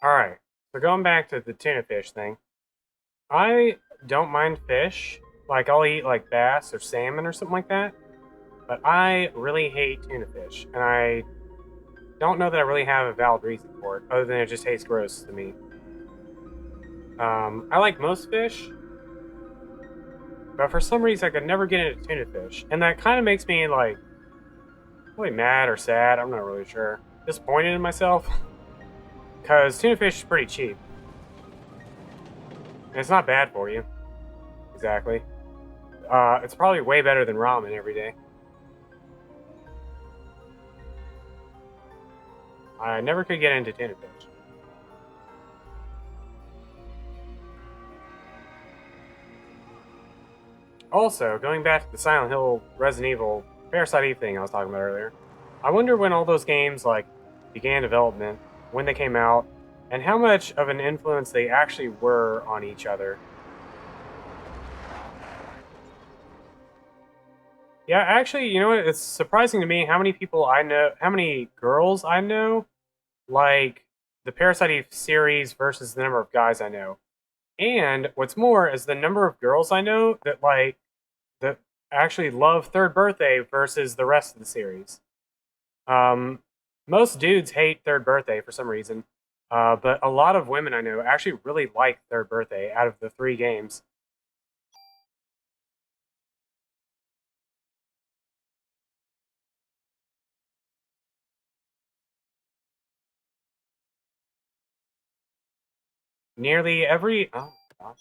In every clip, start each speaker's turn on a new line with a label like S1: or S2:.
S1: Alright, so going back to the tuna fish thing, I don't mind fish. Like, I'll eat, like, bass or salmon or something like that. But I really hate tuna fish. And I don't know that I really have a valid reason for it, other than it just tastes gross to me. I like most fish, but for some reason I could never get into tuna fish. And that kind of makes me, like, really mad or sad. I'm not really sure. Disappointed in myself. Because tuna fish is pretty cheap. And it's not bad for you. Exactly. It's probably way better than ramen every day. I never could get into tuna fish. Also, going back to the Silent Hill, Resident Evil, Parasite Eve thing I was talking about earlier, I wonder when all those games like began development, when they came out, and how much of an influence they actually were on each other. Yeah, actually, you know what? It's surprising to me how many people I know, how many girls I know, like the Parasite Eve series versus the number of guys I know. And what's more is the number of girls I know that actually love Third Birthday versus the rest of the series. Um, Most dudes hate Third Birthday for some reason, but a lot of women I know actually really like Third Birthday out of the three games. Nearly every. Oh, God.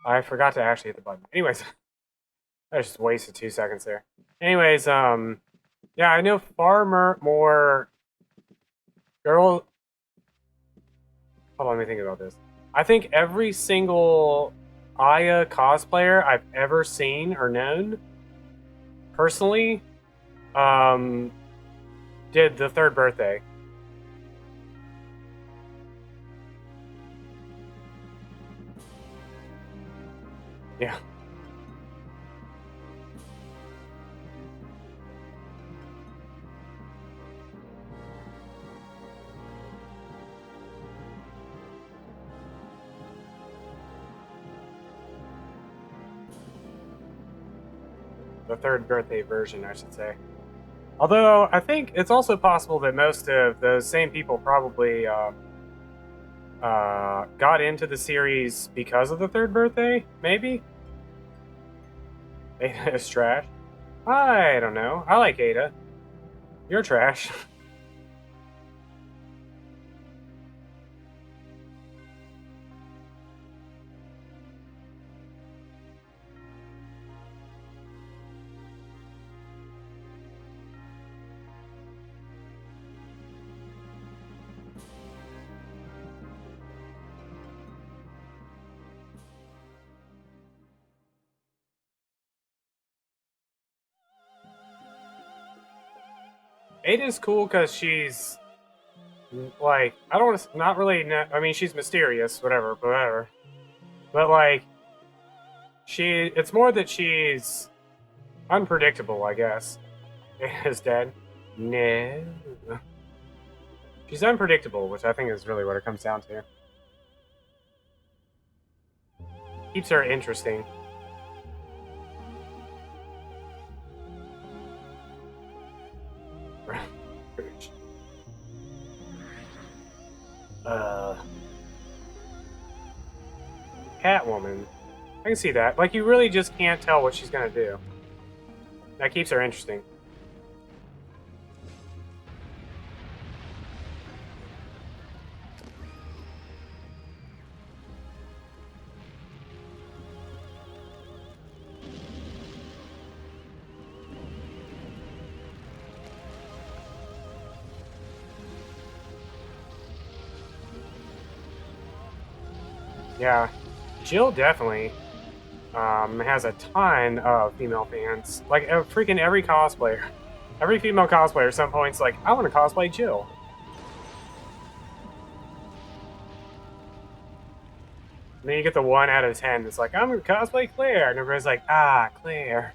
S1: I forgot to actually hit the button. Anyways, I just wasted 2 seconds there. Anyways, yeah, I know far more girl. Hold on, let me think about this. I think every single Aya cosplayer I've ever seen or known personally um, did the Third Birthday. Yeah, the Third Birthday version, I should say. Although I think it's also possible that most of those same people probably got into the series because of the Third Birthday. Maybe Ada is trash. I don't know. I like Ada. You're trash. Ada's cool because she's like I don't want to not really. I mean, she's mysterious, whatever, but whatever. But like it's more that she's unpredictable, I guess. Ada's dead. No. She's unpredictable, which I think is really what it comes down to. Keeps her interesting. uh, Catwoman. I can see that. Like, you really just can't tell what she's gonna do. That keeps her interesting. Yeah, Jill definitely has a ton of female fans. Like, freaking every cosplayer. Every female cosplayer at some point's like, I want to cosplay Jill. And then you get the 1 out of 10 that's like, I'm going to cosplay Claire. And everybody's like, ah, Claire.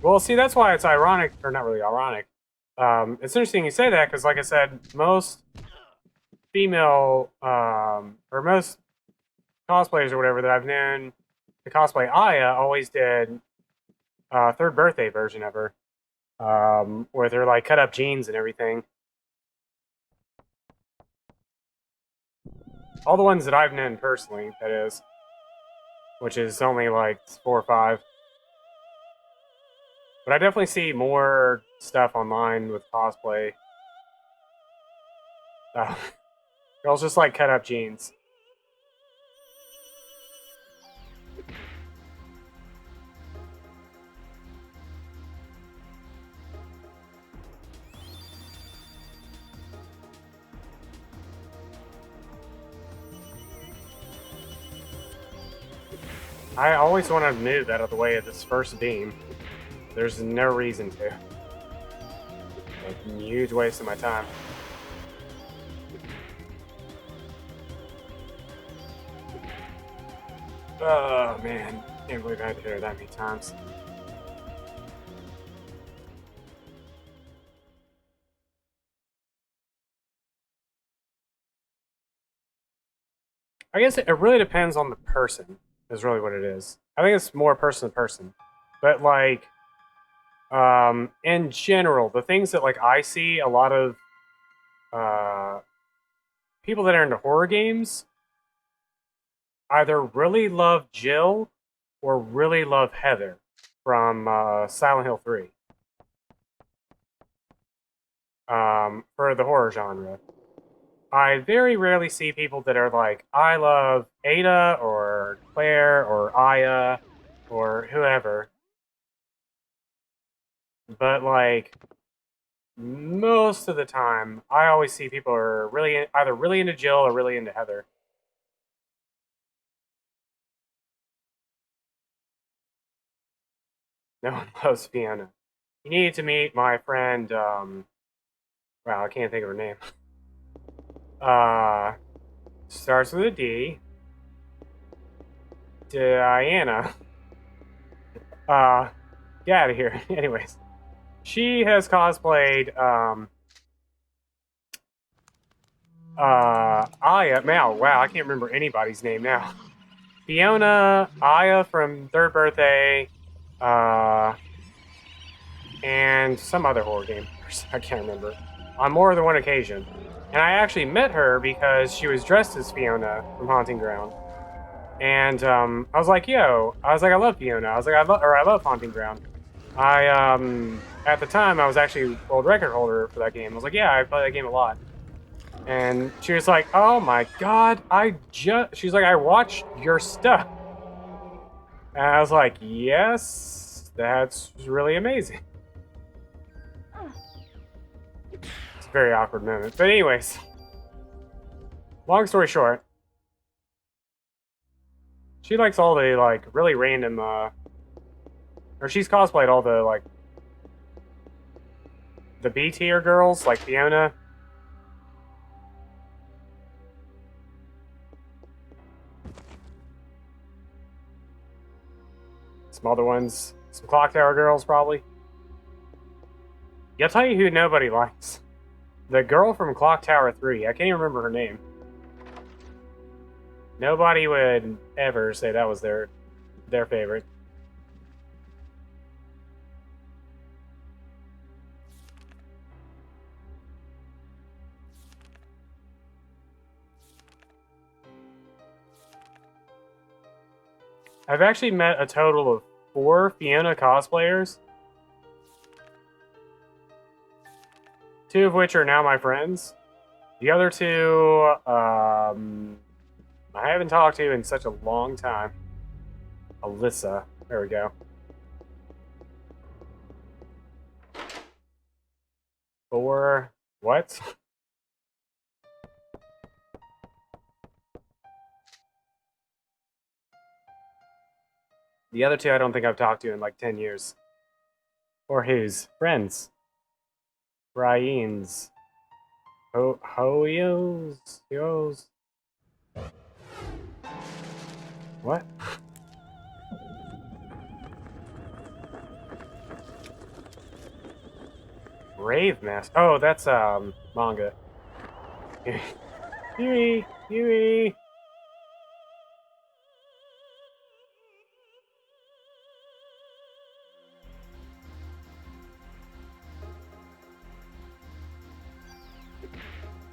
S1: Well, see, that's why it's ironic, or not really ironic. It's interesting you say that because, like I said, most female or most cosplayers or whatever that I've known to cosplay Aya always did third birthday version of her, with her like cut up jeans and everything. All the ones that I've known personally, that is, which is only like 4 or 5. But I definitely see more stuff online with cosplay. Girls just like cut up jeans. I always want to move out of the way of this first beam. There's no reason to. Like, huge waste of my time. Oh man, can't believe I had to hit her that many times. I guess it really depends on the person, is really what it is. I think it's more person to person. But like, in general, the things that like I see a lot of uh, people that are into horror games either really love Jill or really love Heather from Silent Hill 3, for the horror genre. I very rarely see people that are like, I love Ada or Claire or Aya or whoever. But like most of the time, I always see people are really either really into Jill or really into Heather. No one loves Fiona. You need to meet my friend. Wow, I can't think of her name. Uh, Starts with a D. Diana. Get out of here. Anyways, she has cosplayed Aya. Wow, I can't remember anybody's name now. Fiona, Aya from Third Birthday, and some other horror game. I can't remember. On more than one occasion. And I actually met her because she was dressed as Fiona from Haunting Ground. And I was like, I love Fiona. I was like, I love Haunting Ground. At the time, I was actually world record holder for that game. I was like, yeah, I play that game a lot. And she was like, oh my god, she's like, I watched your stuff. And I was like, yes, that's really amazing. It's a very awkward moment. But anyways, long story short, she likes all the, like, really random, or she's cosplayed all the, like, the B tier girls, like Fiona. Some other ones. Some Clock Tower girls, probably. Yeah, I'll tell you who nobody likes. The girl from Clock Tower 3. I can't even remember her name. Nobody would ever say that was their favorite. I've actually met a total of 4 Fiona cosplayers. 2 of which are now my friends. The other 2, I haven't talked to in such a long time. Alyssa. There we go. 4. What? The other 2 I don't think I've talked to in like 10 years. Or whose? Friends. Brian's. Hoyos? What? Brave Mask. Oh, that's manga. Yui, Yui.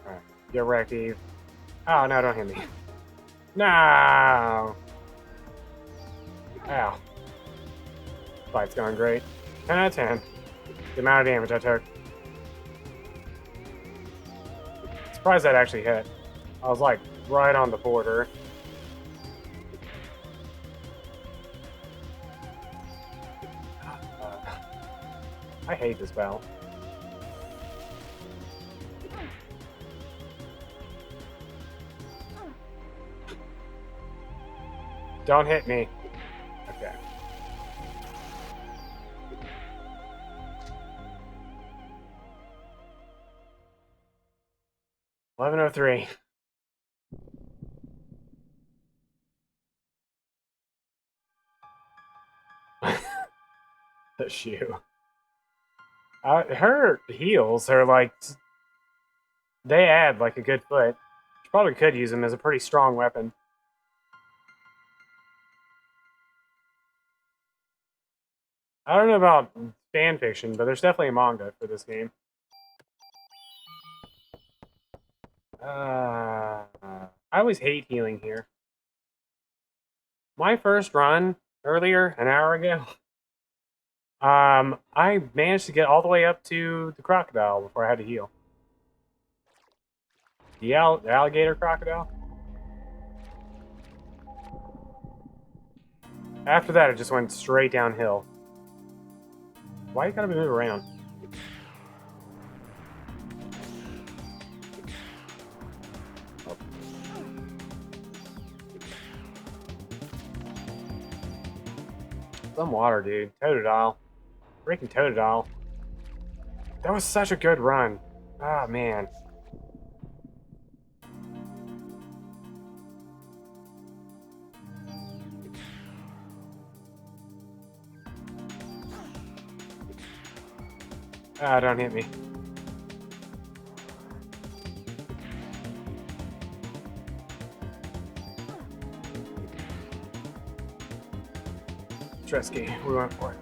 S1: Alright, get wrecked, Eve. Oh no, don't hit me. No. Ow. Fight's going great. 10 out of 10. The amount of damage I took. Surprised that actually hit. I was like right on the border. I hate this battle. Don't hit me. Okay. $11:03. The shoe. Her heels are like they add like a good foot. She probably could use them as a pretty strong weapon. I don't know about fan fiction, but there's definitely a manga for this game. I always hate healing here. My first run earlier, an hour ago, I managed to get all the way up to the crocodile before I had to heal. The alligator crocodile. After that, it just went straight downhill. Why you gotta move around? Oh. Some water, dude. Totodile. Freaking Totodile. That was such a good run. Ah, man. Ah, don't hit me. Tresky, we went for it.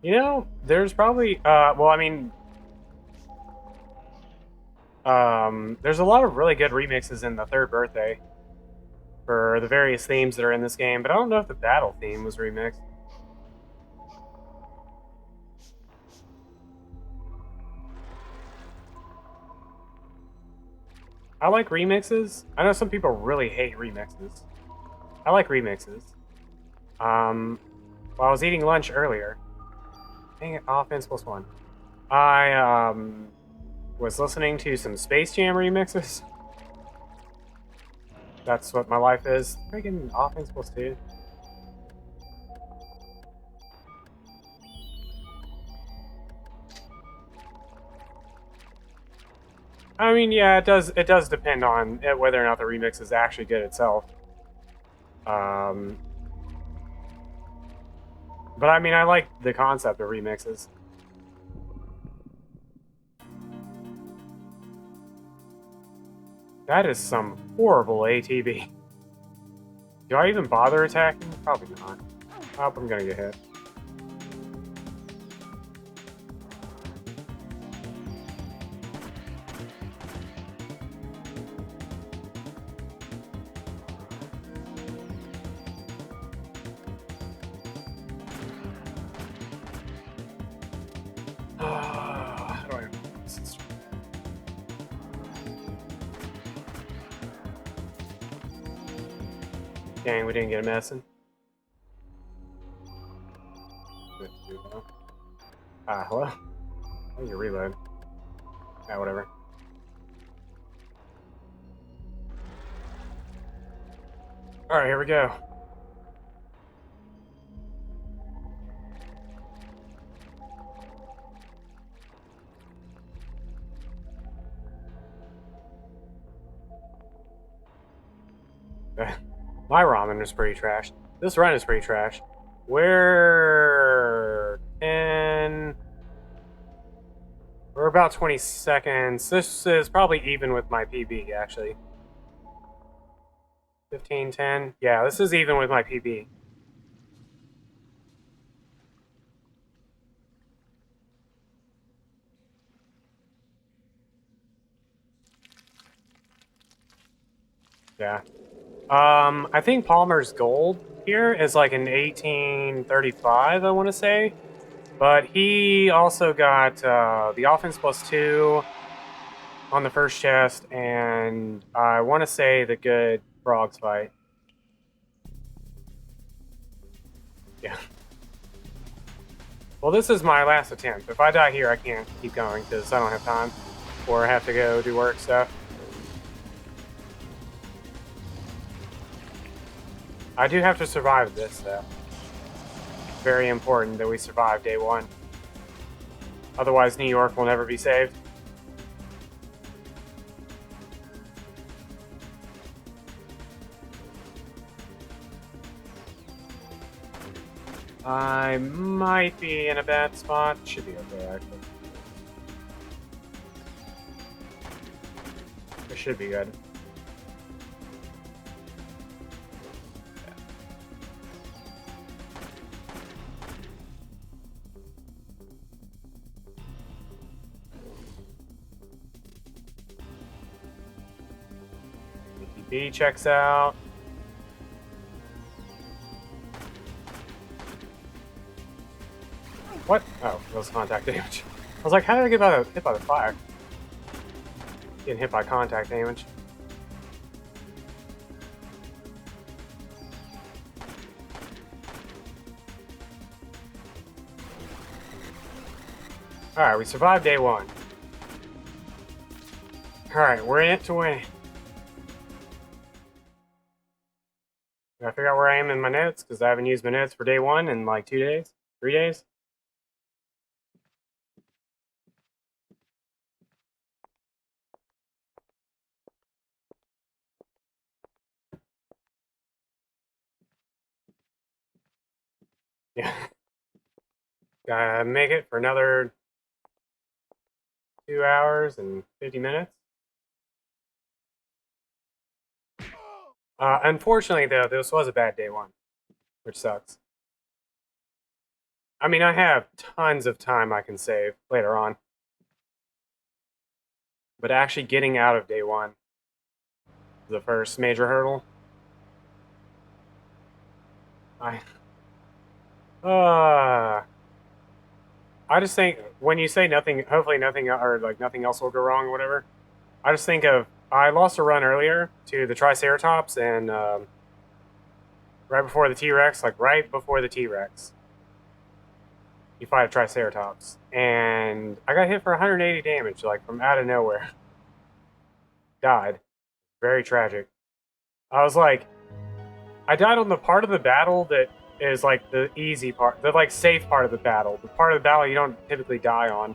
S1: You know, there's probably, well, I mean, there's a lot of really good remixes in the third birthday for the various themes that are in this game, but I don't know if the battle theme was remixed. I like remixes. I know some people really hate remixes. I like remixes. Well, I was eating lunch earlier. Dang it, offense +1. I, was listening to some Space Jam remixes. That's what my life is. Freaking offense +2. I mean, yeah, it does depend on whether or not the remix is actually good itself. But I mean, I like the concept of remixes. That is some horrible ATB. Do I even bother attacking? Probably not. Oh, I'm gonna get hit. How do I... Dang, we didn't get a medicine. Hello? Oh, you reload. Ah, whatever. Alright, here we go. My ramen is pretty trash. This run is pretty trash. Where And we're about 20 seconds. This is probably even with my PB, actually. 15, 10. Yeah, this is even with my PB. Yeah. I think Palmer's gold here is like an 1835, I want to say. But he also got the offense +2 on the first chest, and I want to say the good frogs fight. Yeah. Well, this is my last attempt. If I die here, I can't keep going because I don't have time, or I have to go do work stuff. I do have to survive this, though. Very important that we survive day one. Otherwise, New York will never be saved. I might be in a bad spot. Should be okay, actually. It should be good. B checks out. What? Oh, that was contact damage. I was like, how did I get hit by the fire? Getting hit by contact damage. Alright, we survived day one. Alright, we're in it to win it. Gotta figure out where I am in my notes, because I haven't used my notes for day one in like 2 days? 3 days? Yeah. Gotta make it for another 2 hours and 50 minutes. Unfortunately, though, this was a bad day one, which sucks. I mean, I have tons of time I can save later on. But actually getting out of day one, the first major hurdle. I just think when you say nothing, hopefully nothing, or like nothing else will go wrong or whatever, I just think of, I lost a run earlier to the Triceratops and right before the T-Rex, like right before the T-Rex, you fight a Triceratops. And I got hit for 180 damage, like from out of nowhere. Died. Very tragic. I was like, I died on the part of the battle that is like the easy part, the like safe part of the battle. The part of the battle you don't typically die on.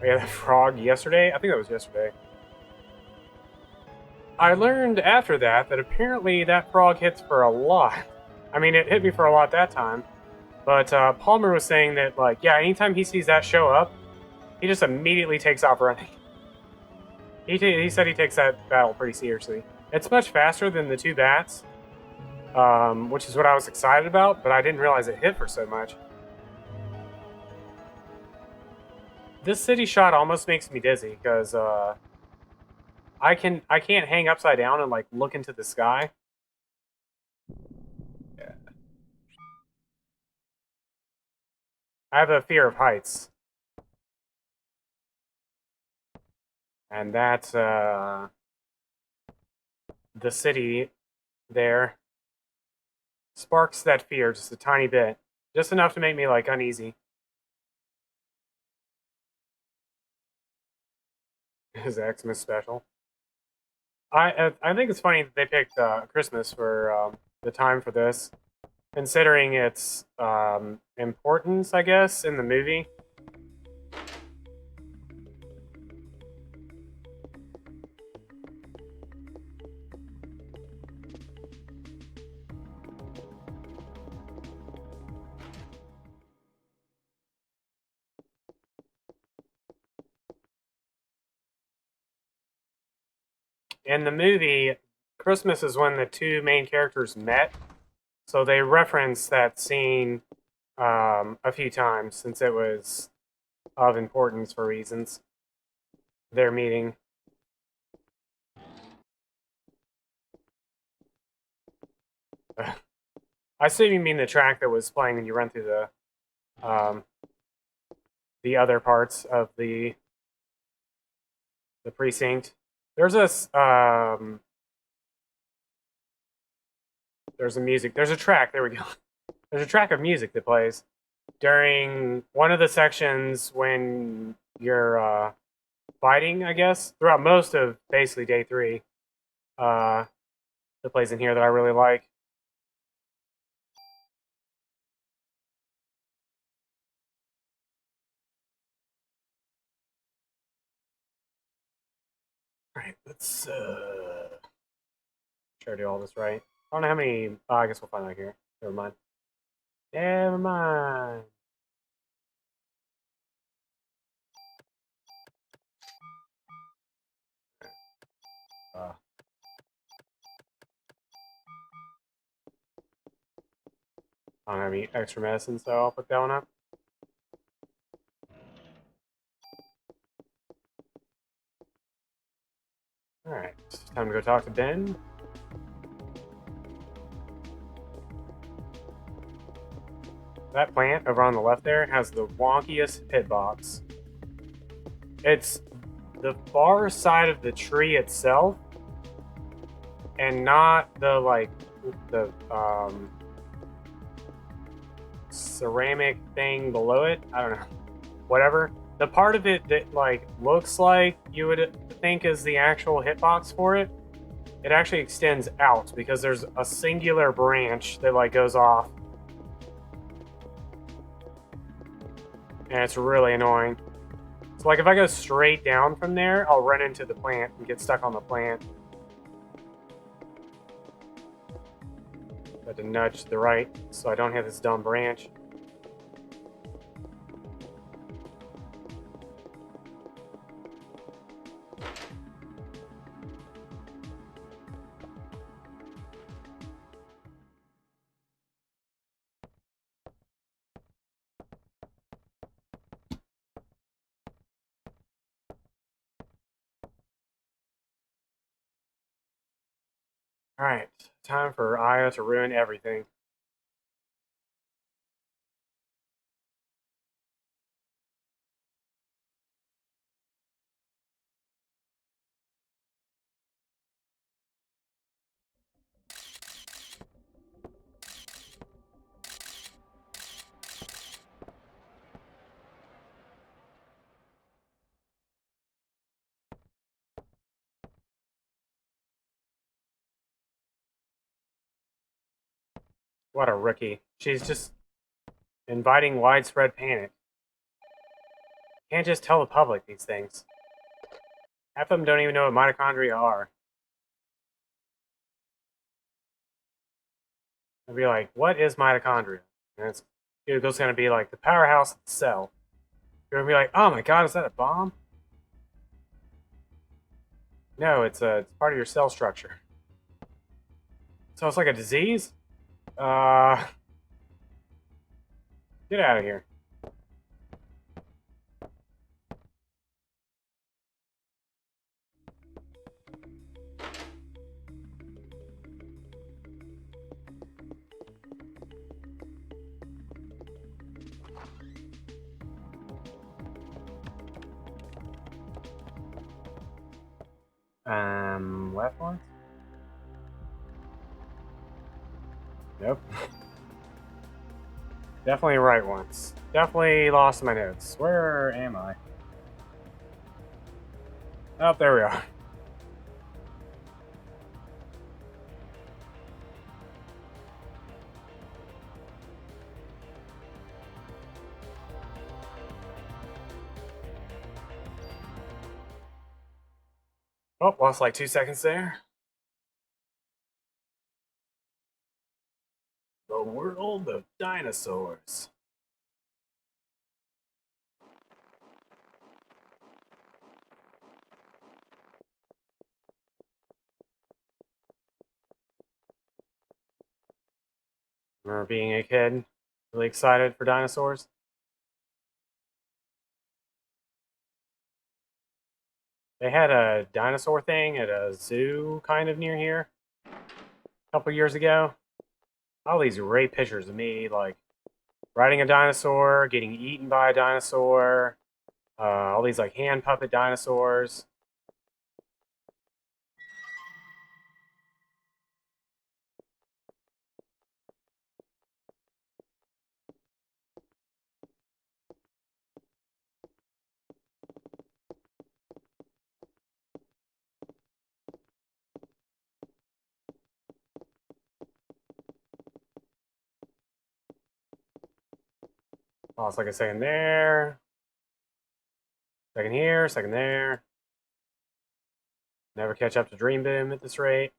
S1: I got a frog yesterday. I think that was yesterday. I learned after that apparently that frog hits for a lot. I mean, it hit me for a lot that time. But Palmer was saying that, like, yeah, anytime he sees that show up, he just immediately takes off running. He said he takes that battle pretty seriously. It's much faster than the two bats, which is what I was excited about, but I didn't realize it hit for so much. This city shot almost makes me dizzy because I can't hang upside down and like look into the sky. Yeah. I have a fear of heights, and that's the city there sparks that fear just a tiny bit, just enough to make me like uneasy. His Xmas special. I think it's funny that they picked Christmas for the time for this, considering its importance, I guess, in the movie. in the movie, Christmas is when the two main characters met. So they reference that scene a few times since it was of importance for reasons. Their meeting. I assume you mean the track that was playing when you run through the other parts of the precinct. There's there's a music. There's a track. There we go. There's a track of music that plays during one of the sections when you're fighting, I guess, throughout most of basically day 3. That plays in here that I really like. All right, let's try to do all this right. I don't know how many. Oh, I guess we'll find out here. Never mind. Never mind. Uh, I don't have any extra medicine, so I'll put that one up. Alright, time to go talk to Ben. That plant over on the left there has the wonkiest hitbox. It's the far side of the tree itself, and not the, like, the ceramic thing below it. I don't know. Whatever. The part of it that, like, looks like you would think is the actual hitbox for it, it actually extends out because there's a singular branch that, like, goes off. And it's really annoying. So, like, if I go straight down from there, I'll run into the plant and get stuck on the plant. I have to nudge to the right so I don't have this dumb branch. Alright, time for Aya to ruin everything. What a rookie. She's just inviting widespread panic. Can't just tell the public these things. Half of them don't even know what mitochondria are. They'll be like, what is mitochondria? And it's going to be like the powerhouse of the cell. You're going to be like, oh my god, is that a bomb? No, it's part of your cell structure. So it's like a disease? Get out of here. Left one? Nope. Definitely right once. Definitely lost my notes. Where am I? Oh, there we are. Oh, lost like 2 seconds there. The world of dinosaurs. Remember being a kid, really excited for dinosaurs. They had a dinosaur thing at a zoo kind of near here a couple years ago. All these great pictures of me, like riding a dinosaur, getting eaten by a dinosaur, all these like hand puppet dinosaurs. Oh, it's like a second there, second here, second there. Never catch up to Dream Boom at this rate.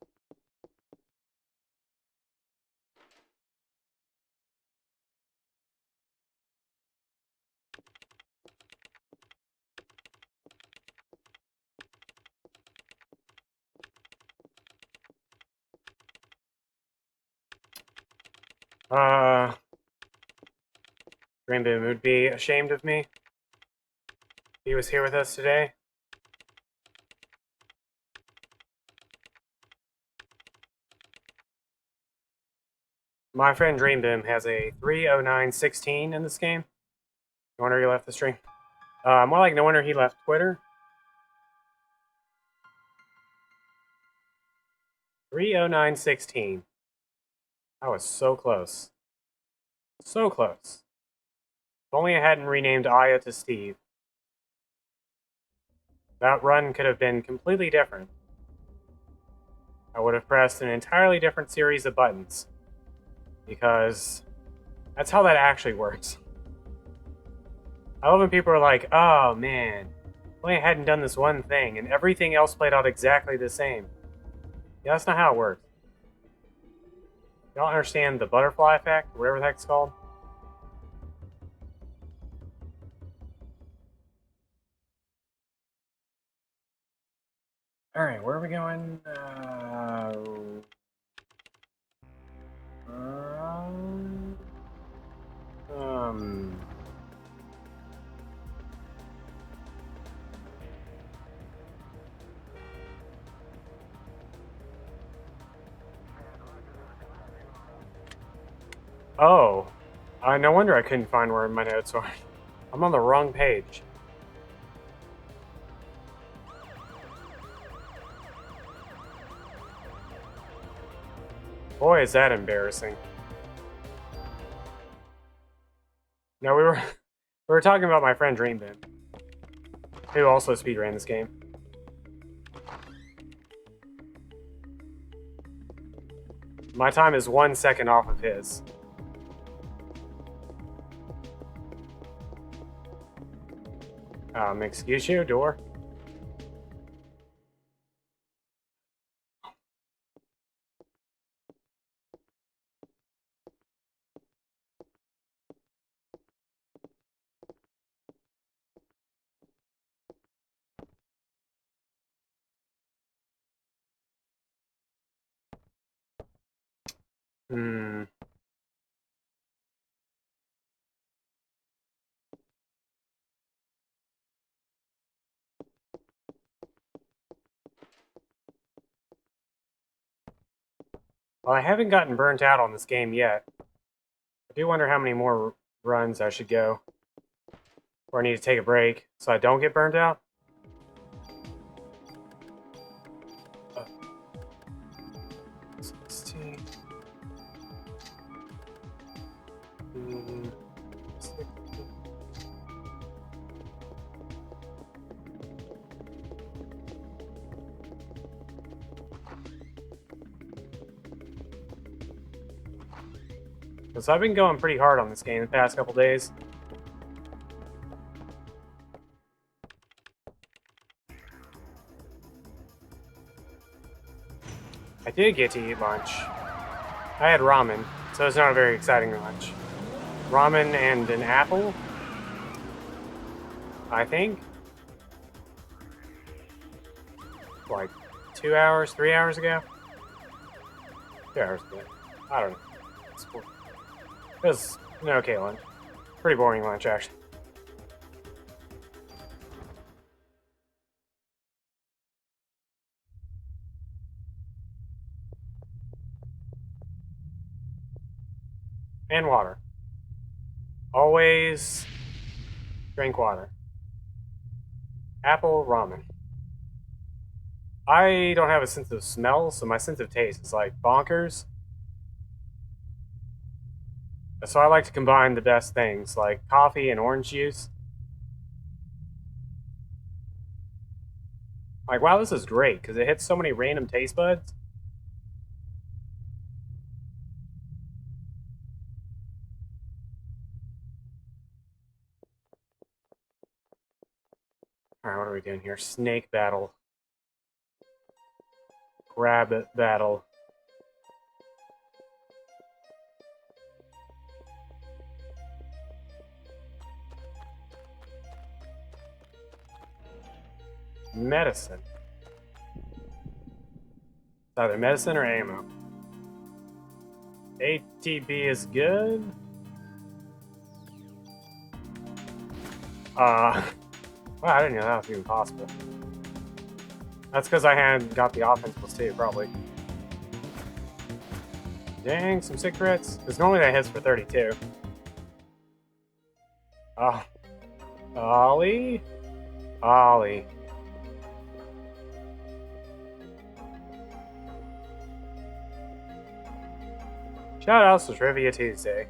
S1: Dream Boom would be ashamed of me if he was here with us today. My friend Dream Boom has a 30916 in this game. No wonder he left the stream. More like no wonder he left Twitter. 30916. I was so close. So close. If only I hadn't renamed Aya to Steve. That run could have been completely different. I would have pressed an entirely different series of buttons. Because that's how that actually works. I love when people are like, oh man, if only I hadn't done this one thing and everything else played out exactly the same. Yeah, that's not how it works. Y'all understand the butterfly effect, whatever the heck it's called? Alright, where are we going? Um... Oh, no wonder I couldn't find where my notes are. I'm on the wrong page. Boy, is that embarrassing. No, we were talking about my friend Dream Boom, who also speedran this game. My time is 1 second off of his. Excuse you, door. Hmm. Well, I haven't gotten burnt out on this game yet. I do wonder how many more runs I should go. Or I need to take a break so I don't get burnt out. Uh, 16. 16. So I've been going pretty hard on this game the past couple days. I did get to eat lunch. I had ramen, so it's not a very exciting lunch. Ramen and an apple, I think. Like 2 hours, 3 hours ago? 2 hours ago. I don't know. It's cool. It was an okay lunch. Pretty boring lunch, actually. And water. Always drink water. Apple ramen. I don't have a sense of smell, so my sense of taste is like bonkers. So I like to combine the best things, like coffee and orange juice. Like, wow, this is great, because it hits so many random taste buds. Alright, what are we doing here? Snake battle. Rabbit battle. Medicine. It's either medicine or ammo. ATB is good. Wow, I didn't know that was even possible. That's because I hadn't got the offense +2, probably. Dang, some sick crits. Because normally that hits for 32. Oh. Ollie? Ollie. Shout outs to Trivia Tuesday.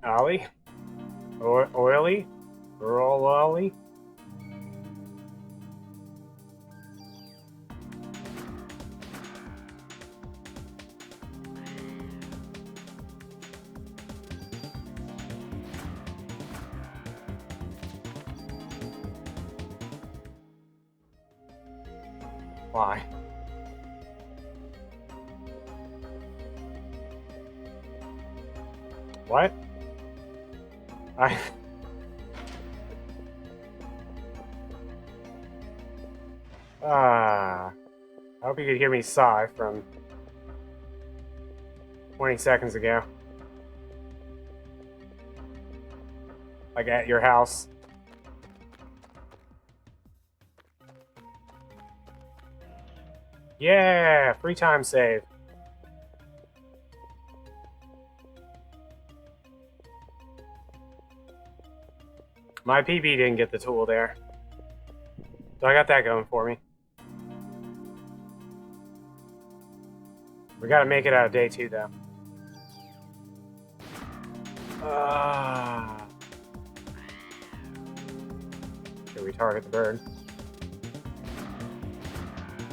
S1: Ollie? Oily? Girl Ollie? Why? What? I hope you could hear me sigh from 20 seconds ago. Like at your house. Yeah, free time save. My PB didn't get the tool there. So I got that going for me. We gotta make it out of day 2, though. Should we target the bird?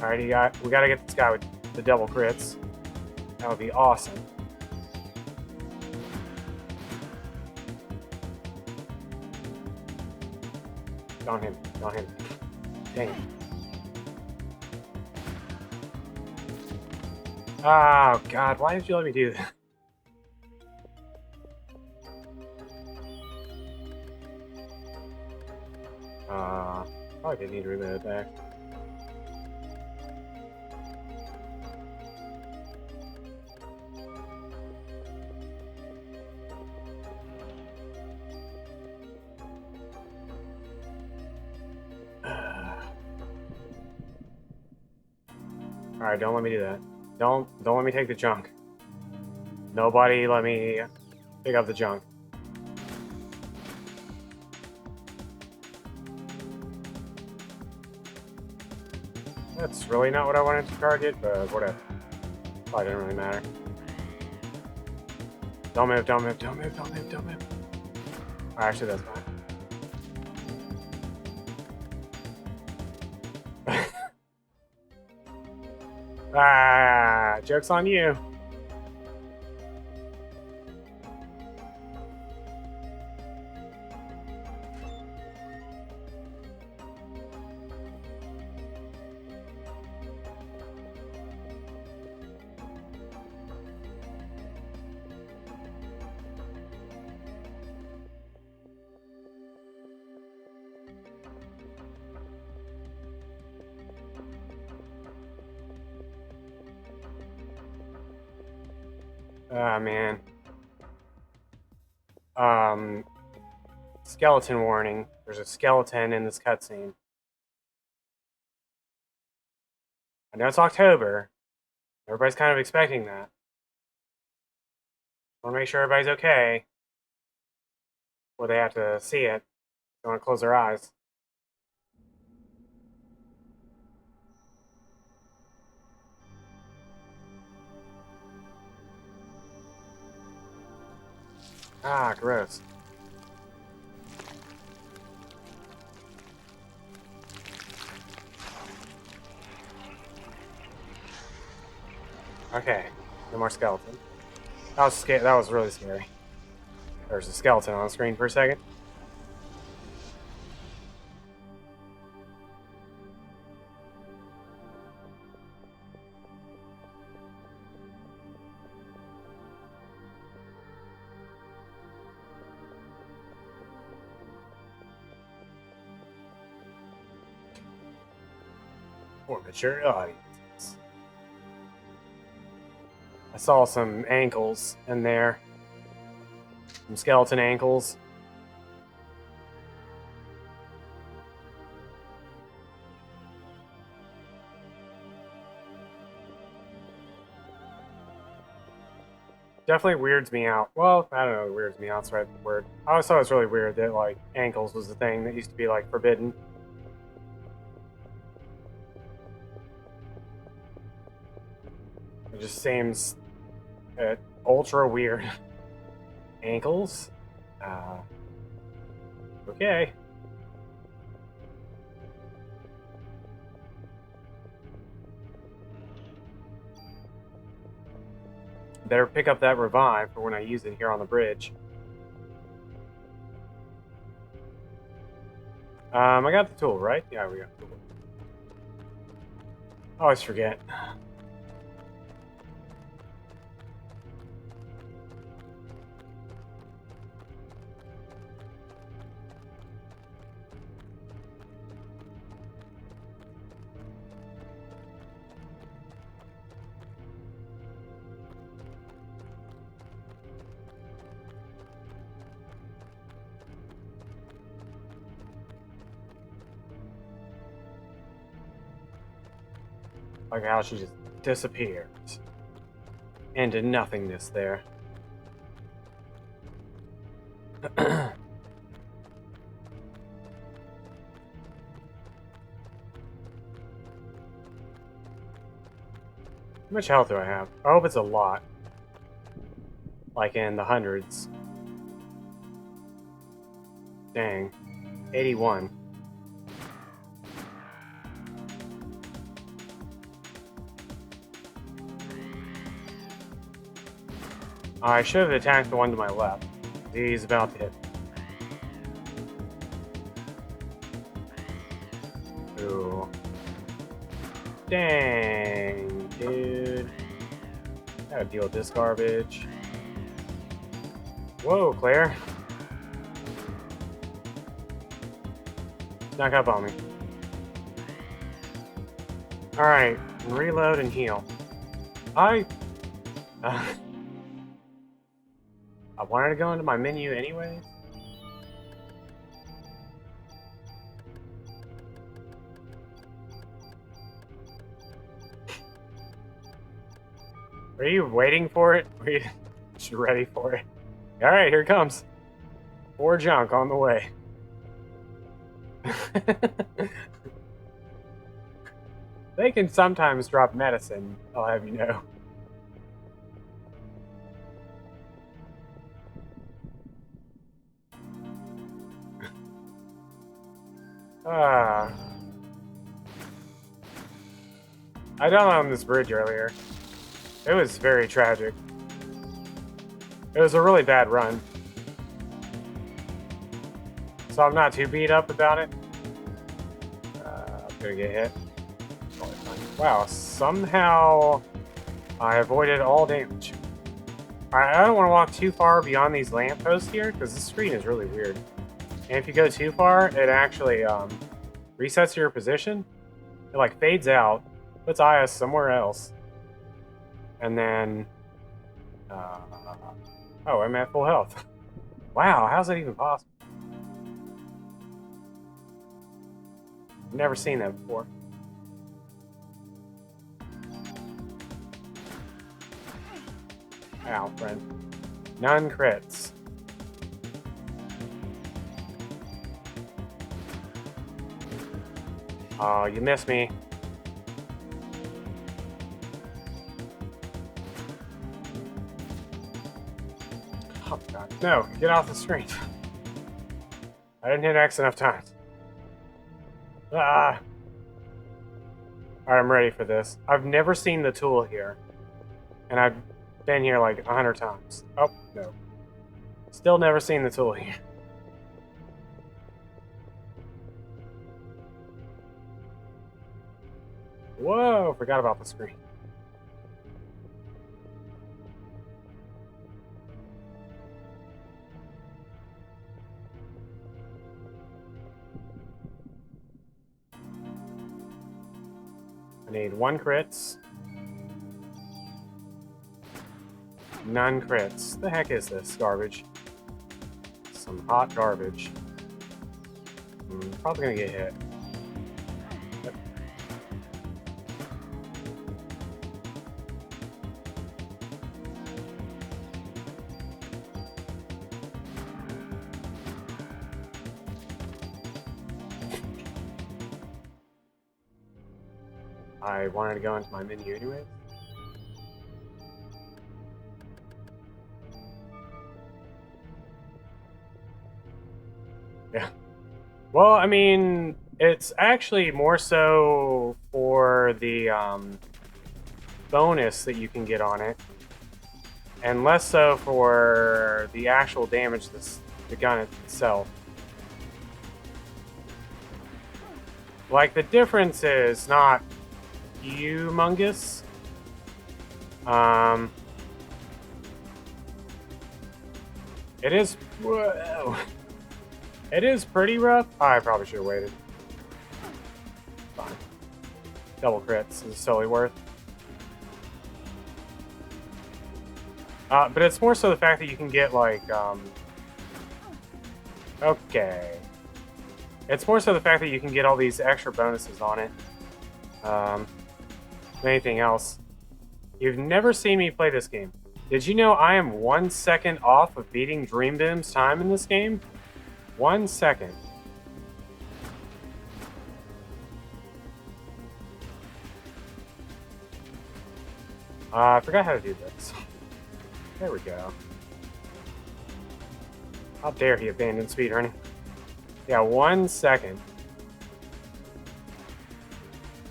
S1: Alright, we gotta get this guy with the double crits. That would be awesome. Don't hit him. Don't hit him. Dang it. Oh, God. Why did you let me do that? Probably didn't need to reload back. Alright, don't let me do that. Don't let me take the junk. Nobody let me pick up the junk. That's really not what I wanted to target, but whatever. Probably didn't really matter. Don't move, don't move, don't move, don't move, don't move. Oh, actually, that's fine. Joke's on you. Ah, man. Skeleton warning. There's a skeleton in this cutscene. I know it's October. Everybody's kind of expecting that. I want to make sure everybody's okay before they have to see it. They want to close their eyes. Ah, gross. Okay, no more skeleton. That was scary. That was really scary. There's a skeleton on the screen for a second. For mature audiences. I saw some ankles in there. Some skeleton ankles. Definitely weirds me out. Well, I don't know, it weirds me out's the right word. I always thought it was really weird that, like, ankles was the thing that used to be, like, forbidden. It just seems ultra weird. Ankles? Okay. Better pick up that revive for when I use it here on the bridge. I got the tool, right? Yeah, we got the tool. I always forget. Like how she just disappeared into nothingness there. How much health do I have? I hope it's a lot. Like in the hundreds. Dang. 81. I should have attacked the one to my left. He's about to hit me. Ooh. Dang, dude. Gotta deal with this garbage. Whoa, Claire. Snuck up on me. Alright, reload and heal. I wanted to go into my menu anyways. Are you waiting for it? Are you just ready for it? Alright, here it comes. More junk on the way. They can sometimes drop medicine, I'll have you know. I died on this bridge earlier. It was very tragic. It was a really bad run. So I'm not too beat up about it. I'm gonna get hit. Wow, somehow I avoided all damage. Alright, I don't want to walk too far beyond these lampposts here, because this screen is really weird. And if you go too far, it actually resets your position. It like fades out, puts IS somewhere else, and then Oh, I'm at full health. Wow, how's that even possible? Never seen that before. Ow, friend. None crits. Oh, you missed me. Oh, God. No, get off the screen. I didn't hit X enough times. Ah. Alright, I'm ready for this. I've never seen the tool here. And I've been here like 100 times. Oh, no. Still never seen the tool here. Whoa, forgot about the screen. I need 1 crits. None crits. The heck is this garbage? Some hot garbage. Probably gonna get hit. Yep. I wanted to go into my menu anyways. Yeah. Well, I mean, it's actually more so for the bonus that you can get on it, and less so for the actual damage the gun itself. Like, the difference is not humongous. It is... Whoa. It is pretty rough. I probably should have waited. Fine. Double crits is totally worth. But it's more so the fact that you can get, like, okay. It's more so the fact that you can get all these extra bonuses on it. Than anything else. You've never seen me play this game. Did you know I am 1 second off of beating Dream Boom's time in this game? 1 second. I forgot how to do this. There we go. How dare he abandon speedrunning? Yeah, 1 second.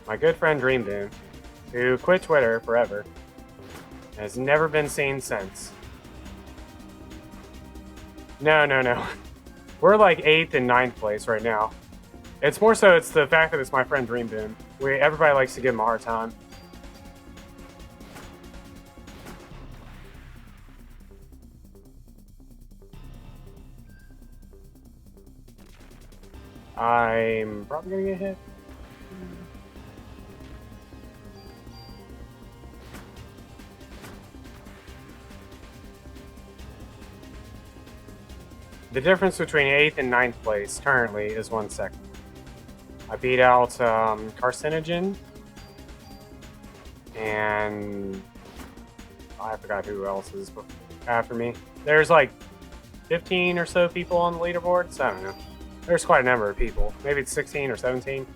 S1: My good friend Dream Boom, who quit Twitter forever, has never been seen since. No. We're like 8th and 9th place right now. It's more so it's the fact that it's my friend Dream Boom. Everybody likes to give him a hard time. I'm probably gonna get hit. The difference between 8th and 9th place currently is 1 second. I beat out Carcinogen, and I forgot who else is after me. There's like 15 or so people on the leaderboard, so I don't know. There's quite a number of people. Maybe it's 16 or 17.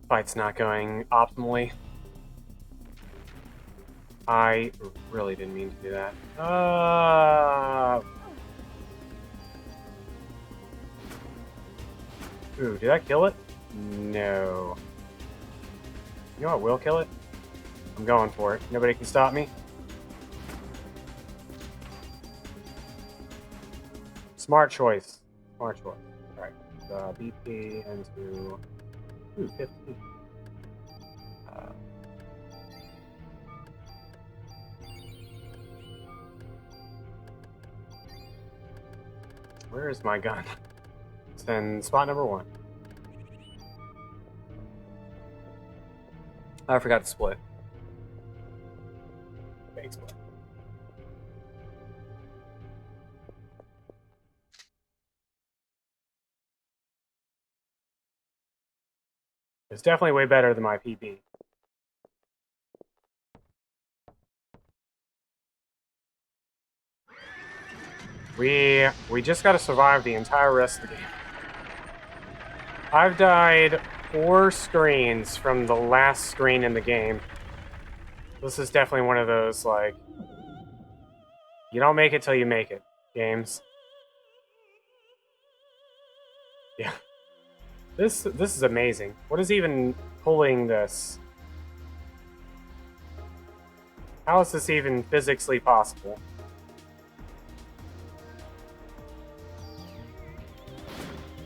S1: Fight's not going optimally. I really didn't mean to do that. Ooh, did that kill it? No. You know what will kill it? I'm going for it. Nobody can stop me. Smart choice. Smart choice. Alright. BP into... Ooh, 15. Where is my gun? And spot number 1. I forgot to split. Fake split. It's definitely way better than my PB. We just gotta survive the entire rest of the game. I've died 4 screens from the last screen in the game. This is definitely one of those, like, you don't make it till you make it games. Yeah. This is amazing. What is even pulling this? How is this even physically possible?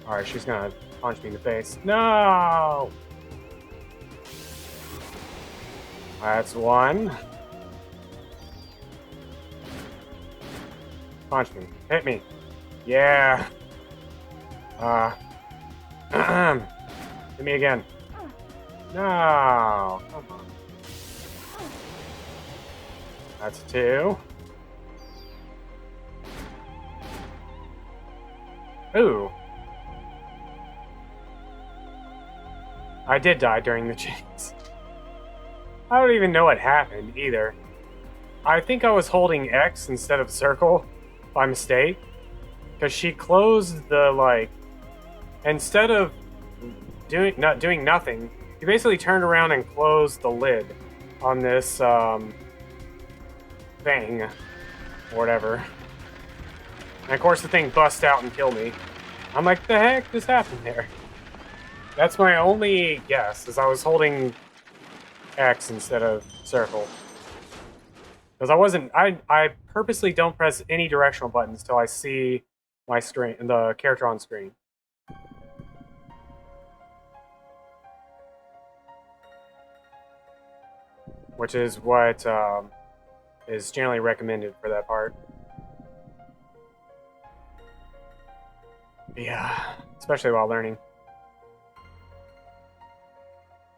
S1: Alright, she's gonna punch me in the face. No! That's 1. Punch me. Hit me. Yeah. Hit me again. No. Come on. That's 2. Ooh. I did die during the chase. I don't even know what happened either. I think I was holding X instead of circle by mistake. Because she closed the, like, instead of doing nothing, he basically turned around and closed the lid on this thing, or whatever. And of course the thing busts out and killed me. I'm like, the heck just happened there? That's my only guess, is I was holding X instead of circle. Because I purposely don't press any directional buttons till I see my screen, the character on screen. Which is what is generally recommended for that part. Yeah, especially while learning.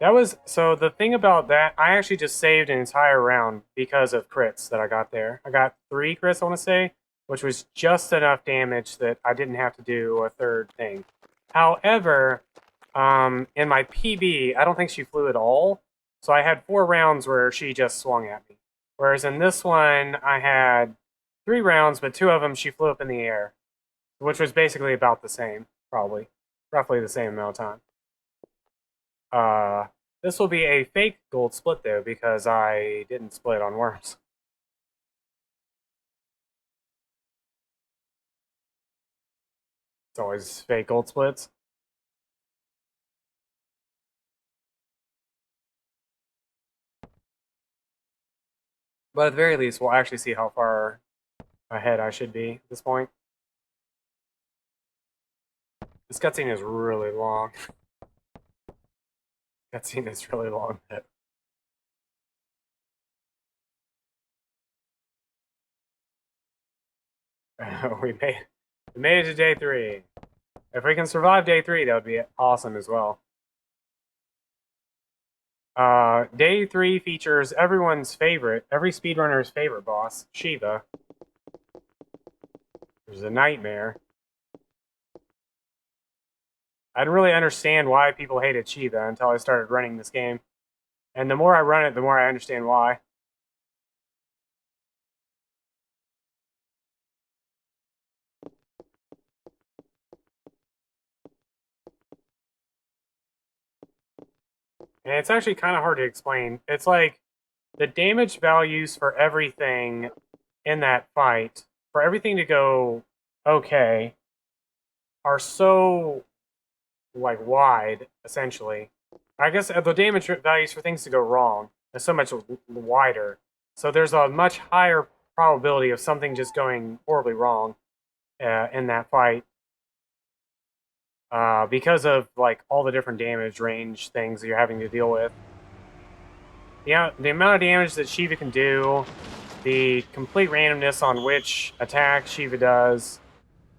S1: That was, so the thing about that, I actually just saved an entire round because of crits that I got there. I got 3 crits, I want to say, which was just enough damage that I didn't have to do a third thing. However, in my PB, I don't think she flew at all. So I had 4 rounds where she just swung at me. Whereas in this one, I had 3 rounds, but 2 of them she flew up in the air. Which was basically about the same, probably. Roughly the same amount of time. This will be a fake gold split, though, because I didn't split on worms. It's always fake gold splits. But at the very least, we'll actually see how far ahead I should be at this point. This cutscene is really long. Cutscene is really long. we made it to day 3. If we can survive day 3, that would be awesome as well. Day 3 features everyone's favorite, every speedrunner's favorite boss, Shiva. There's a nightmare. I didn't really understand why people hated Shiva until I started running this game. And the more I run it, the more I understand why. And it's actually kind of hard to explain. It's like the damage values for everything in that fight, for everything to go okay, are so, like, wide, essentially. I guess the damage values for things to go wrong is so much wider. So there's a much higher probability of something just going horribly wrong in that fight. Because of, like, all the different damage range things that you're having to deal with. Yeah, the amount of damage that Shiva can do, the complete randomness on which attack Shiva does,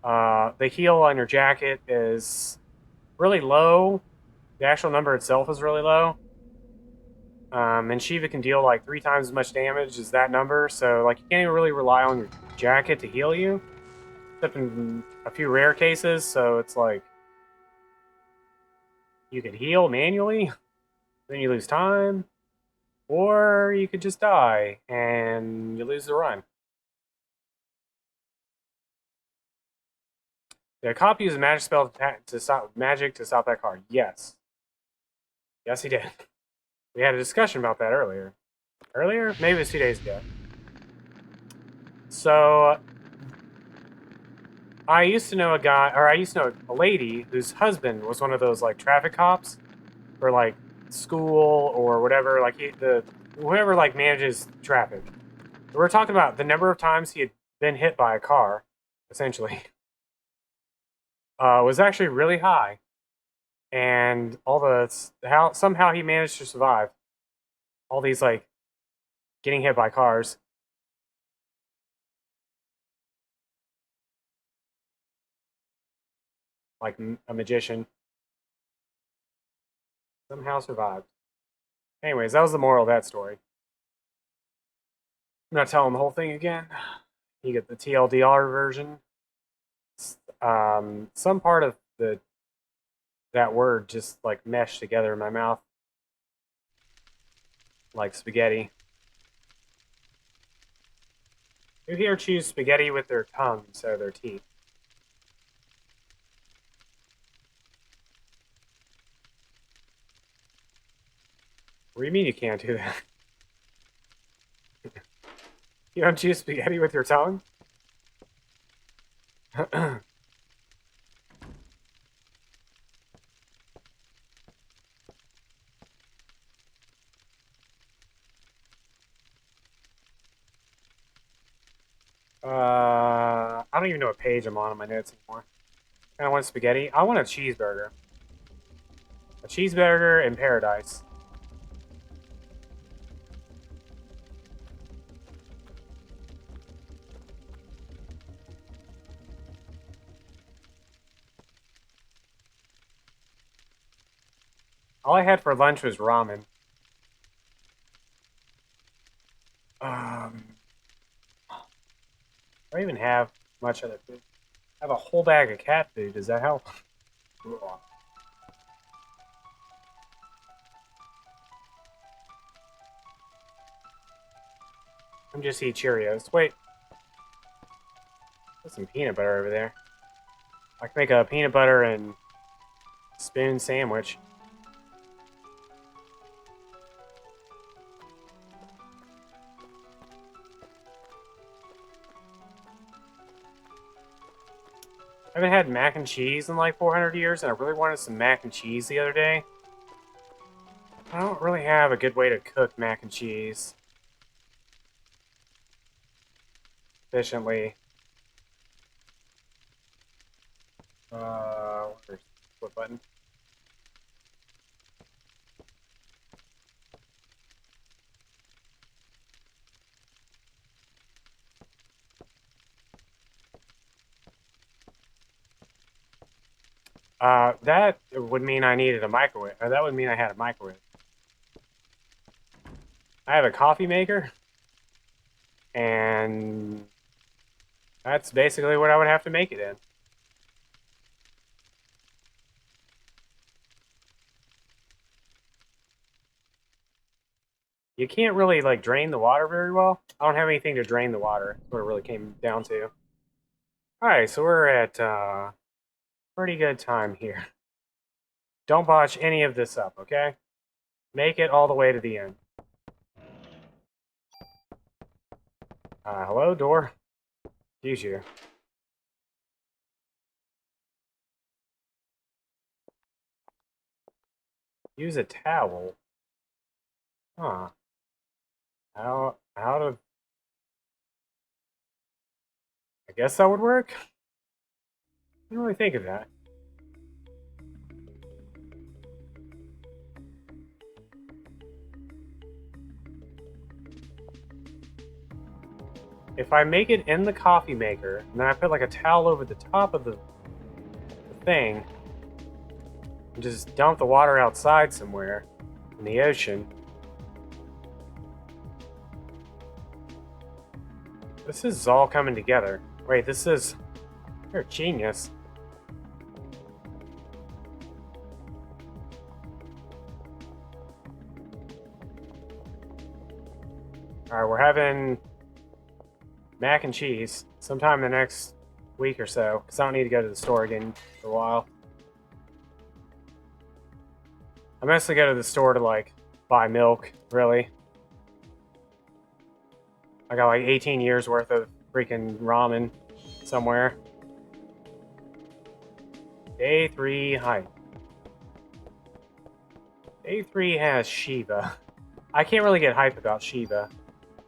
S1: The heal on your jacket is really low. The actual number itself is really low. And Shiva can deal like 3 times as much damage as that number, so like you can't even really rely on your jacket to heal you, except in a few rare cases. So it's like you could heal manually, then you lose time, or you could just die and you lose the run. The cop used a magic spell to stop that card. Yes, yes, he did. We had a discussion about that earlier. Maybe it was 2 days ago. So I used to know a lady whose husband was one of those like traffic cops for like school or whatever, like whoever like manages traffic. We're talking about the number of times he had been hit by a car, essentially, was actually really high, and all the how somehow he managed to survive all these like getting hit by cars. Like a magician, somehow survived. Anyways, that was the moral of that story. I'm not telling the whole thing again. You get the TLDR version. Some part of that word just like meshed together in my mouth, like spaghetti. Who here chews spaghetti with their tongue instead of their teeth? What do you mean you can't do that? You don't chew spaghetti with your tongue? I don't even know what page I'm on my notes anymore. I want spaghetti. I want a cheeseburger. A cheeseburger in paradise. All I had for lunch was ramen. I don't even have much other food. I have a whole bag of cat food. Does that help? I'm just eat Cheerios. Wait. There's some peanut butter over there. I can make a peanut butter and spoon sandwich. I haven't had mac and cheese in like 400 years, and I really wanted some mac and cheese the other day. I don't really have a good way to cook mac and cheese efficiently. Where's what button? That would mean I needed a microwave. Or that would mean I had a microwave. I have a coffee maker, and that's basically what I would have to make it in. You can't really like drain the water very well. I don't have anything to drain the water. That's what it really came down to. All right, so we're at pretty good time here. Don't botch any of this up, okay? Make it all the way to the end. Hello, door. Excuse you. Use a towel. Huh. How to... I guess that would work? I didn't really think of that. if I make it in the coffee maker, and then I put like a towel over the top of the thing, and just dump the water outside somewhere in the ocean. This is all coming together. Wait, this is... You're a genius. Alright, we're having mac and cheese sometime in the next week or so, because I don't need to go to the store again for a while. I mostly go to the store to, like, buy milk, really. I got like 18 years worth of freaking ramen somewhere. Day 3 hype. Day 3 has Shiva. I can't really get hype about Shiva.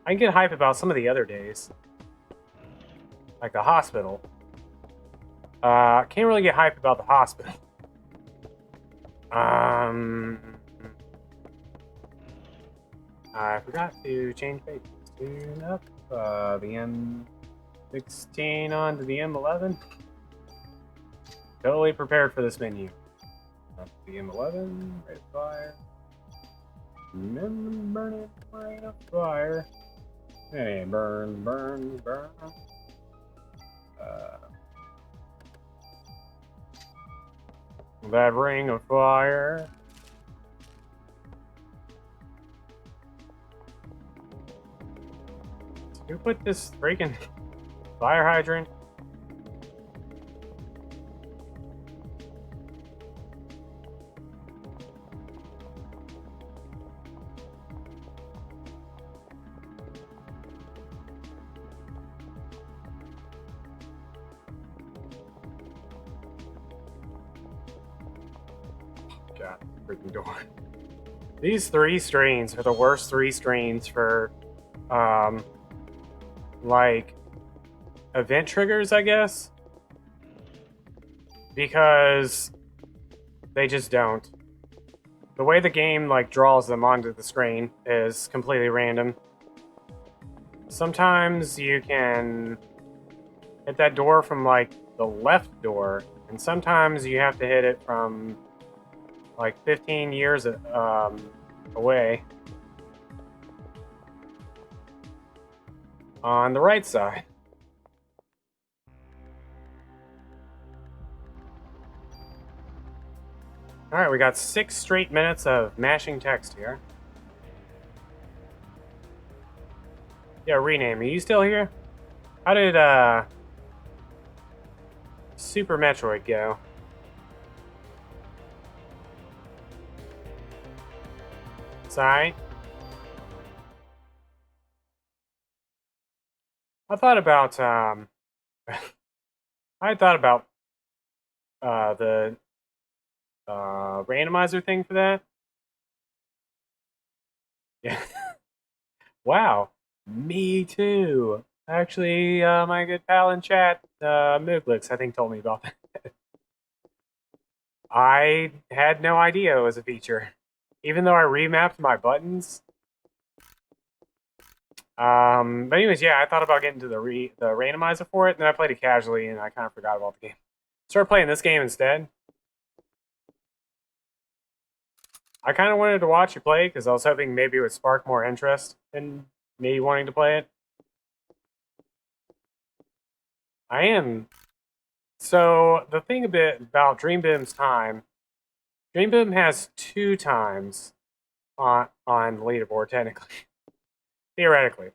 S1: I can get hype about some of the other days. Like the hospital. Can't really get hype about the hospital. I forgot to change pages. Tune up the M16 onto the M11. Totally prepared for this menu. Up the M11, red fire. Burn it, right up fire. Hey, burn, burn, burn. That ring of fire. Who put this freaking fire hydrant? God, freaking door. These 3 strains are the worst 3 strains for, like, event triggers, I guess. Because they just don't. The way the game, like, draws them onto the screen is completely random. Sometimes you can hit that door from, like, the left door, and sometimes you have to hit it from, like, 15 years away. On the right side. Alright, we got 6 straight minutes of mashing text here. Yeah, rename. Are you still here? How did, Super Metroid go? Sorry. I thought about, the randomizer thing for that. Yeah. Wow. Me too. Actually, my good pal in chat, Mooglix, I think told me about that. I had no idea it was a feature. Even though I remapped my buttons. But anyways, yeah, I thought about getting to the randomizer for it, and then I played it casually, and I kind of forgot about the game. Started playing this game instead. I kind of wanted to watch you play, because I was hoping maybe it would spark more interest in me wanting to play it. I am. So, the thing a bit about Dream Boom's time, Dream Boom has 2 times on the leaderboard, technically. Theoretically.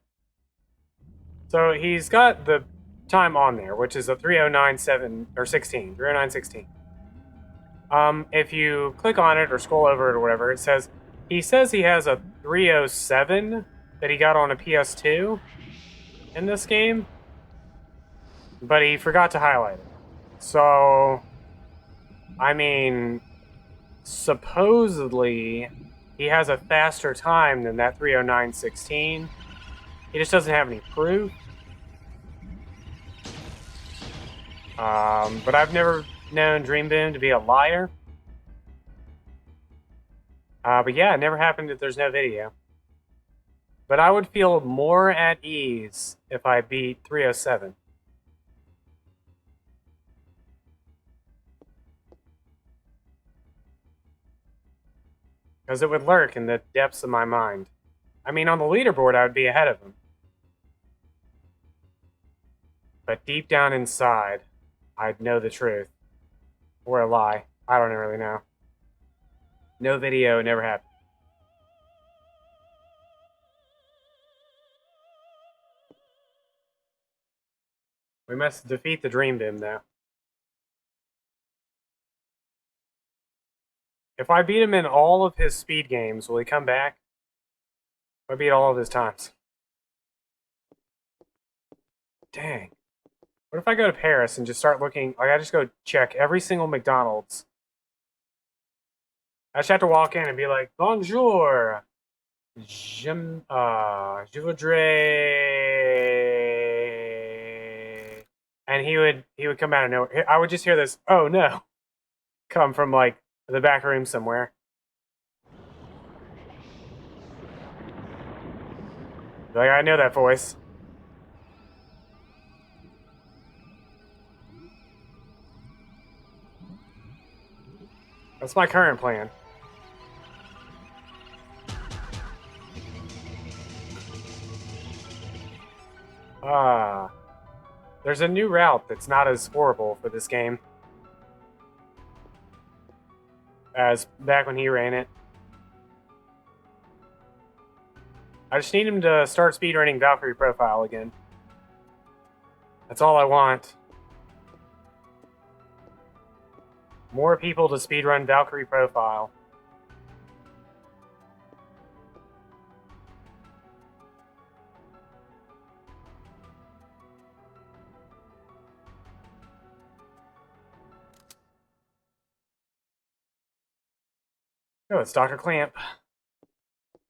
S1: So he's got the time on there, which is a 309.7 or 16, 309.16. If you click on it or scroll over it or whatever, it says he has a 307 that he got on a PS2 in this game, but he forgot to highlight it. So, I mean, supposedly he has a faster time than that 309.16. He just doesn't have any proof. But I've never known Dream Boom to be a liar. But yeah, it never happened if there's no video. But I would feel more at ease if I beat 307. Because it would lurk in the depths of my mind. I mean, on the leaderboard, I would be ahead of him. But deep down inside, I'd know the truth. Or a lie. I don't really know. No video, never happened. We must defeat the Dream Beam, though. If I beat him in all of his speed games, will he come back? I beat all of his times. Dang. What if I go to Paris and just start looking? Like, I just go check every single McDonald's. I just have to walk in and be like, Bonjour. Je voudrais. And he would come out of nowhere. I would just hear this, oh no, come from like the back room somewhere. Like, I know that voice. That's my current plan. Ah. There's a new route that's not as horrible for this game as back when he ran it. I just need him to start speedrunning Valkyrie Profile again. That's all I want. More people to speedrun Valkyrie Profile. Oh, it's Dr. Clamp.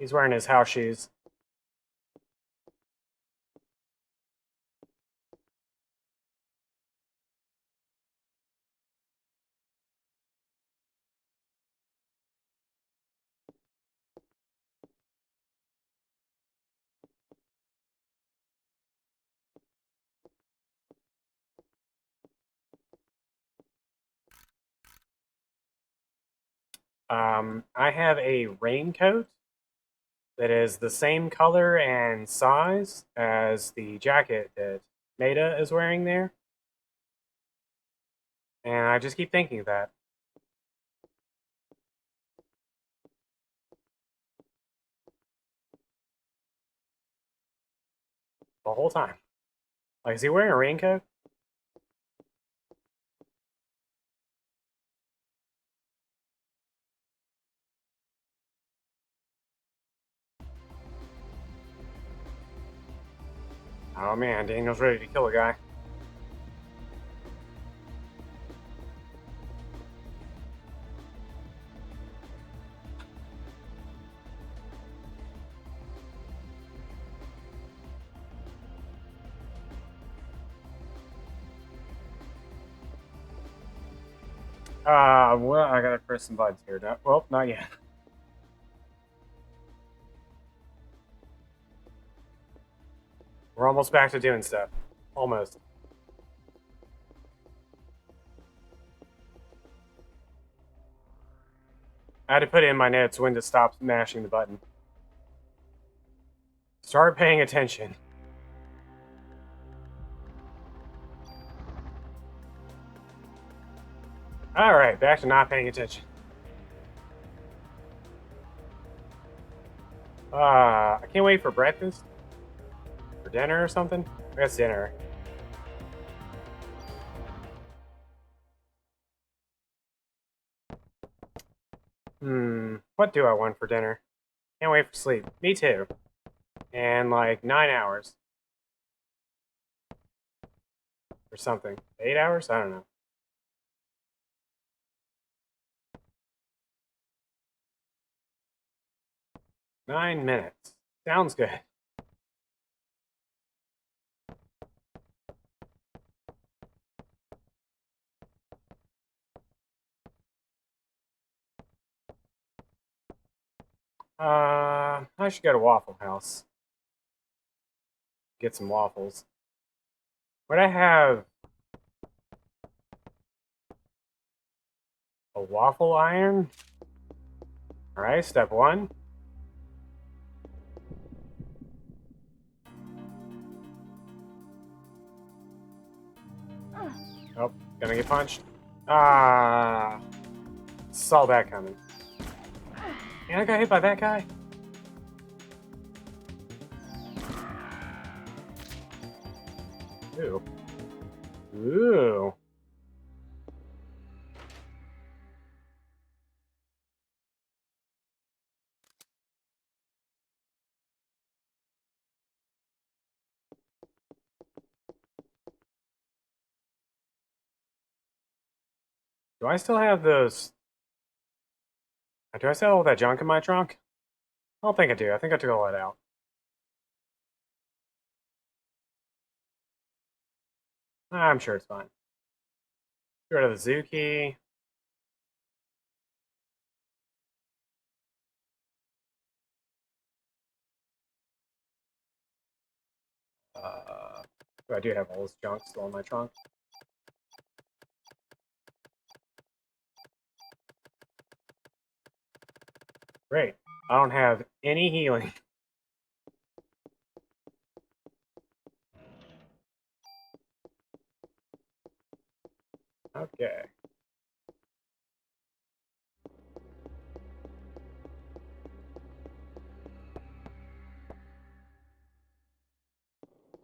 S1: He's wearing his house shoes. I have a raincoat that is the same color and size as the jacket that Maida is wearing there. And I just keep thinking of that the whole time. Like, is he wearing a raincoat? Oh man, Daniel's ready to kill a guy. Well, I gotta press some buttons here. No, well, not yet. We're almost back to doing stuff. Almost. I had to put in my notes when to stop mashing the button. Start paying attention. Alright, back to not paying attention. I can't wait for breakfast. For dinner or something? I guess dinner. What do I want for dinner? Can't wait for sleep. Me too. And like 9 hours. Or something. 8 hours? I don't know. 9 minutes. Sounds good. I should go to Waffle House. get some waffles. Would I have a waffle iron? Alright, step one. Oh, gonna get punched. Ah, saw that coming. And I got hit by that guy. Ooh. Ooh. Do I still have those? Do I still have all that junk in my trunk? I don't think I do. I think I took all that out. I'm sure it's fine. Get rid of the Zuki. I do have all this junk still in my trunk. Great. I don't have any healing. Okay.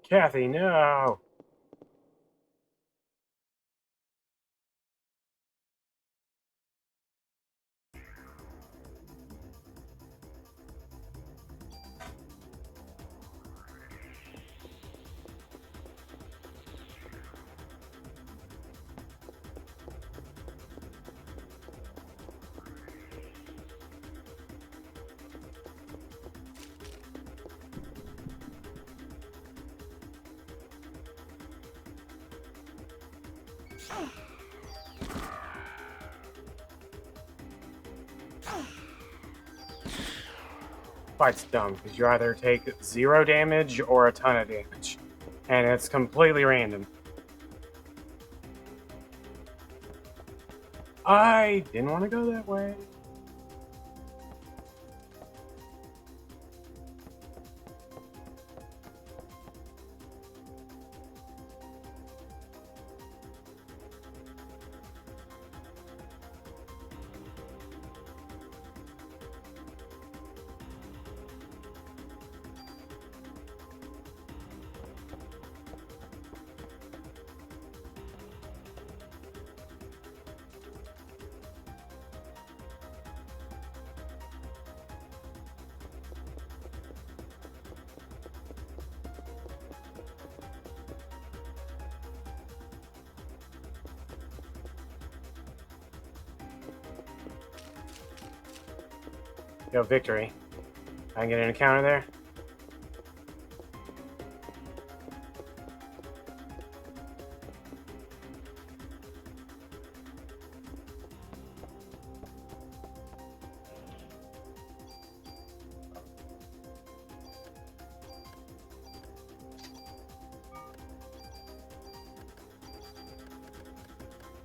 S1: Kathy, no! Fight's dumb, because you either take 0 damage or a ton of damage. And it's completely random. I didn't want to go that way. Yo, victory. I can get an encounter there.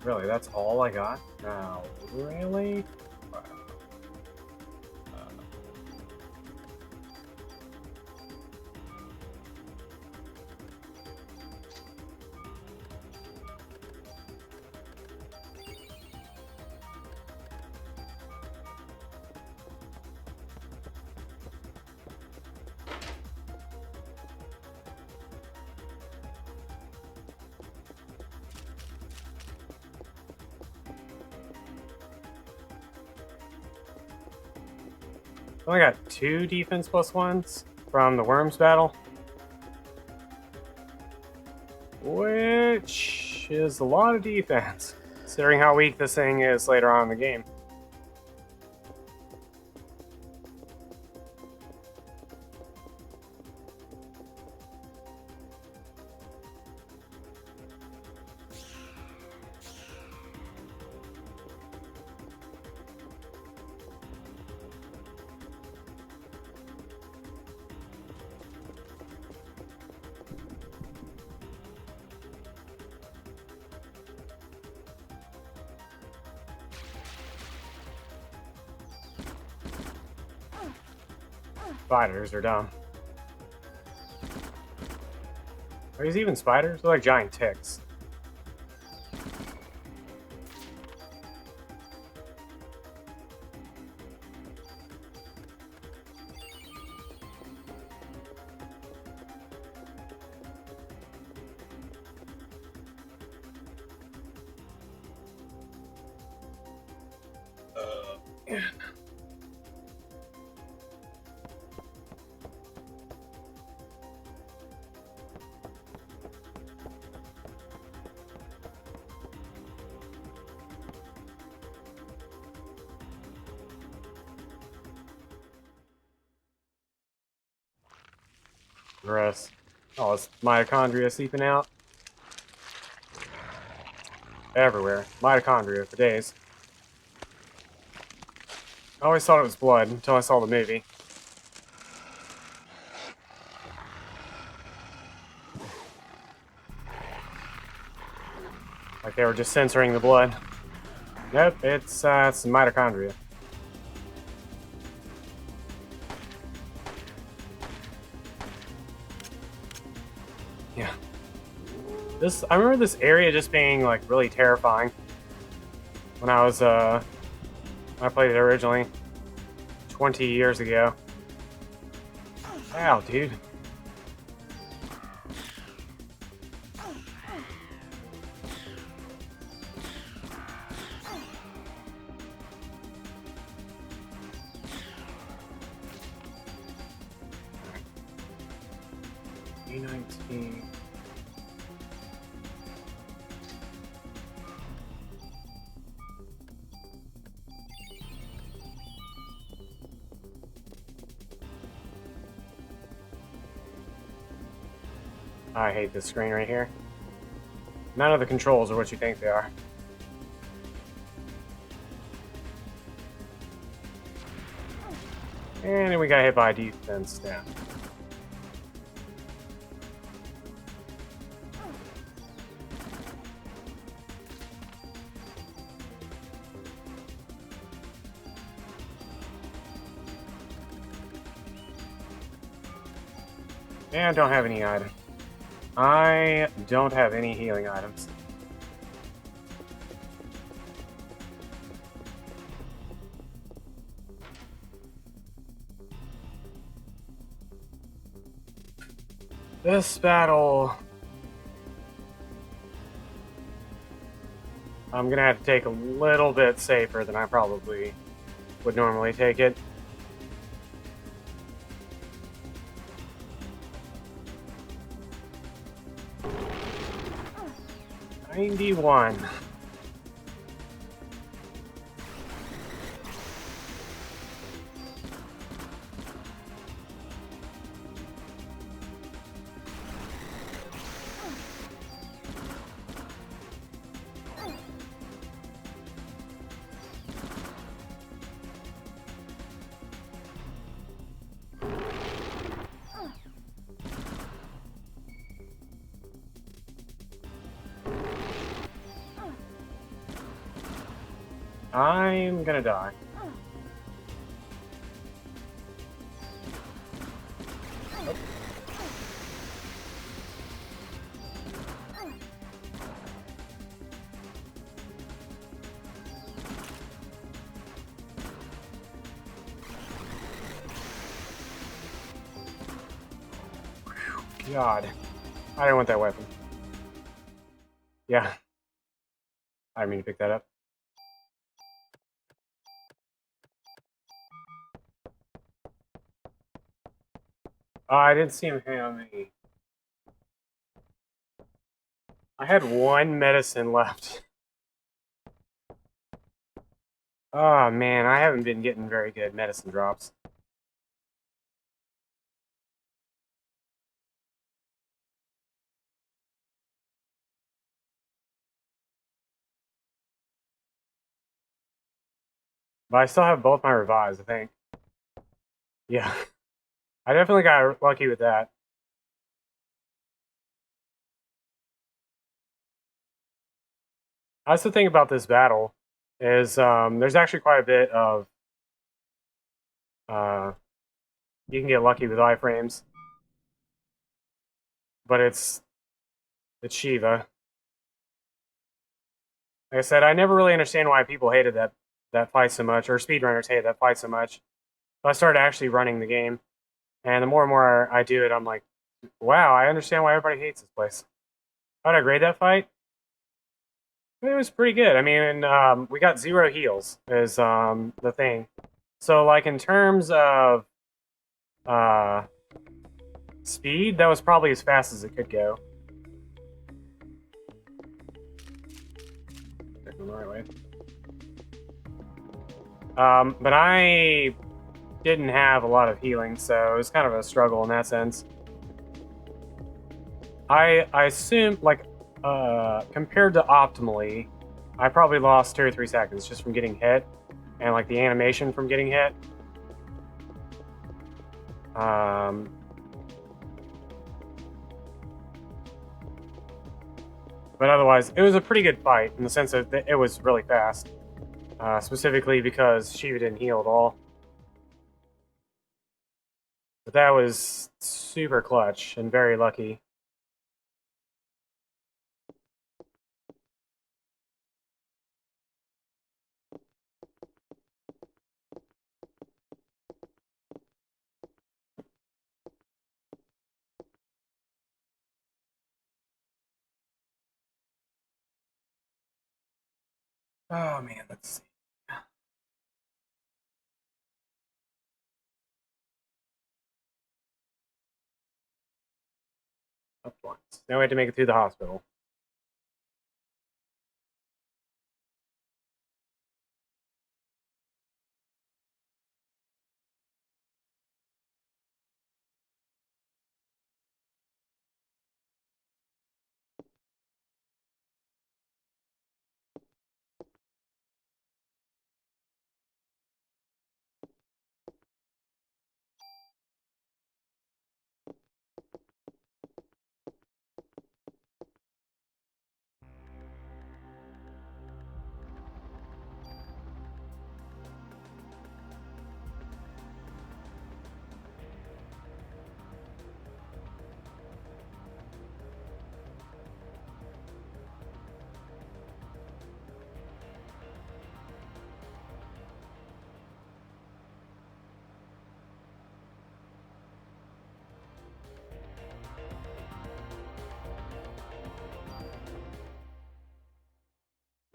S1: Really, that's all I got? Now, really? I only got 2 defense plus 1s from the Worms battle. Which is a lot of defense, considering how weak this thing is later on in the game. Spiders are dumb. Are these even spiders? They're like giant ticks. Yeah. Gross. Oh, it's mitochondria seeping out. Everywhere. Mitochondria for days. I always thought it was blood until I saw the movie. Like they were just censoring the blood. Nope, it's mitochondria. Yeah. I remember this area just being like really terrifying when I was when I played it originally 20 years ago. Ow, dude. E19. I hate this screen right here. None of the controls are what you think they are. And then we got hit by a defense down. And don't have any items. I don't have any healing items. This battle, I'm gonna have to take a little bit safer than I probably would normally take it. $91. I'm gonna die. God. I didn't want that weapon. Yeah. I didn't mean to pick that up. I didn't see him have any. I had one medicine left. Oh man, I haven't been getting very good medicine drops. But I still have both my revives, I think. Yeah. I definitely got lucky with that. That's the thing about this battle, is there's actually quite a bit of You can get lucky with iframes. But it's Shiva. Like I said, I never really understand why people hated that fight so much, or speedrunners hated that fight so much. So I started actually running the game, and the more I do it, I'm like, wow, I understand why everybody hates this place. How did I grade that fight? It was pretty good. I mean, we got 0 heals is the thing. So like in terms of uh, speed, that was probably as fast as it could go. Going the right way. But I didn't have a lot of healing, so it was kind of a struggle in that sense. I assume, like, compared to optimally, I probably lost 2 or 3 seconds just from getting hit, and like the animation from getting hit. But otherwise, it was a pretty good fight in the sense that it was really fast, specifically because Shiva didn't heal at all. But that was super clutch and very lucky. Oh man, let's see. Up once. Now we have to make it through the hospital.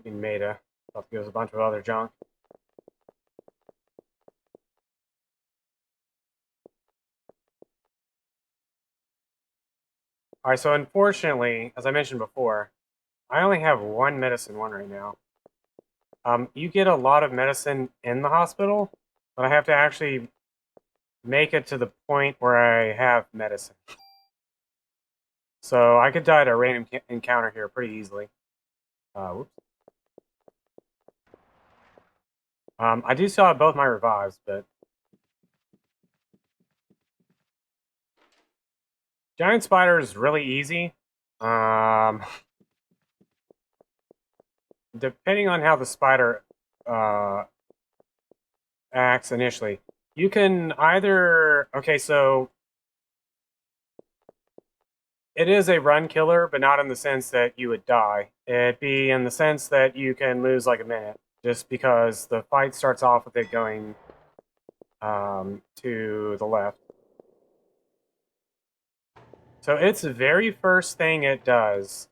S1: In Meta. Thought there was a bunch of other junk. Alright, so unfortunately, as I mentioned before, I only have 1 medicine 1 right now. You get a lot of medicine in the hospital, but I have to actually make it to the point where I have medicine. So I could die at a random encounter here pretty easily. Whoops. I do still have both my revives, but giant spider is really easy. Depending on how the spider acts initially, you can either so it is a run killer, but not in the sense that you would die. It'd be in the sense that you can lose like a minute, just because the fight starts off with it going to the left. So its very first thing it does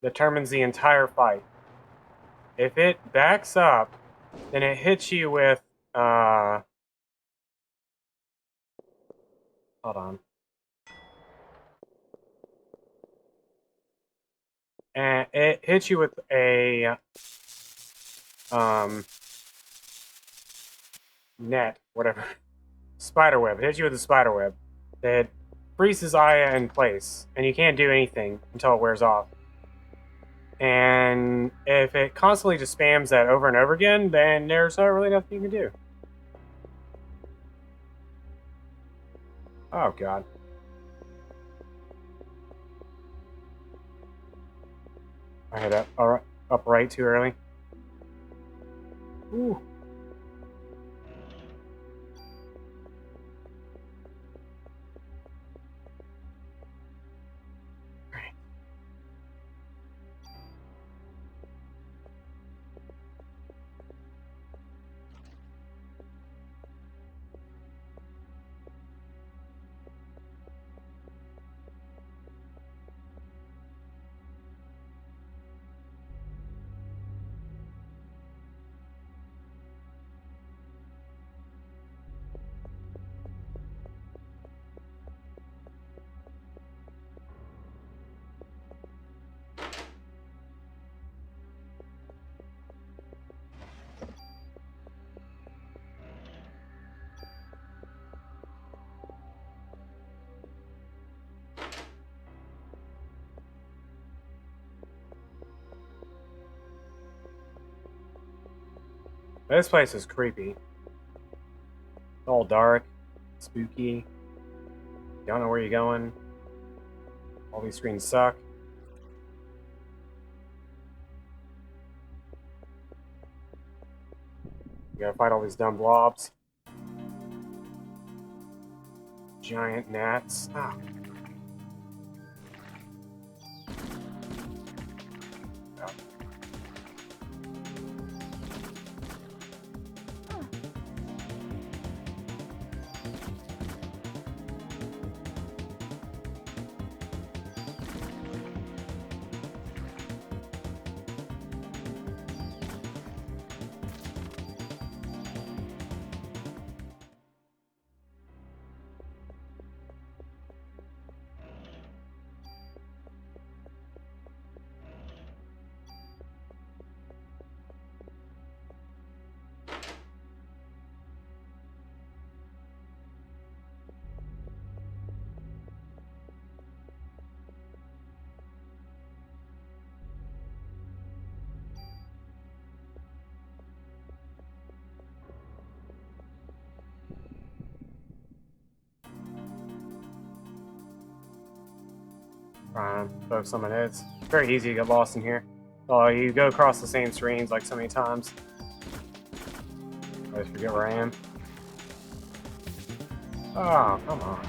S1: determines the entire fight. If it backs up, then it hits you with hold on. And it hits you with a net, whatever. Spider web. It hits you with a spider web that freezes Aya in place, and you can't do anything until it wears off. And if it constantly just spams that over and over again, then there's not really nothing you can do. Oh god. I hit up right too early. Ooh. This place is creepy. It's all dark, spooky. Don't know where you're going. All these screens suck. You gotta fight all these dumb blobs. Giant gnats. Ah. Oh. Trying to focus on my notes. It's very easy to get lost in here. Oh, you go across the same screens like so many times. I always forget where I am. Oh, come on.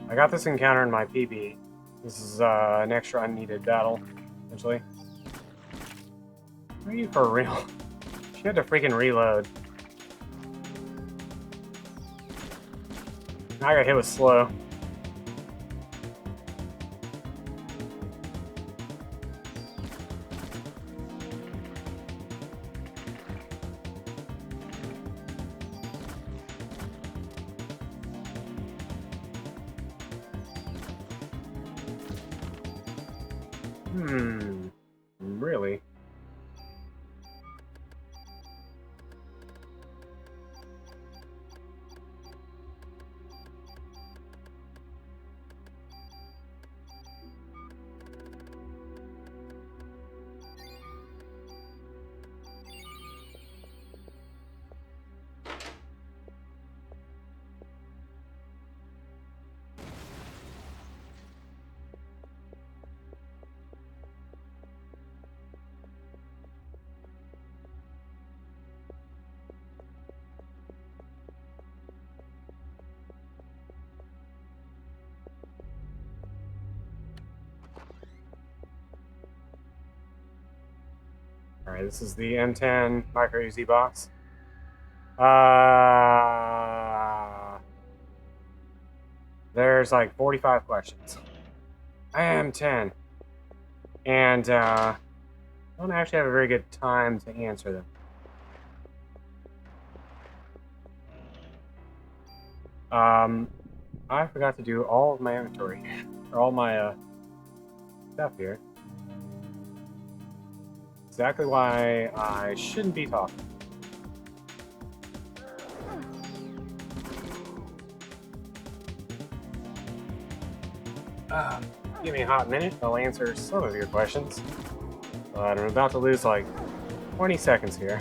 S1: I got this encounter in my PB. This is an extra unneeded battle, essentially. Are you for real? She had to freaking reload. Now I got hit with slow. Really? Alright, this is the M10 micro UZ box. There's like 45 questions. I am 10. And I don't actually have a very good time to answer them. I forgot to do all of my inventory, or all my stuff here. Exactly why I shouldn't be talking. Give me a hot minute, I'll answer some of your questions. But I'm about to lose like 20 seconds here.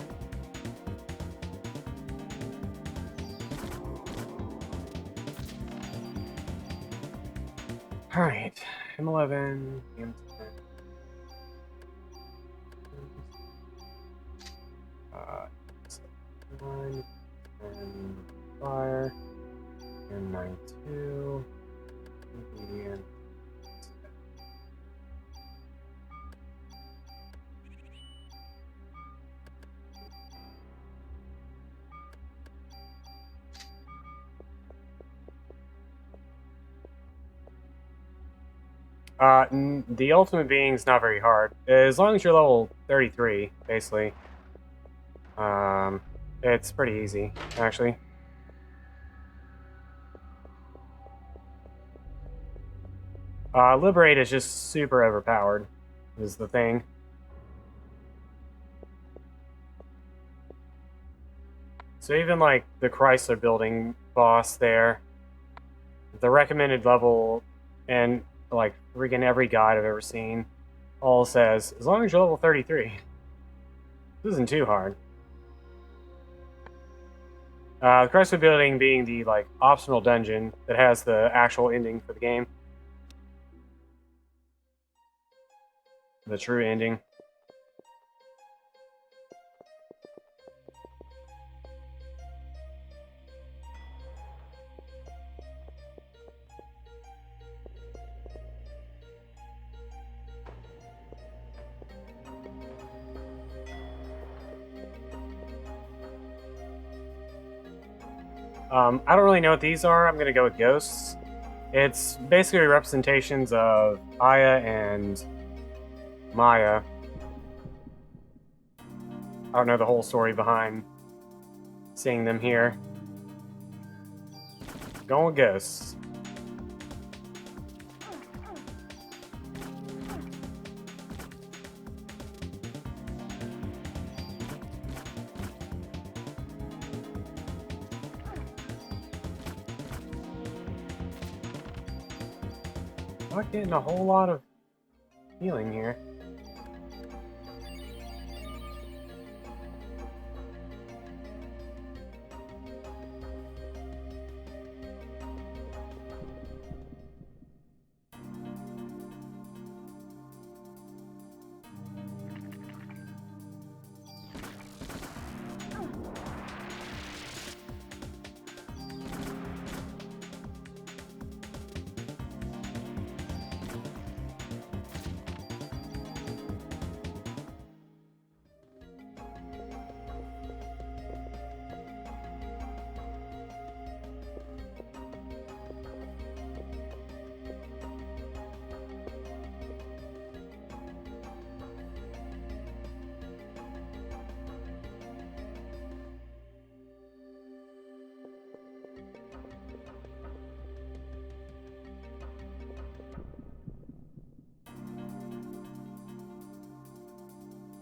S1: Alright, M11, M10. M9, and fire, M92, and the ultimate being's not very hard. As long as you're level 33, basically. It's pretty easy, actually. Liberate is just super overpowered, is the thing. So even like the Chrysler Building boss there, the recommended level, and like freaking every guide I've ever seen, all says as long as you're level 33. This isn't too hard. The Chrysler Building being the like optional dungeon that has the actual ending for the game, the true ending. I don't really know what these are. I'm going to go with ghosts. It's basically representations of Aya and Maya. I don't know the whole story behind seeing them here. Going with ghosts. Not getting a whole lot of healing here.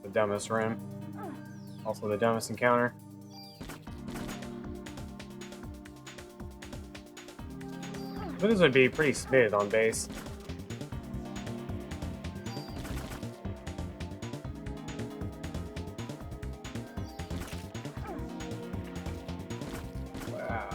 S1: The dumbest room. Also the dumbest encounter. But this would be pretty smooth on base. Wow.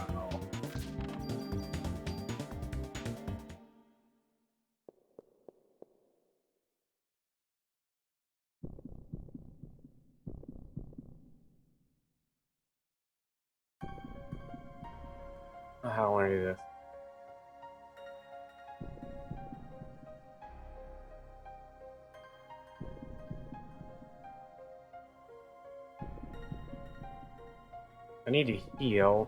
S1: How I want to do this. I need to heal.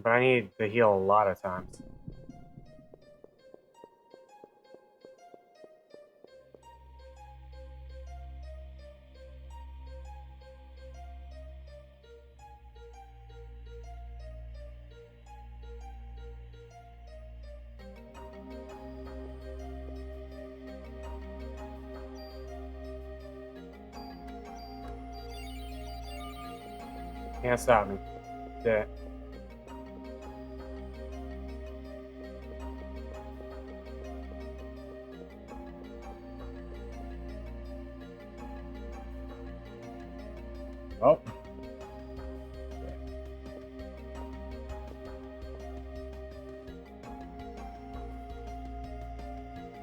S1: But I need to heal a lot of times. Can't stop me. Dead. Oh.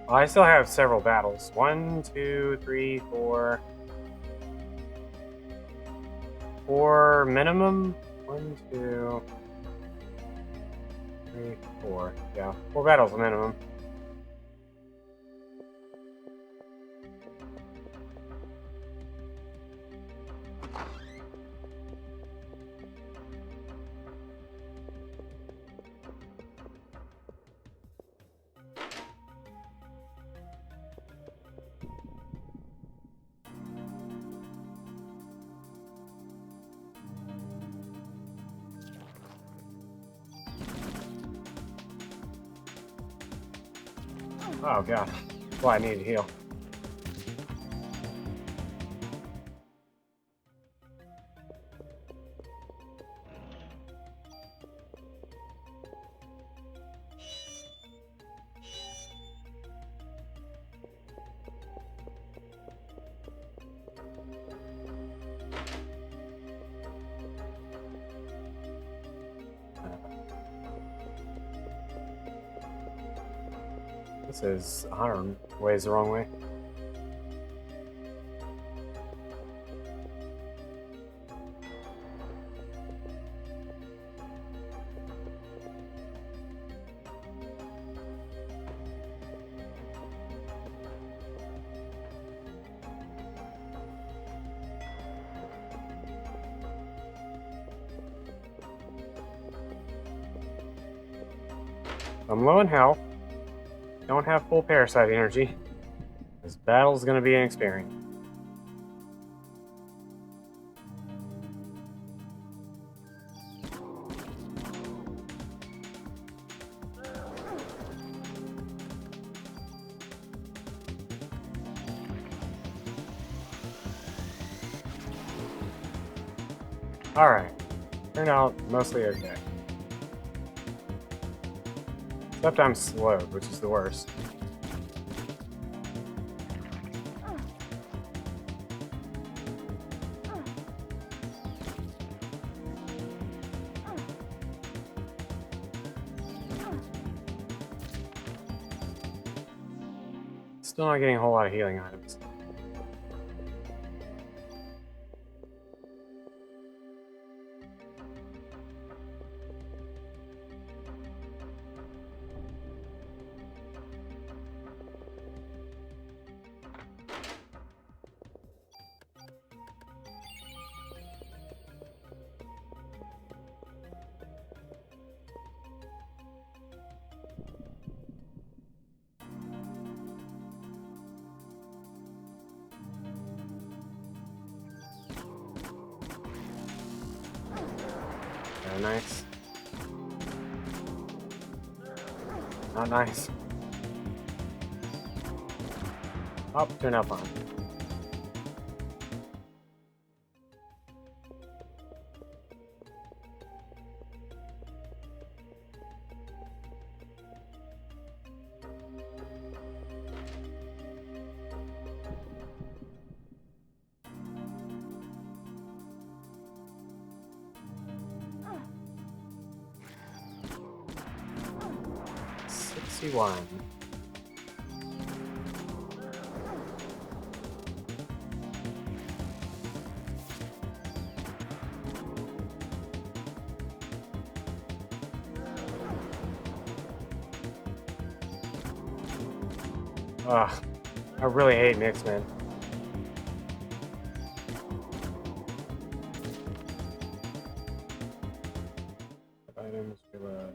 S1: I still have several battles. 1, 2, 3, 4. 4 minimum. 1, 2, 3, 4. Yeah, 4 battles minimum. Oh god. Well, I need to heal. This is 100 ways the wrong way. I'm low in health. Don't have full parasite energy. This battle's gonna be an experience. Alright. Turned out mostly okay. Except I'm slowed, which is the worst. Still not getting a whole lot of healing items. Very nice. Not nice. Oh, turned out fine. One. Ugh, I really hate Mix-Men. Items reload.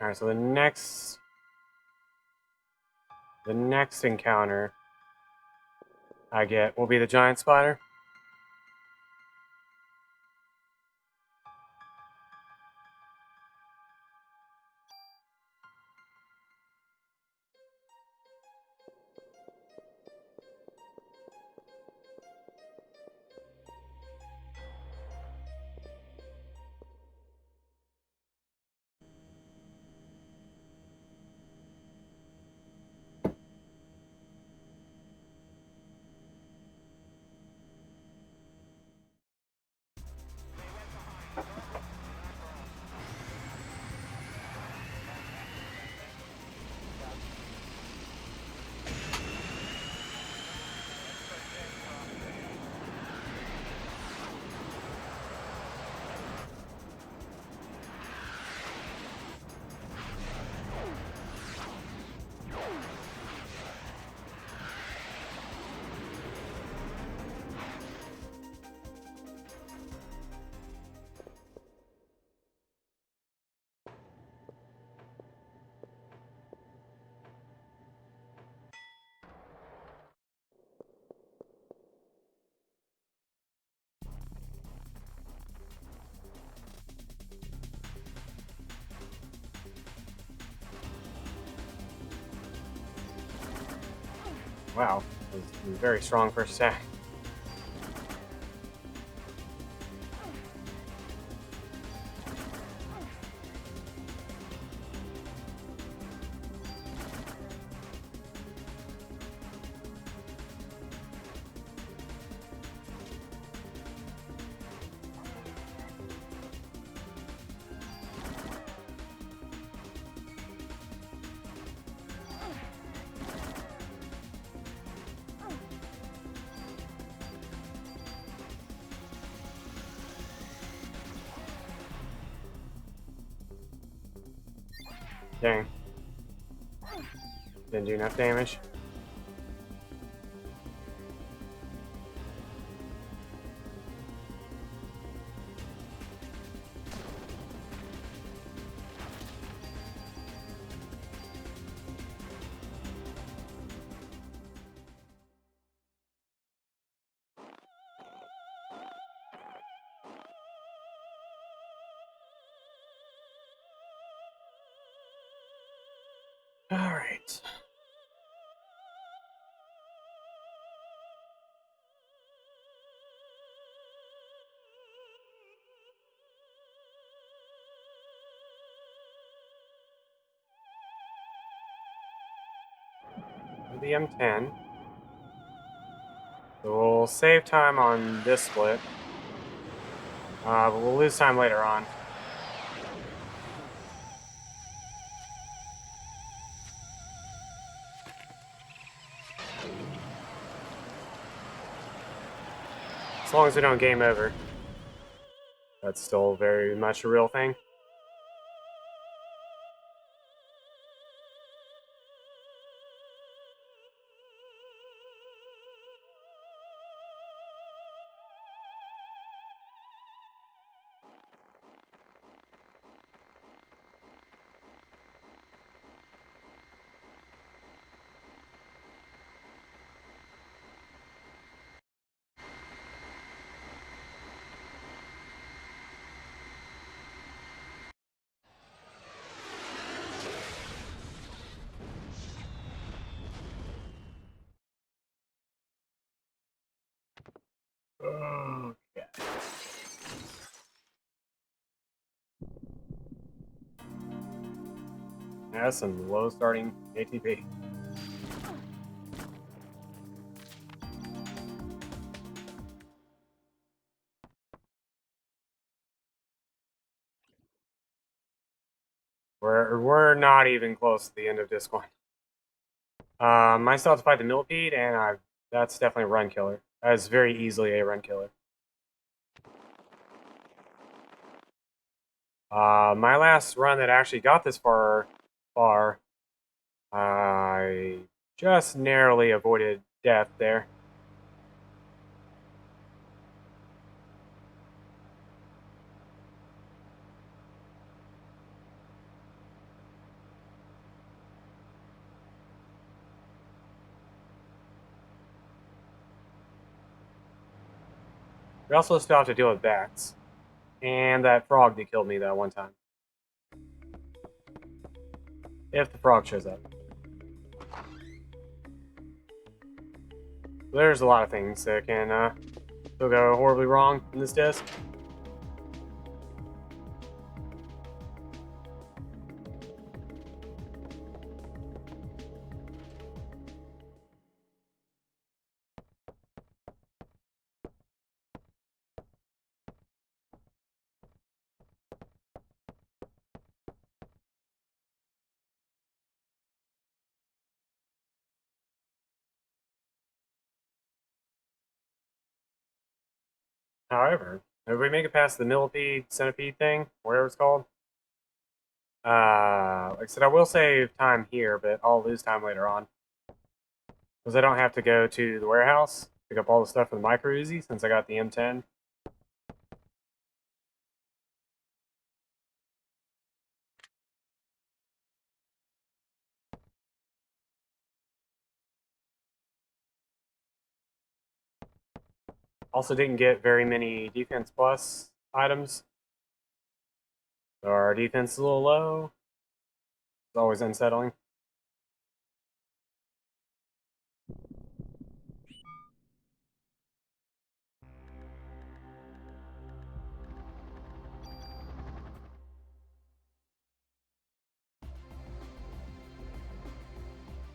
S1: Alright, so the next encounter I get will be the giant spider. Wow, that was a very strong first attack. Dang. Didn't do enough damage. Alright. The M10. So we'll save time on this split. But we'll lose time later on. As long as we don't game over. That's still very much a real thing. Okay. That's some low starting ATP. We're not even close to the end of disc one. I still have to fight the millipede, and that's definitely a run killer. That's very easily a run killer. My last run that actually got this far, I just narrowly avoided death there. We also still have to deal with bats. And that frog that killed me that one time. If the frog shows up. There's a lot of things that can still go horribly wrong in this disc. However, if we make it past the millipede, centipede thing, whatever it's called, like I said, I will save time here, but I'll lose time later on. Because I don't have to go to the warehouse, pick up all the stuff for the micro Uzi since I got the M10. Also didn't get very many defense plus items. So our defense is a little low. It's always unsettling.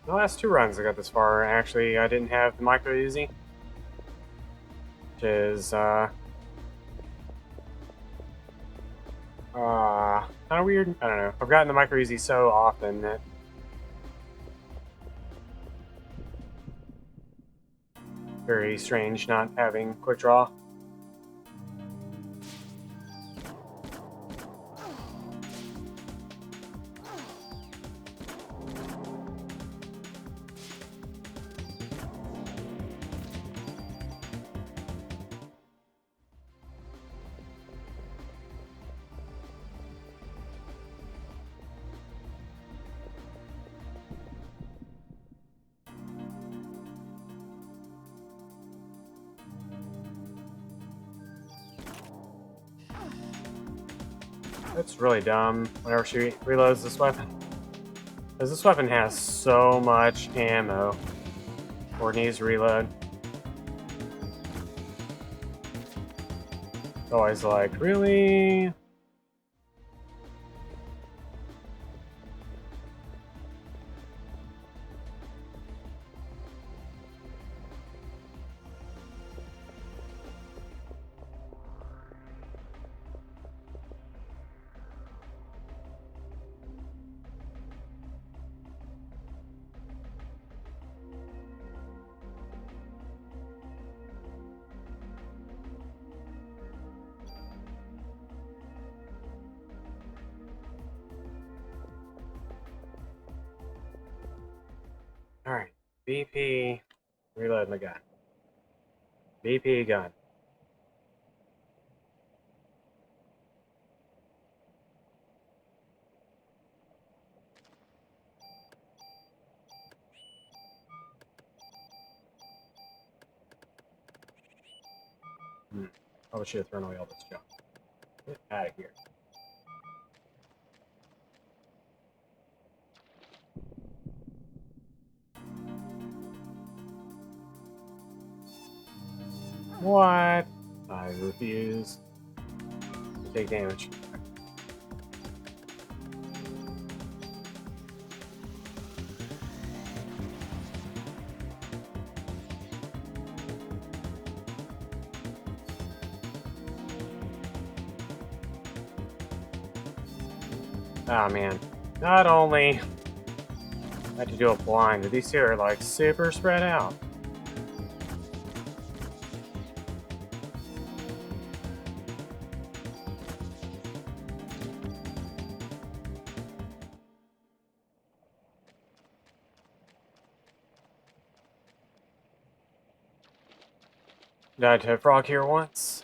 S1: The last 2 runs I got this far, actually, I didn't have the micro Uzi, which is kind of weird. I don't know. I've gotten the micro Uzi so often that very strange not having quick draw. It's really dumb whenever she reloads this weapon. Because this weapon has so much ammo or it needs to reload. It's always like, really? Alright, BP, reload my gun. BP gun. Probably should have thrown away all this junk. Get out of here. What? I refuse to take damage. Oh man. Not only I had to do a blind, but these two are like super spread out. Died to a frog here once.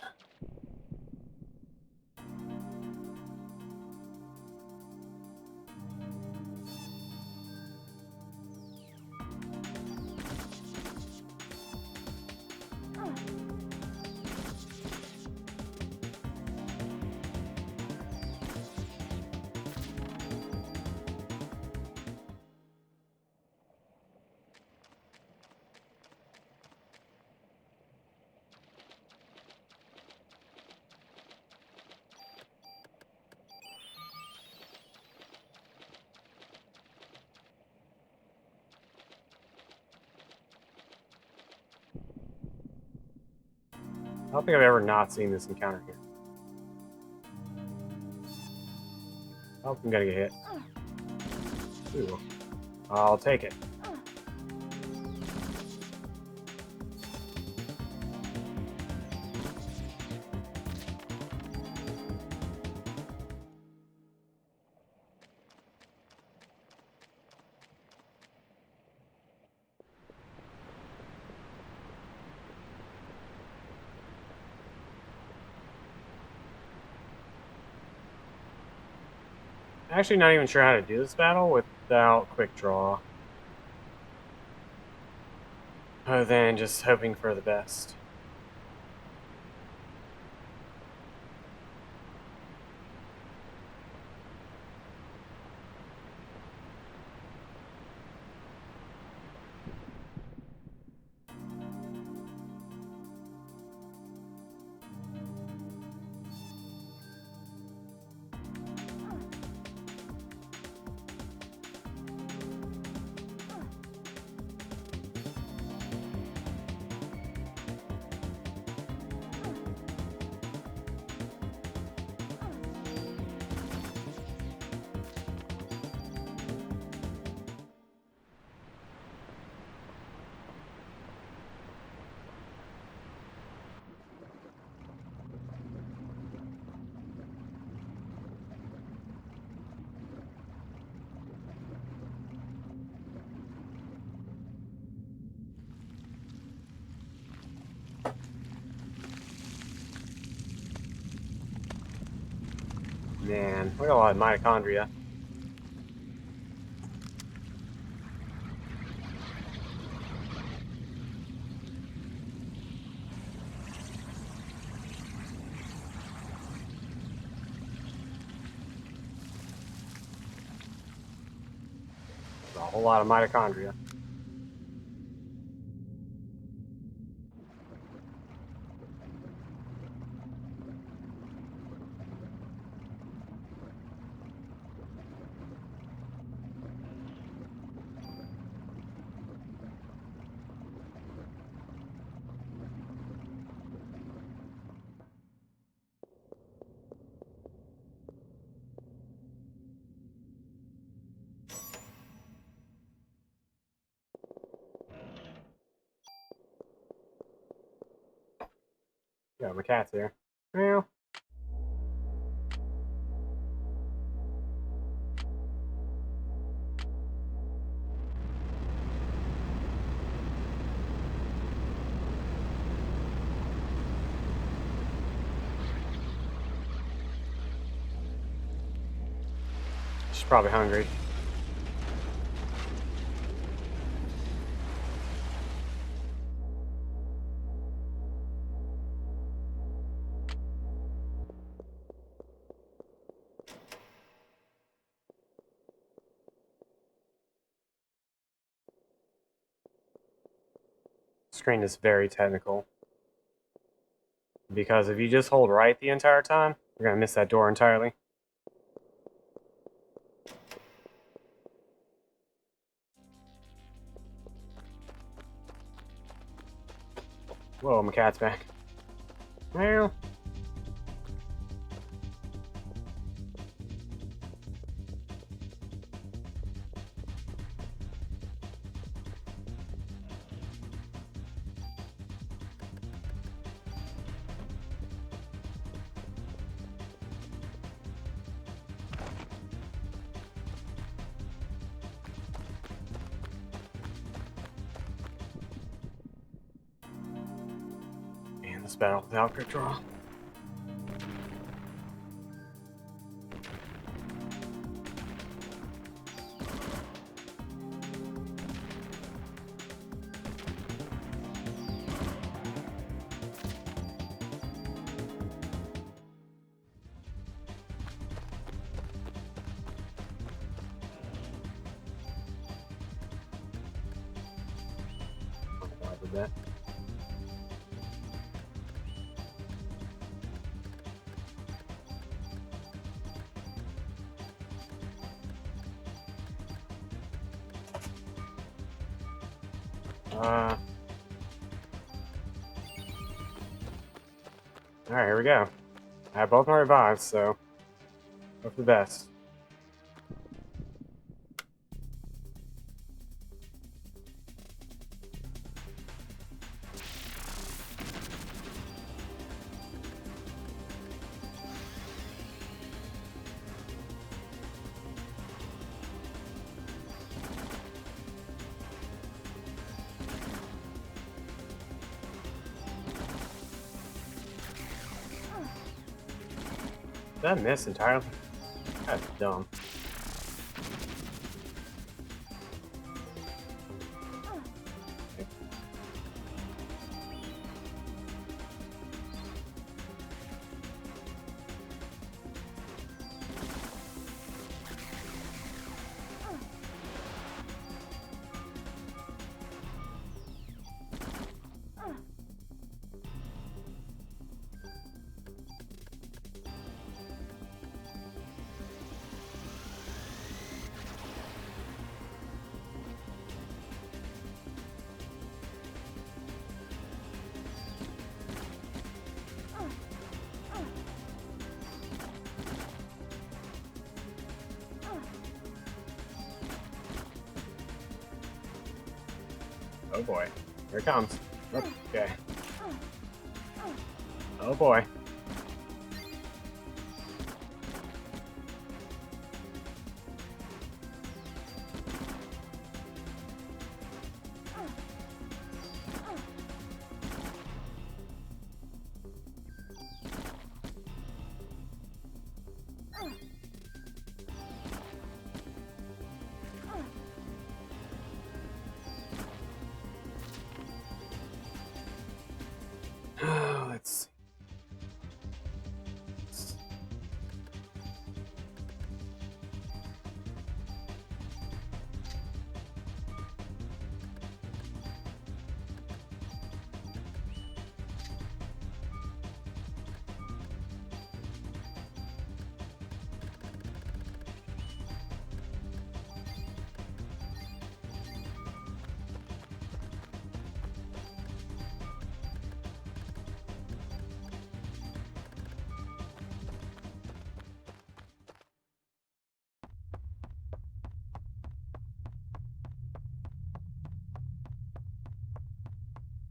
S1: I don't think I've ever not seen this encounter here. Oh, I'm gonna get hit. Ooh. I'll take it. Actually not even sure how to do this battle without quick draw. Other than just hoping for the best. Man, we got a lot of mitochondria. A whole lot of mitochondria. Yeah, my cat's here. Well, she's probably hungry. Screen is very technical. Because if you just hold right the entire time, you're gonna miss that door entirely. Whoa, my cat's back. Well, man, this battle without control. I did that. Alright, here we go. I have both my revives, so hope for the best. Did I miss entirely? That's dumb. Oh boy. Here it comes. Okay. Oh boy.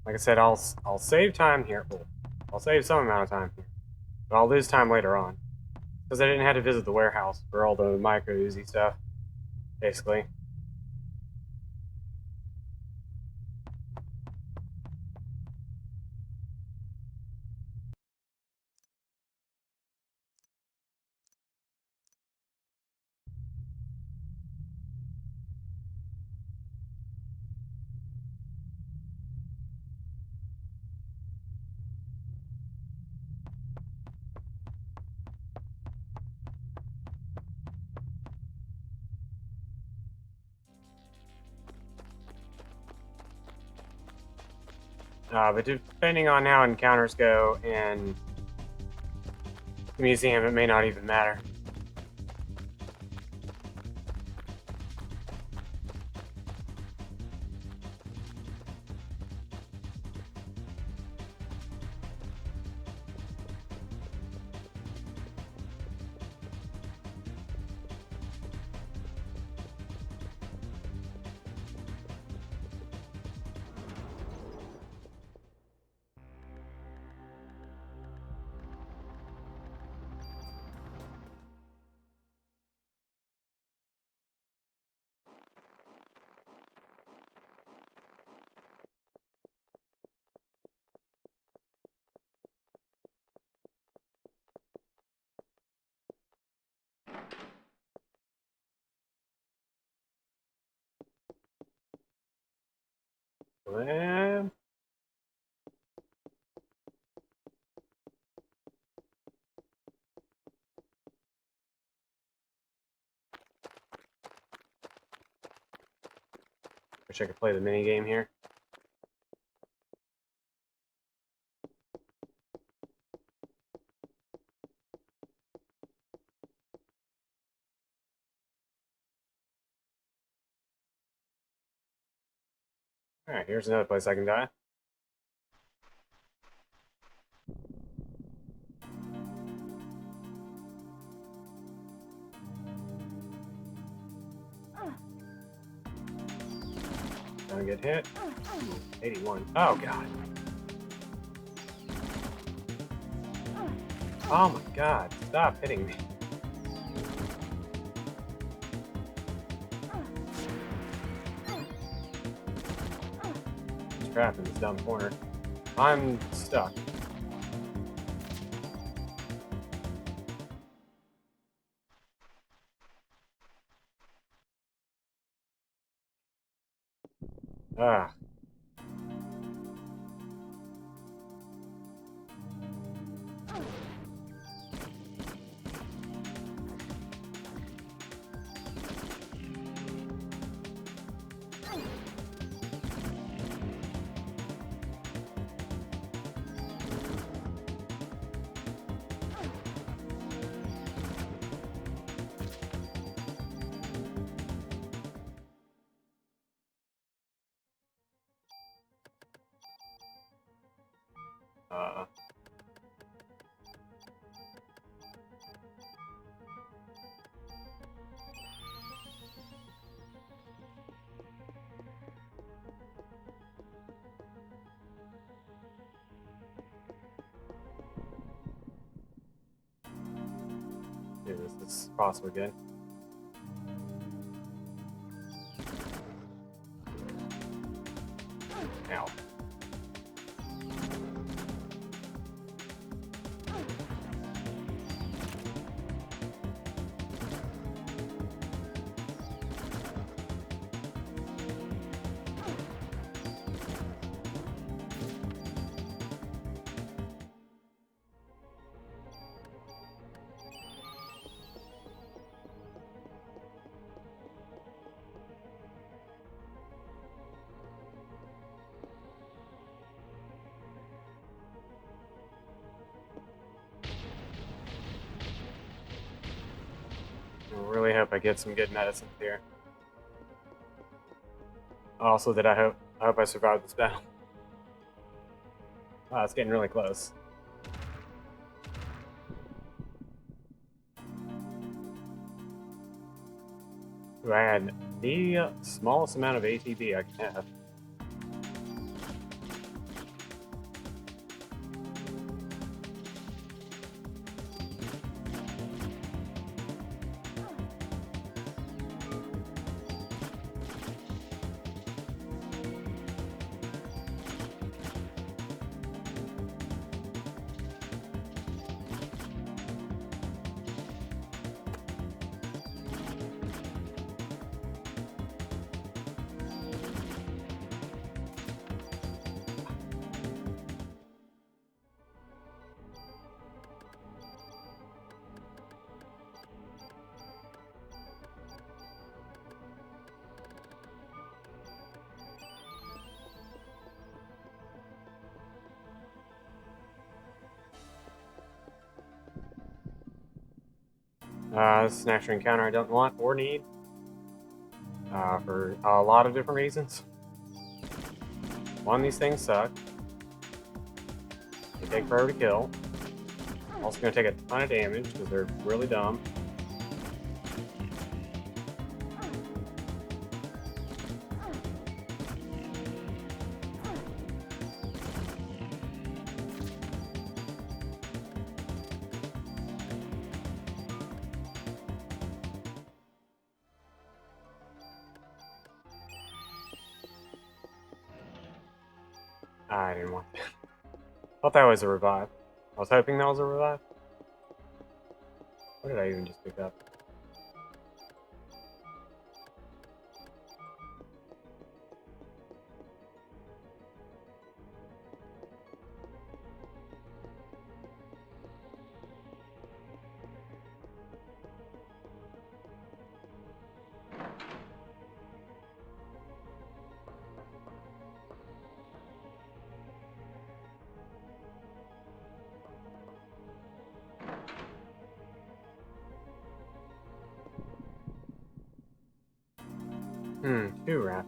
S1: Like I said, I'll save time here. Well, I'll save some amount of time here, but I'll lose time later on because I didn't have to visit the warehouse for all the micro Uzi stuff, basically. But depending on how encounters go in the museum, it may not even matter. Well, wish I could play the mini game here. Alright, here's another place I can die. Gonna get hit. 81. Oh, God. Oh, my God. Stop hitting me. I'm trapped in this dumb corner. I'm stuck. Ah. Uh. Yeah, this is possibly good. Ow. I really hope I get some good medicine here. Also, that I hope I survive this battle. Wow, it's getting really close. Ooh, I had the smallest amount of ATB I can have. This is an extra encounter I don't want or need. For a lot of different reasons. One, these things suck. They take forever to kill. Also gonna take a ton of damage because they're really dumb. I didn't want that. Thought that was a revive. I was hoping that was a revive. What did I even just pick up? Two raptors.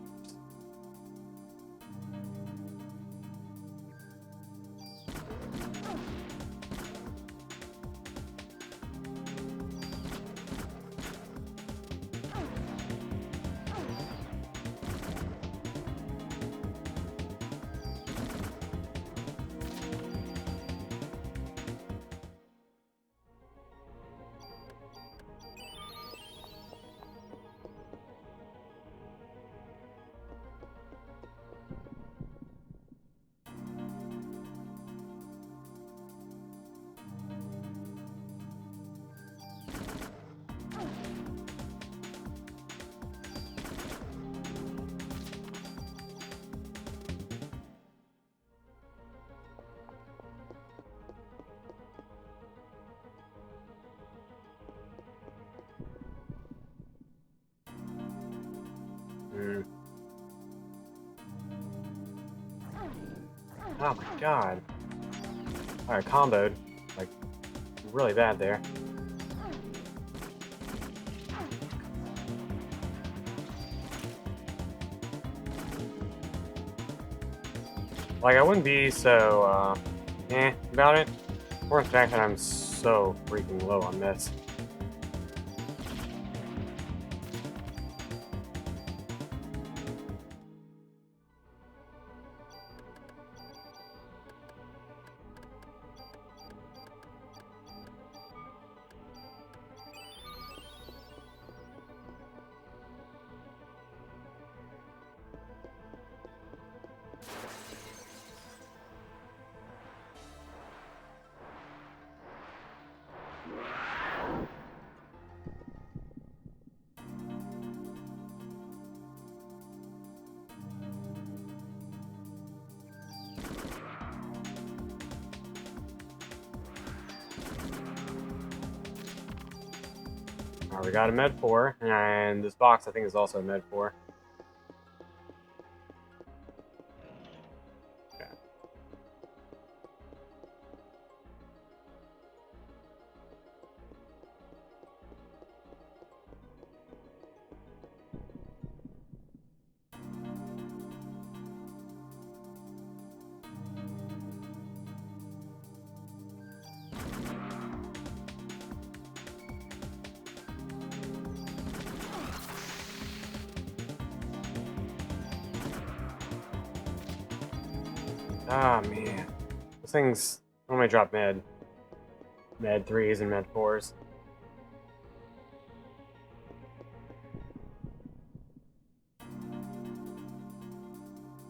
S1: Oh my god. Alright, comboed. Like, really bad there. Like, I wouldn't be so, about it. For the fact that I'm so freaking low on this. We got a med 4, and this box I think is also a med 4. Okay. Ah, man. Those things only drop med 3s and med 4s.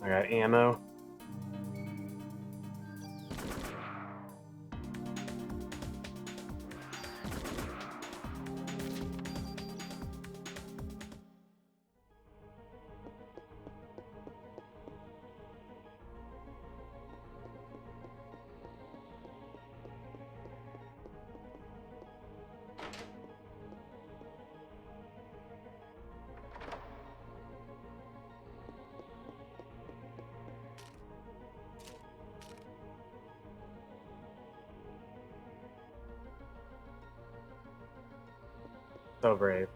S1: I got ammo. So brave.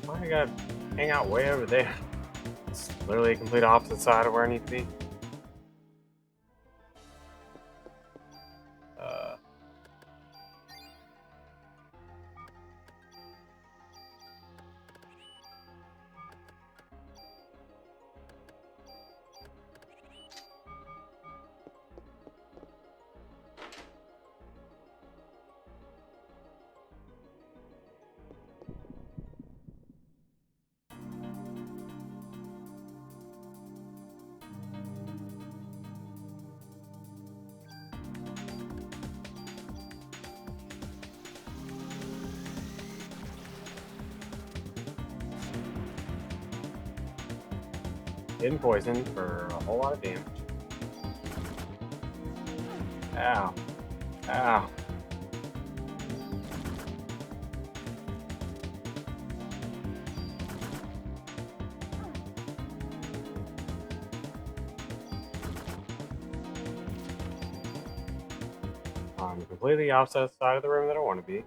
S1: Why I gotta hang out way over there? It's literally a complete opposite side of where I need to be. Getting poisoned for a whole lot of damage. Ow. Ow. I'm completely opposite side of the room that I want to be.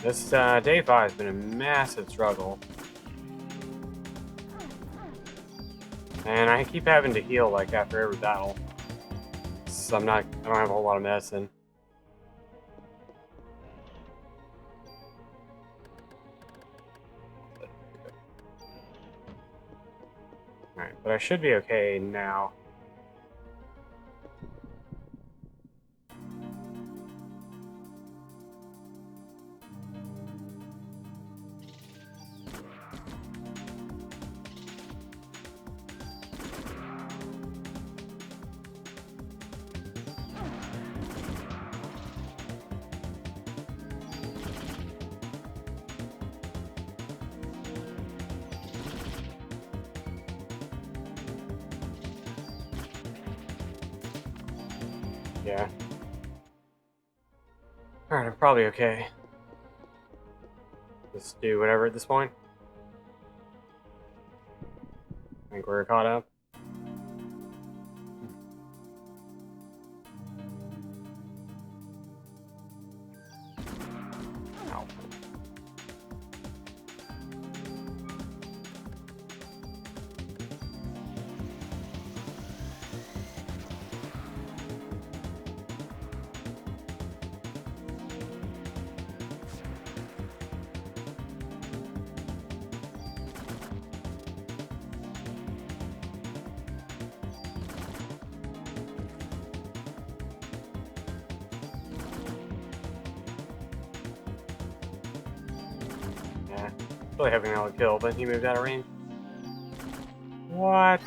S1: This day 5 has been a massive struggle. And I keep having to heal like after every battle. So I don't have a whole lot of medicine. Alright, but I should be okay now. Yeah. Alright, I'm probably okay. Just do whatever at this point. I think we're caught up. Ow. Yeah. Really hoping that would kill, but he moved out of range. What?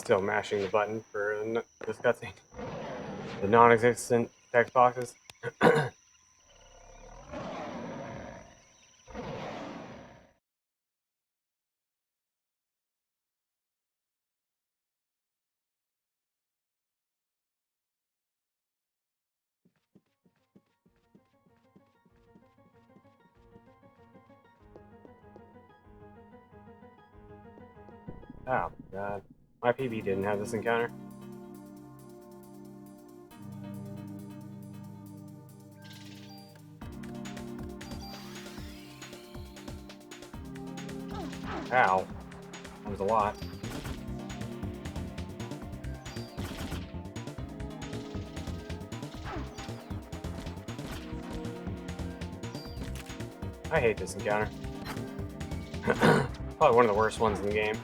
S1: Still mashing the button for this cutscene. The non-existent text boxes. Oh, God. My PB didn't have this encounter. Ow. That was a lot. I hate this encounter. Probably one of the worst ones in the game.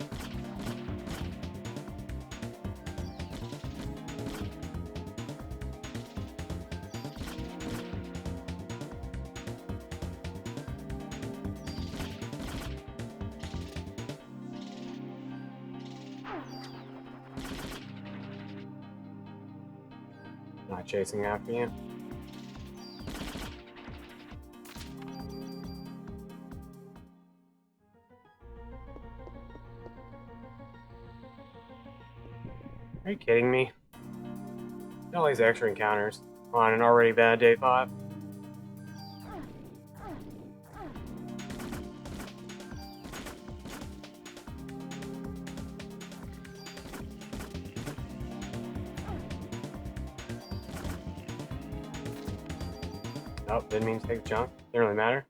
S1: Not chasing after you. Are you kidding me? All these extra encounters on an already bad day 5. Nope, didn't mean to take the jump. Didn't really matter.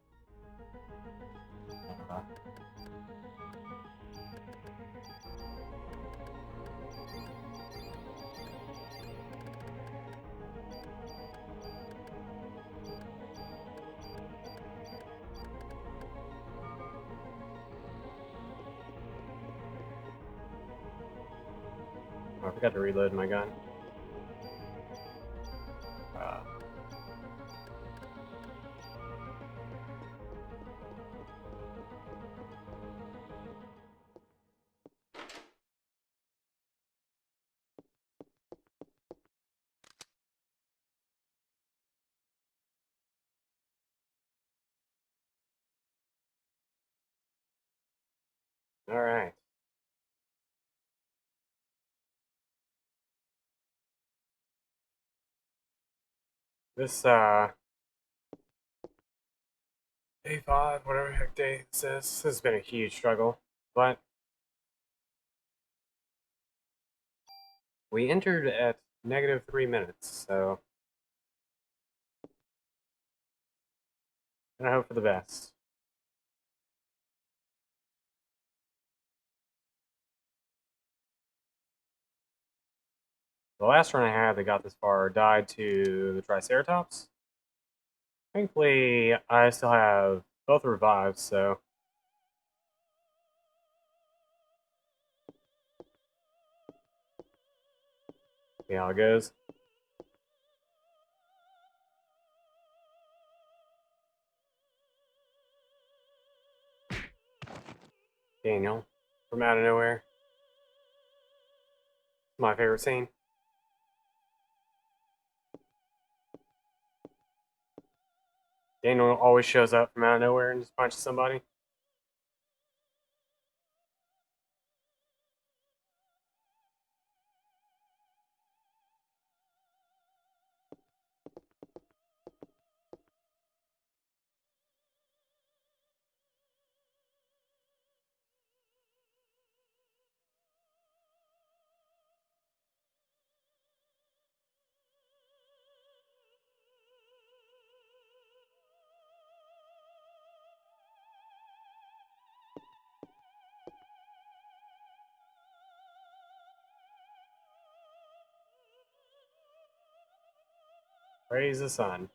S1: Oh, I forgot to reload my gun. Alright. This, day 5, whatever heck day this is, this has been a huge struggle, but we entered at -3 minutes, so I hope for the best. The last run I had that got this far died to the Triceratops. Thankfully, I still have both revives, so see how it goes. Daniel, from out of nowhere. My favorite scene. Daniel always shows up from out of nowhere and just punches somebody. Praise the sun.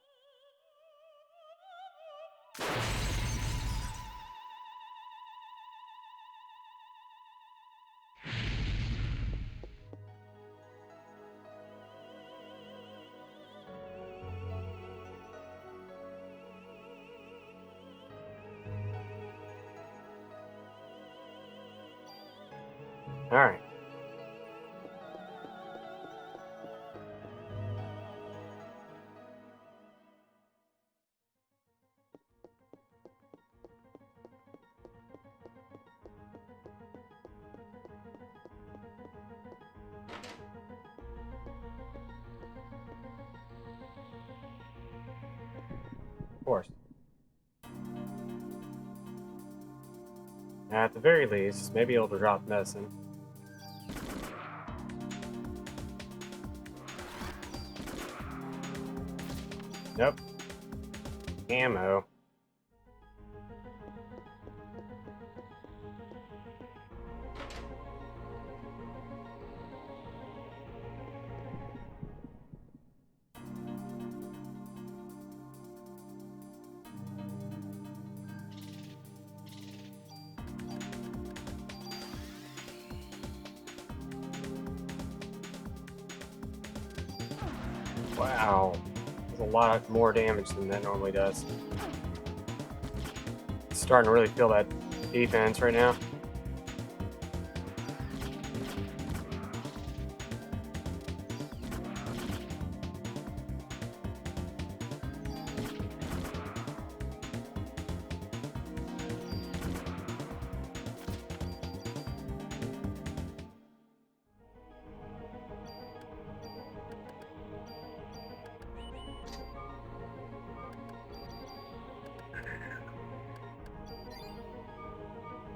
S1: Alright. course. At the very least, maybe it'll drop medicine. Nope. Ammo. Wow. That's a lot more damage than that normally does. It's starting to really feel that defense right now.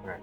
S1: Alright.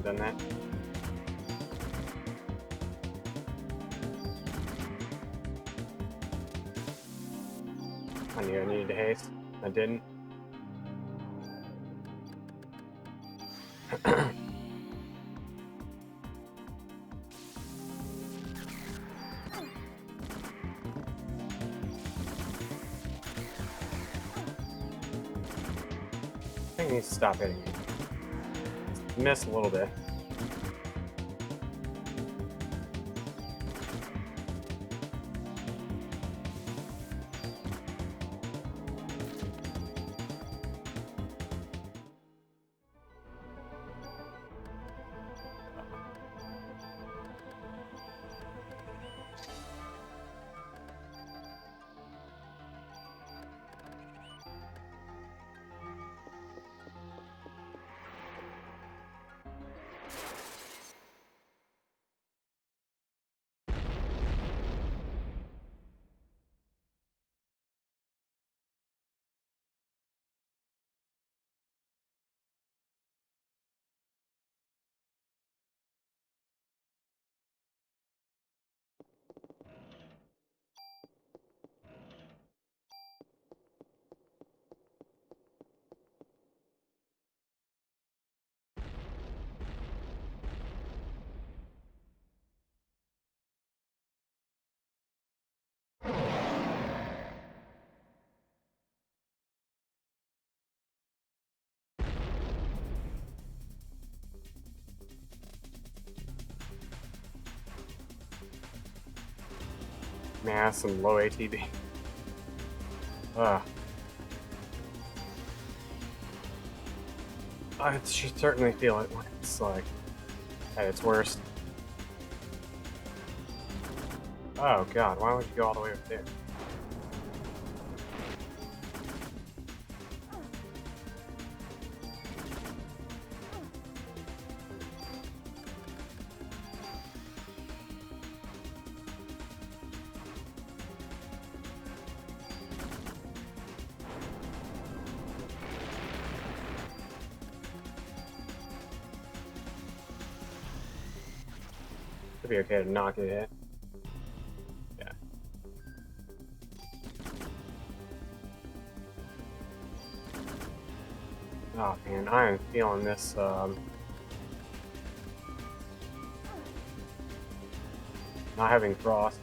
S1: Done that. I knew I needed to haste. I didn't. I think he needs to stop hitting me. Missed a little bit. Man, that's some low ATB. I should certainly feel it when it's like at its worst. Oh god, why would you go all the way up there? Should be okay to knock it hit. Yeah. Oh man, I am feeling this. Not having frost.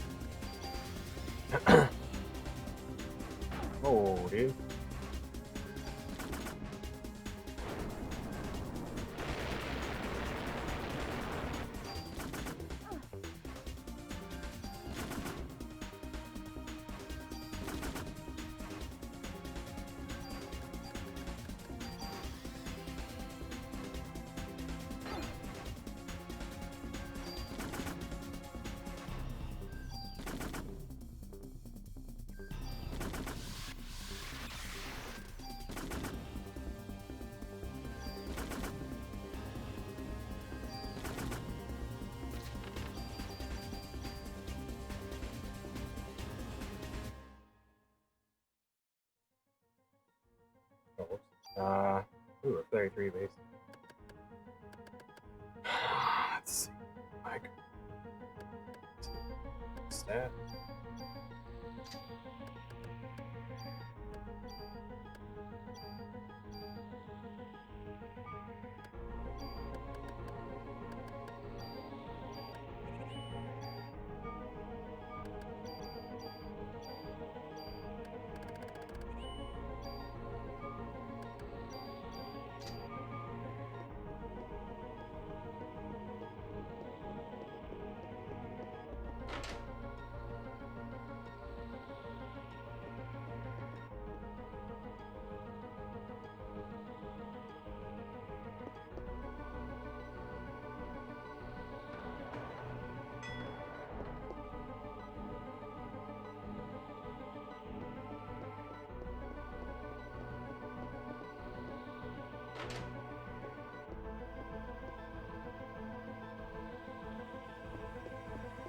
S1: Oh, dude. Ooh, a 33 base. Let's see. Like, stat.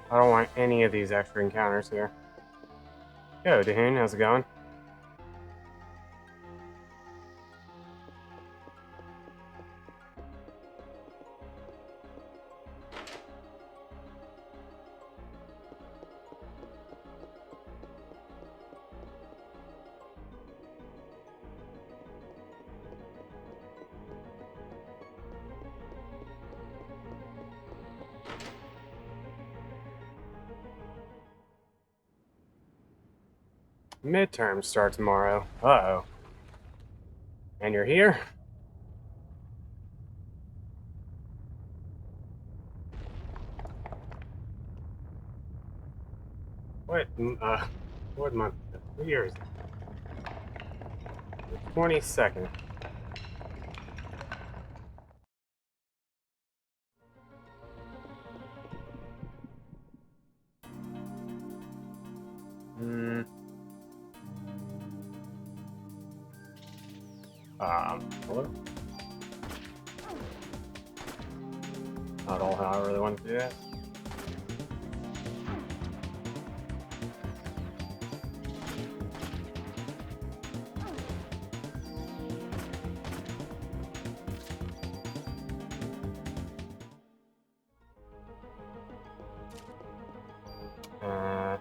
S1: I don't want any of these extra encounters here. Yo, Dahoon, how's it going? Midterms start tomorrow. Uh-oh. And you're here? What, what month? What year is it? The 22nd. Hmm. Hello? Not all how I really want to do that. Uh,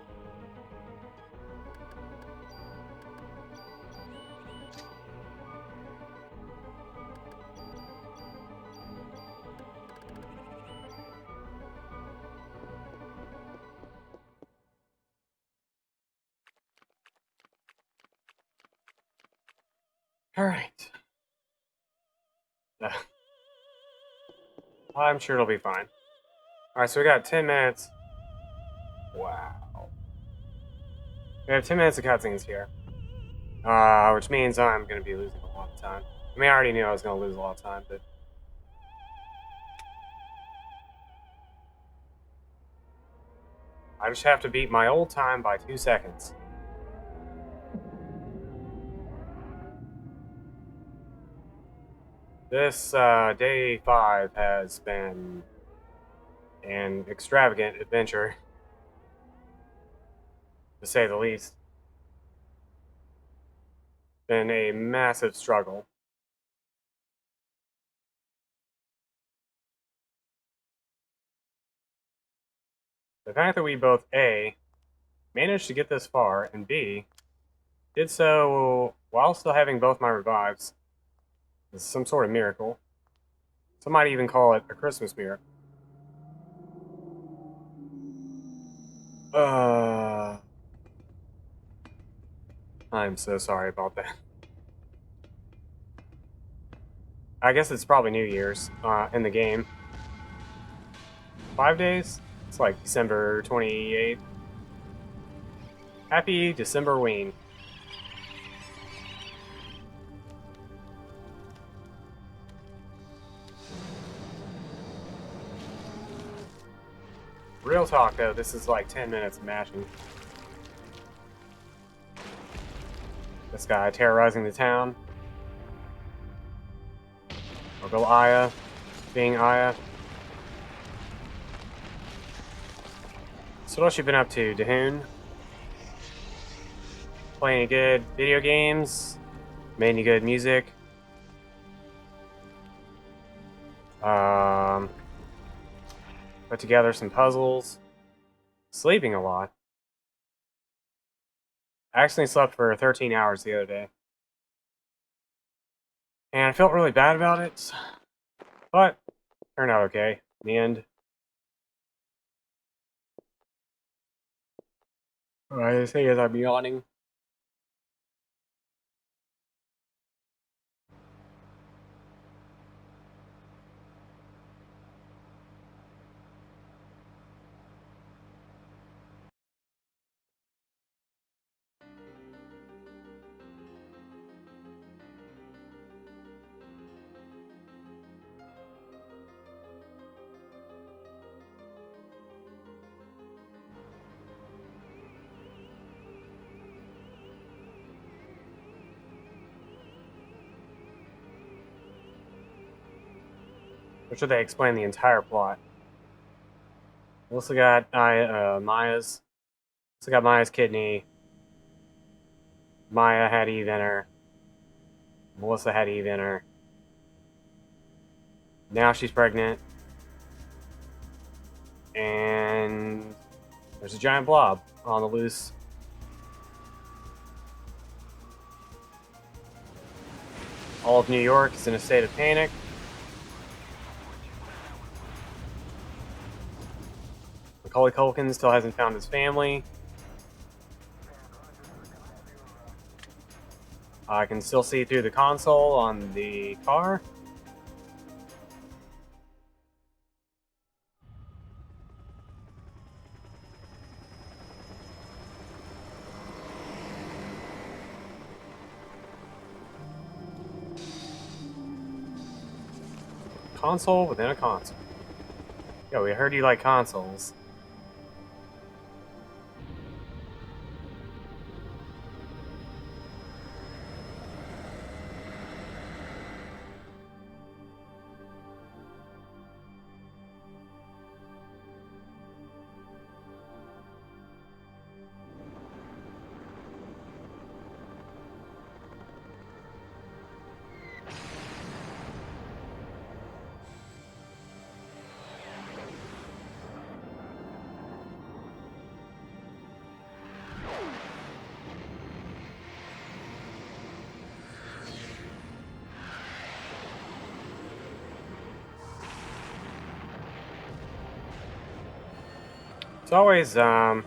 S1: Alright. I'm sure it'll be fine. Alright, so we got 10 minutes. Wow. We have 10 minutes of cutscenes here. Which means I'm going to be losing a lot of time. I mean, I already knew I was going to lose a lot of time, but... I just have to beat my old time by 2 seconds. This, day 5 has been an extravagant adventure, to say the least. Been a massive struggle. The fact that we both A, managed to get this far, and B, did so while still having both my revives, It's some sort of miracle. Some might even call it a Christmas miracle. I'm so sorry about that. I guess it's probably New Year's in the game. 5 days? It's like December 28th. Happy December Ween. Real talk, though, this is like 10 minutes of mashing. This guy terrorizing the town. I'll go Aya, being Aya. So what else you been up to, Dahoon? Playing any good video games? Made any good music? Put together some puzzles. Sleeping a lot. I actually slept for 13 hours the other day. And I felt really bad about it. But, turned out okay in the end. I say as I'm yawning. Or should they explain the entire plot? We also got Maya's. Also got Maya's kidney. Maya had Eve in her. Melissa had Eve in her. Now she's pregnant. And there's a giant blob on the loose. All of New York is in a state of panic. Macaulay Culkin still hasn't found his family. I can still see through the console on the car. Console within a console. Yo, we heard you like consoles. It's always, I want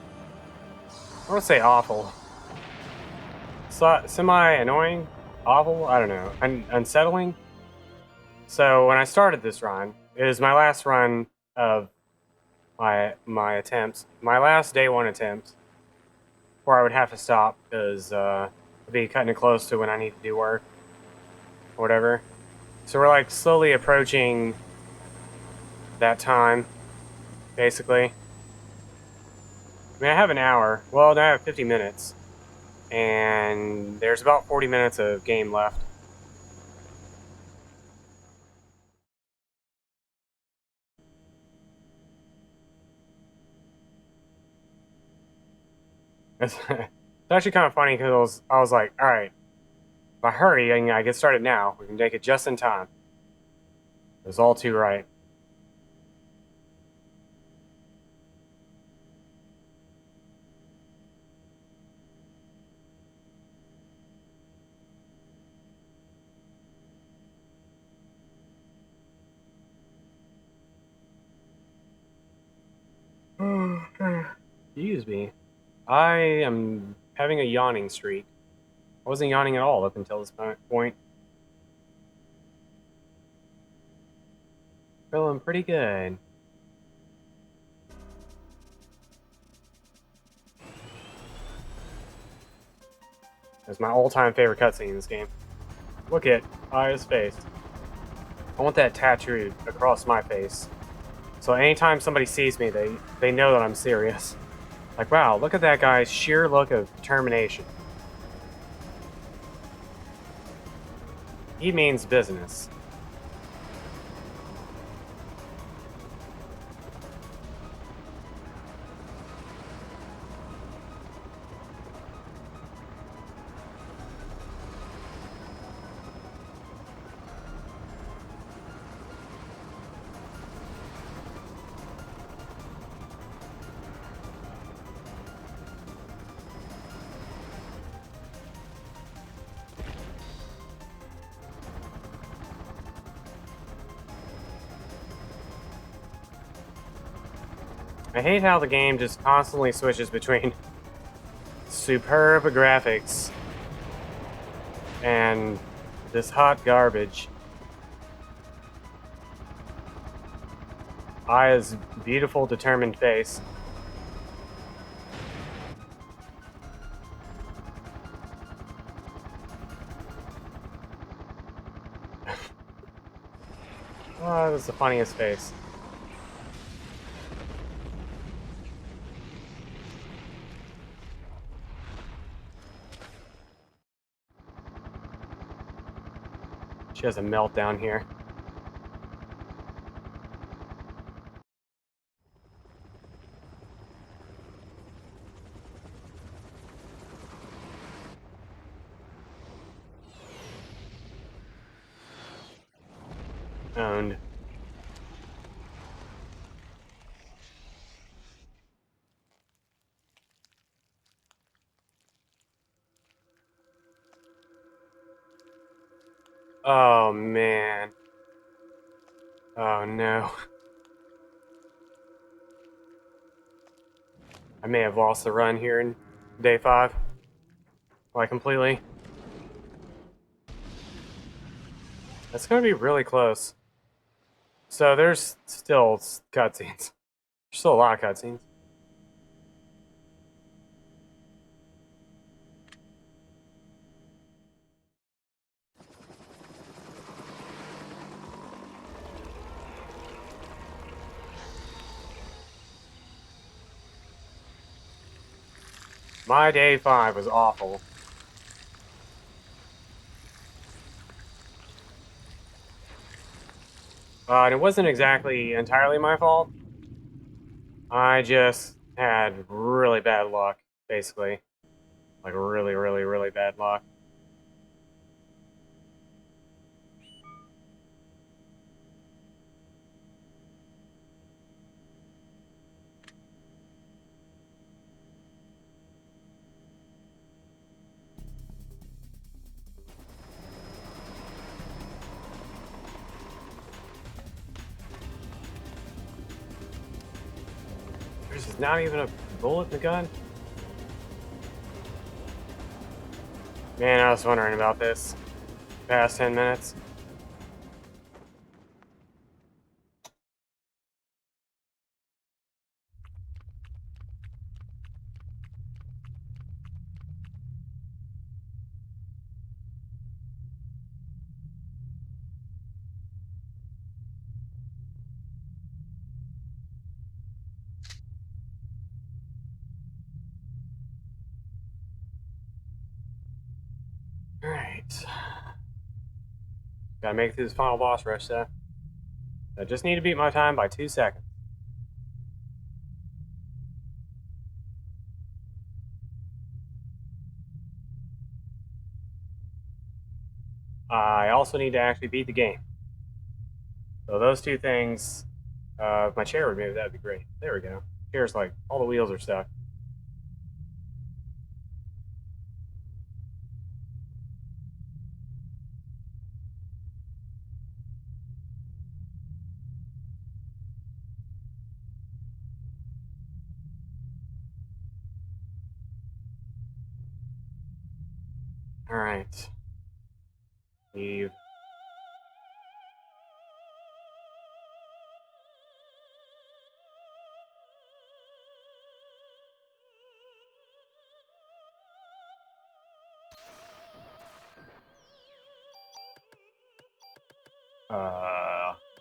S1: to say awful. Semi-annoying? Awful? I don't know. Unsettling? So when I started this run, it was my last run of my attempts. My last day one attempt, where I would have to stop because I'd be cutting it close to when I need to do work or whatever. So we're like slowly approaching that time, basically. I mean, I have an hour. Well, now I have 50 minutes. And there's about 40 minutes of game left. It's actually kind of funny because I was like, all right, if I hurry and I get started now, we can make it just in time. It was all too right. Excuse me. I am having a yawning streak. I wasn't yawning at all up until this point. Feeling pretty good. It's my all-time favorite cutscene in this game. Look at Aya's face. I want that tattooed across my face. So anytime somebody sees me, they know that I'm serious. Like, wow, look at that guy's sheer look of determination. He means business. I hate how the game just constantly switches between superb graphics and this hot garbage. Aya's beautiful, determined face. Oh, that's the funniest face. She has a meltdown here. Owned. Oh, man. Oh, no. I may have lost the run here in day 5. Like, completely. That's gonna be really close. So there's still cutscenes. There's still a lot of cutscenes. My day 5 was awful. And it wasn't exactly entirely my fault. I just had really bad luck, basically. Like, really, really, really bad luck. There's just not even a bullet in the gun. Man, I was wondering about this past 10 minutes. Alright. Gotta make it through this final boss rush, though. I just need to beat my time by 2 seconds. I also need to actually beat the game. So those two things, if my chair would move, that'd be great. There we go. Chair's like, all the wheels are stuck. Alright. Eve.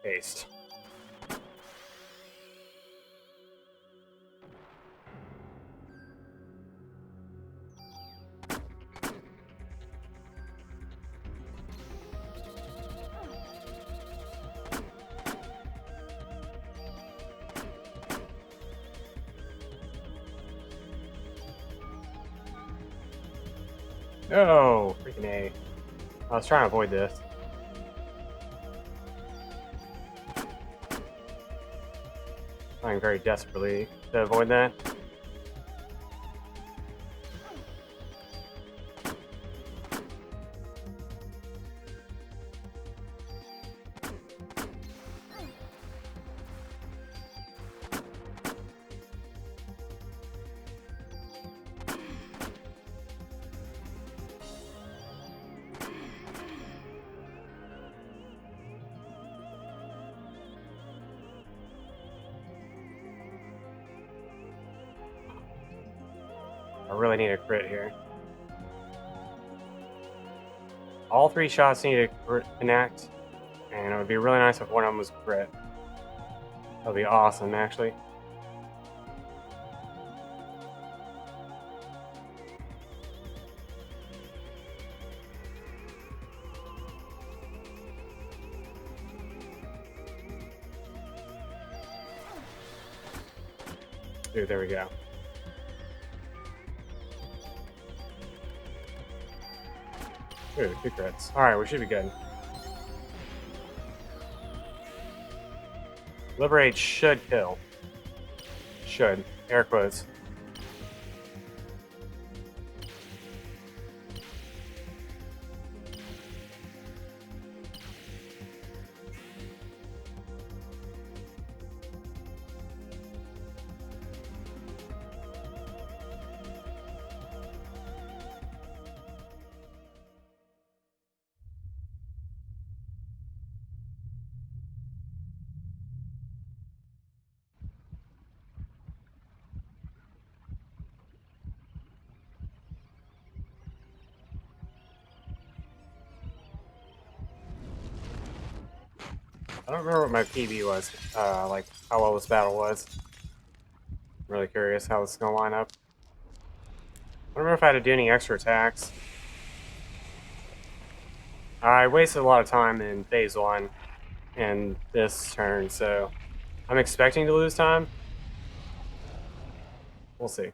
S1: Paste. No! Freaking A. I was trying to avoid this. Trying very desperately to avoid that. I really need a crit here. All 3 shots need to connect, and it would be really nice if one of them was a crit. That would be awesome, actually. Dude, there we go. Ooh, 2 crits. Alright, we should be good. Liberate should kill. Should. Air quotes. I don't remember what my PB was, like how well this battle was. I'm really curious how this is going to line up. I don't remember if I had to do any extra attacks. I wasted a lot of time in phase 1 and this turn, so I'm expecting to lose time. We'll see.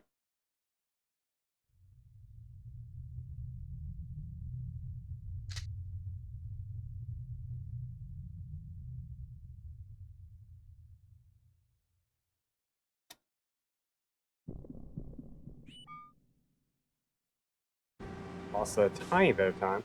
S1: Lost a tiny bit of time.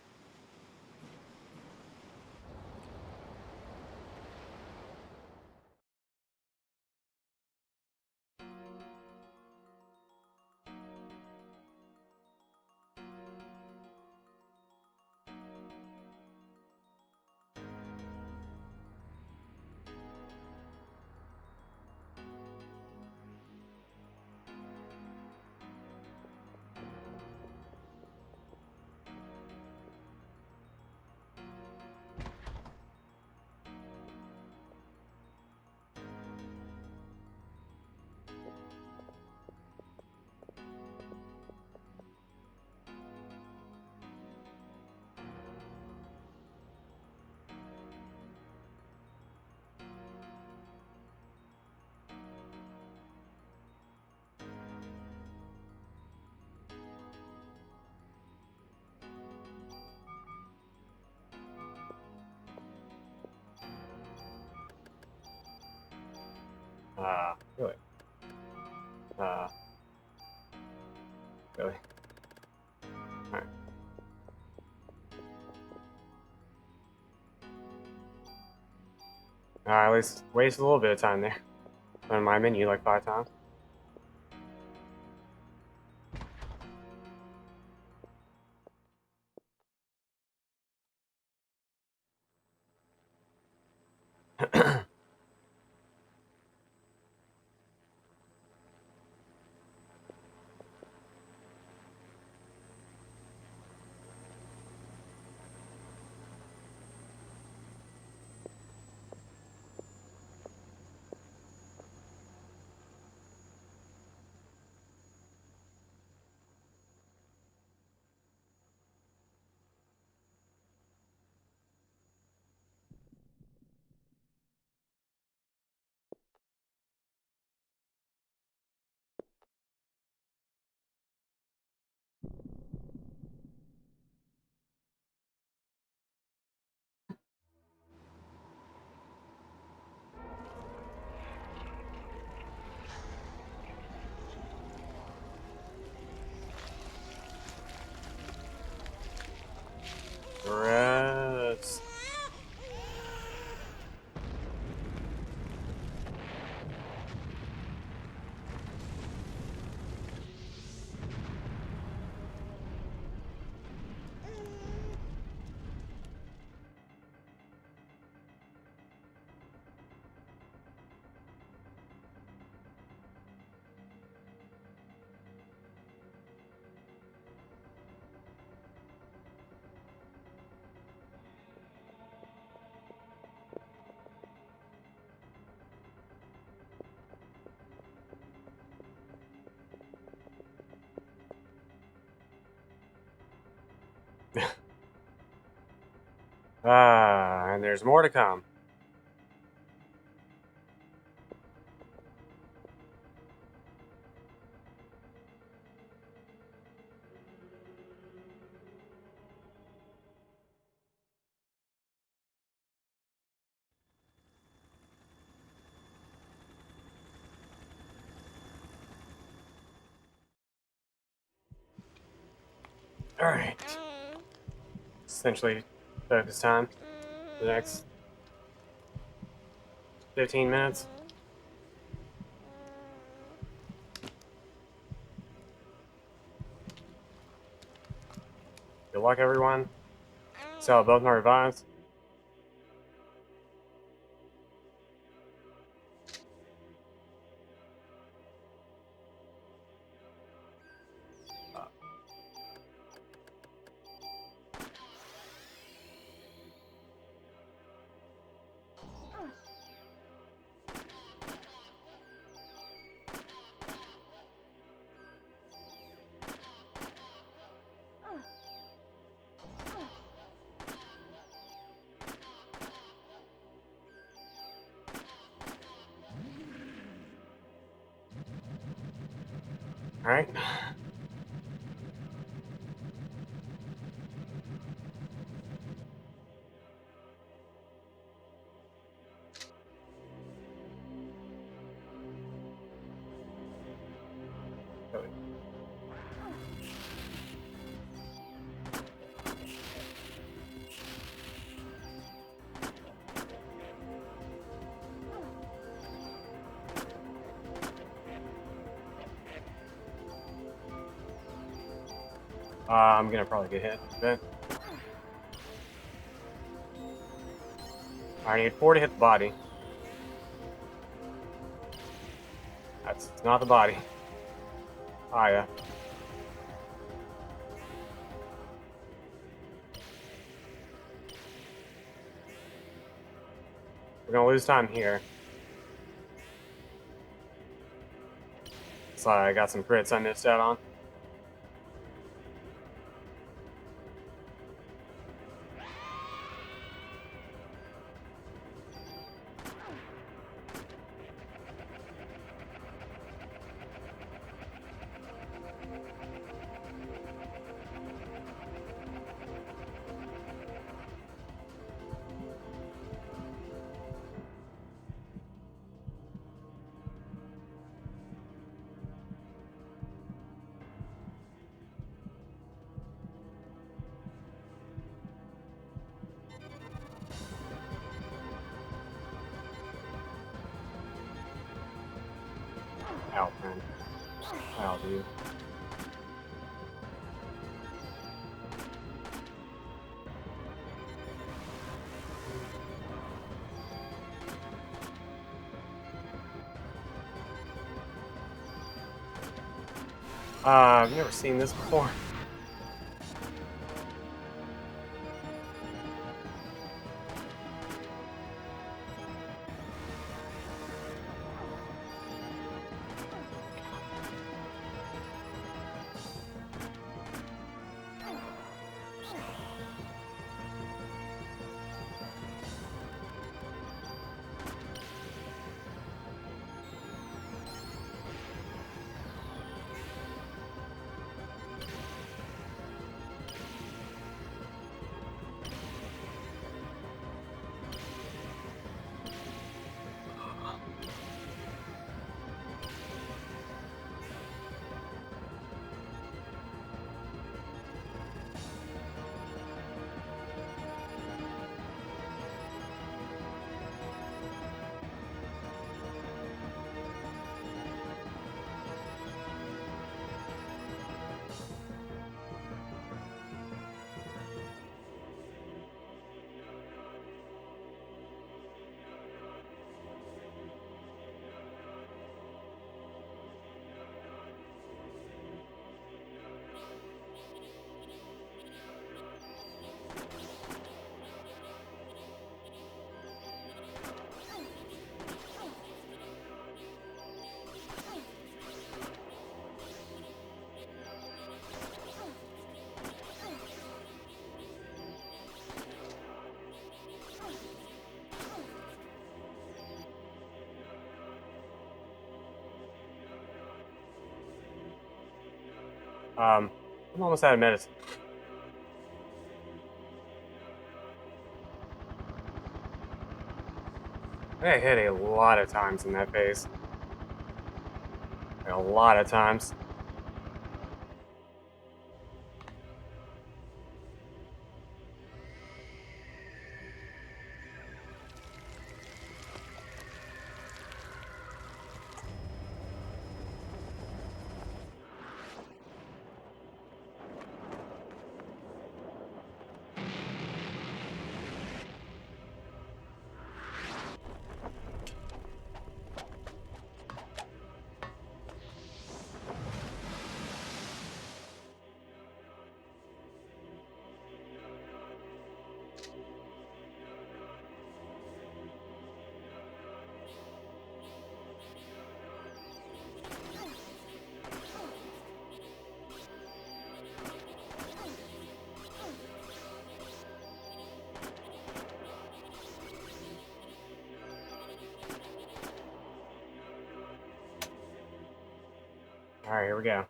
S1: Really? Really? Alright. At least waste a little bit of time there. On my menu like 5 times. Gross. And there's more to come. Alright. Essentially focus time for the next 15 minutes. Good luck, everyone. So, both my revives. Alright. I'm gonna probably get hit a bit. I need 4 to hit the body. That's not the body. Ah, yeah. We're gonna lose time here. So I got some crits I missed out on. Out, man. Out, dude. I've never seen this before. I'm almost out of medicine. I got hit a lot of times in that phase. Like, a lot of times. Alright, here we go.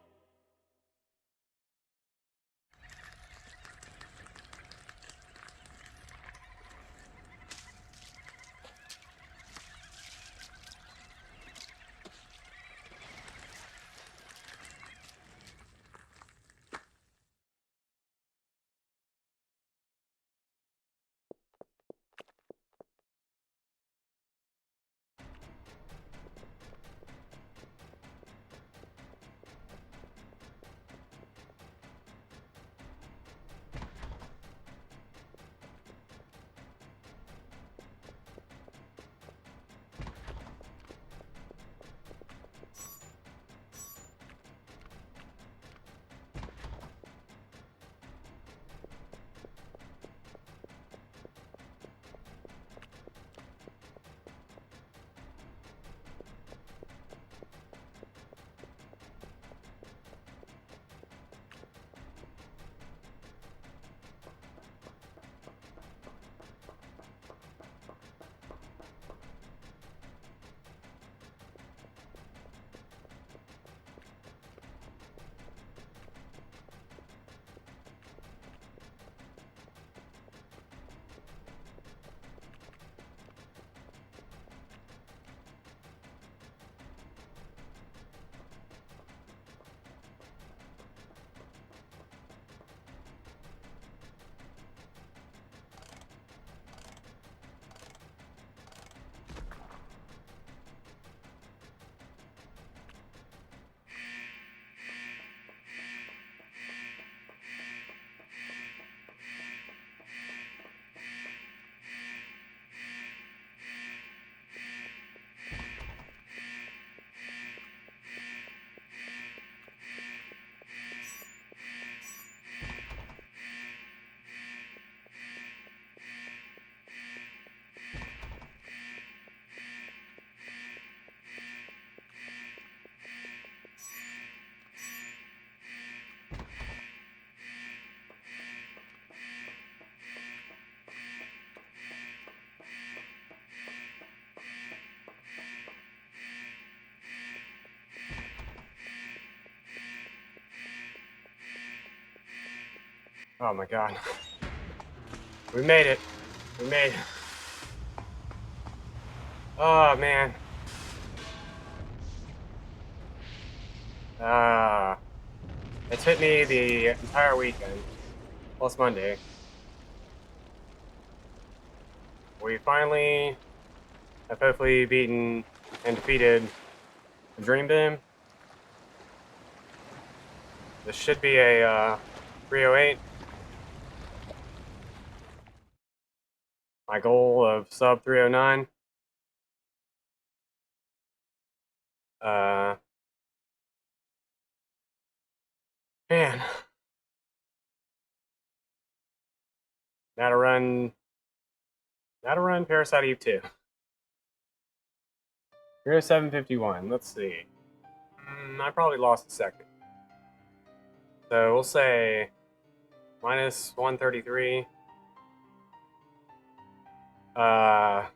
S1: Oh my god. We made it. We made it. Oh man. It's hit me the entire weekend. Plus Monday. We finally have hopefully beaten and defeated the Dream Beam. This should be a 308. My goal of sub 309. Man. Now to run Parasite Eve 2. Here's 751. Let's see. I probably lost a second. So we'll say minus 133. I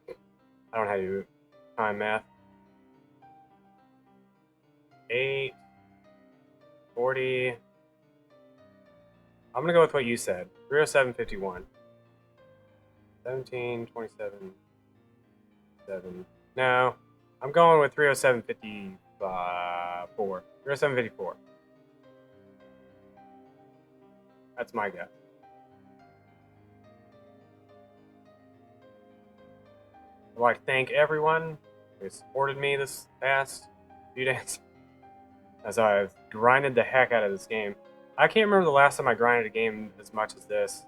S1: don't know how to do time math. 8, 40. I'm gonna go with what you said. 307.51. 17, 27, 7. No, I'm going with 307.54. 307.54. That's my guess. I'd like to thank everyone who supported me this past few days as I've grinded the heck out of this game. I can't remember the last time I grinded a game as much as this,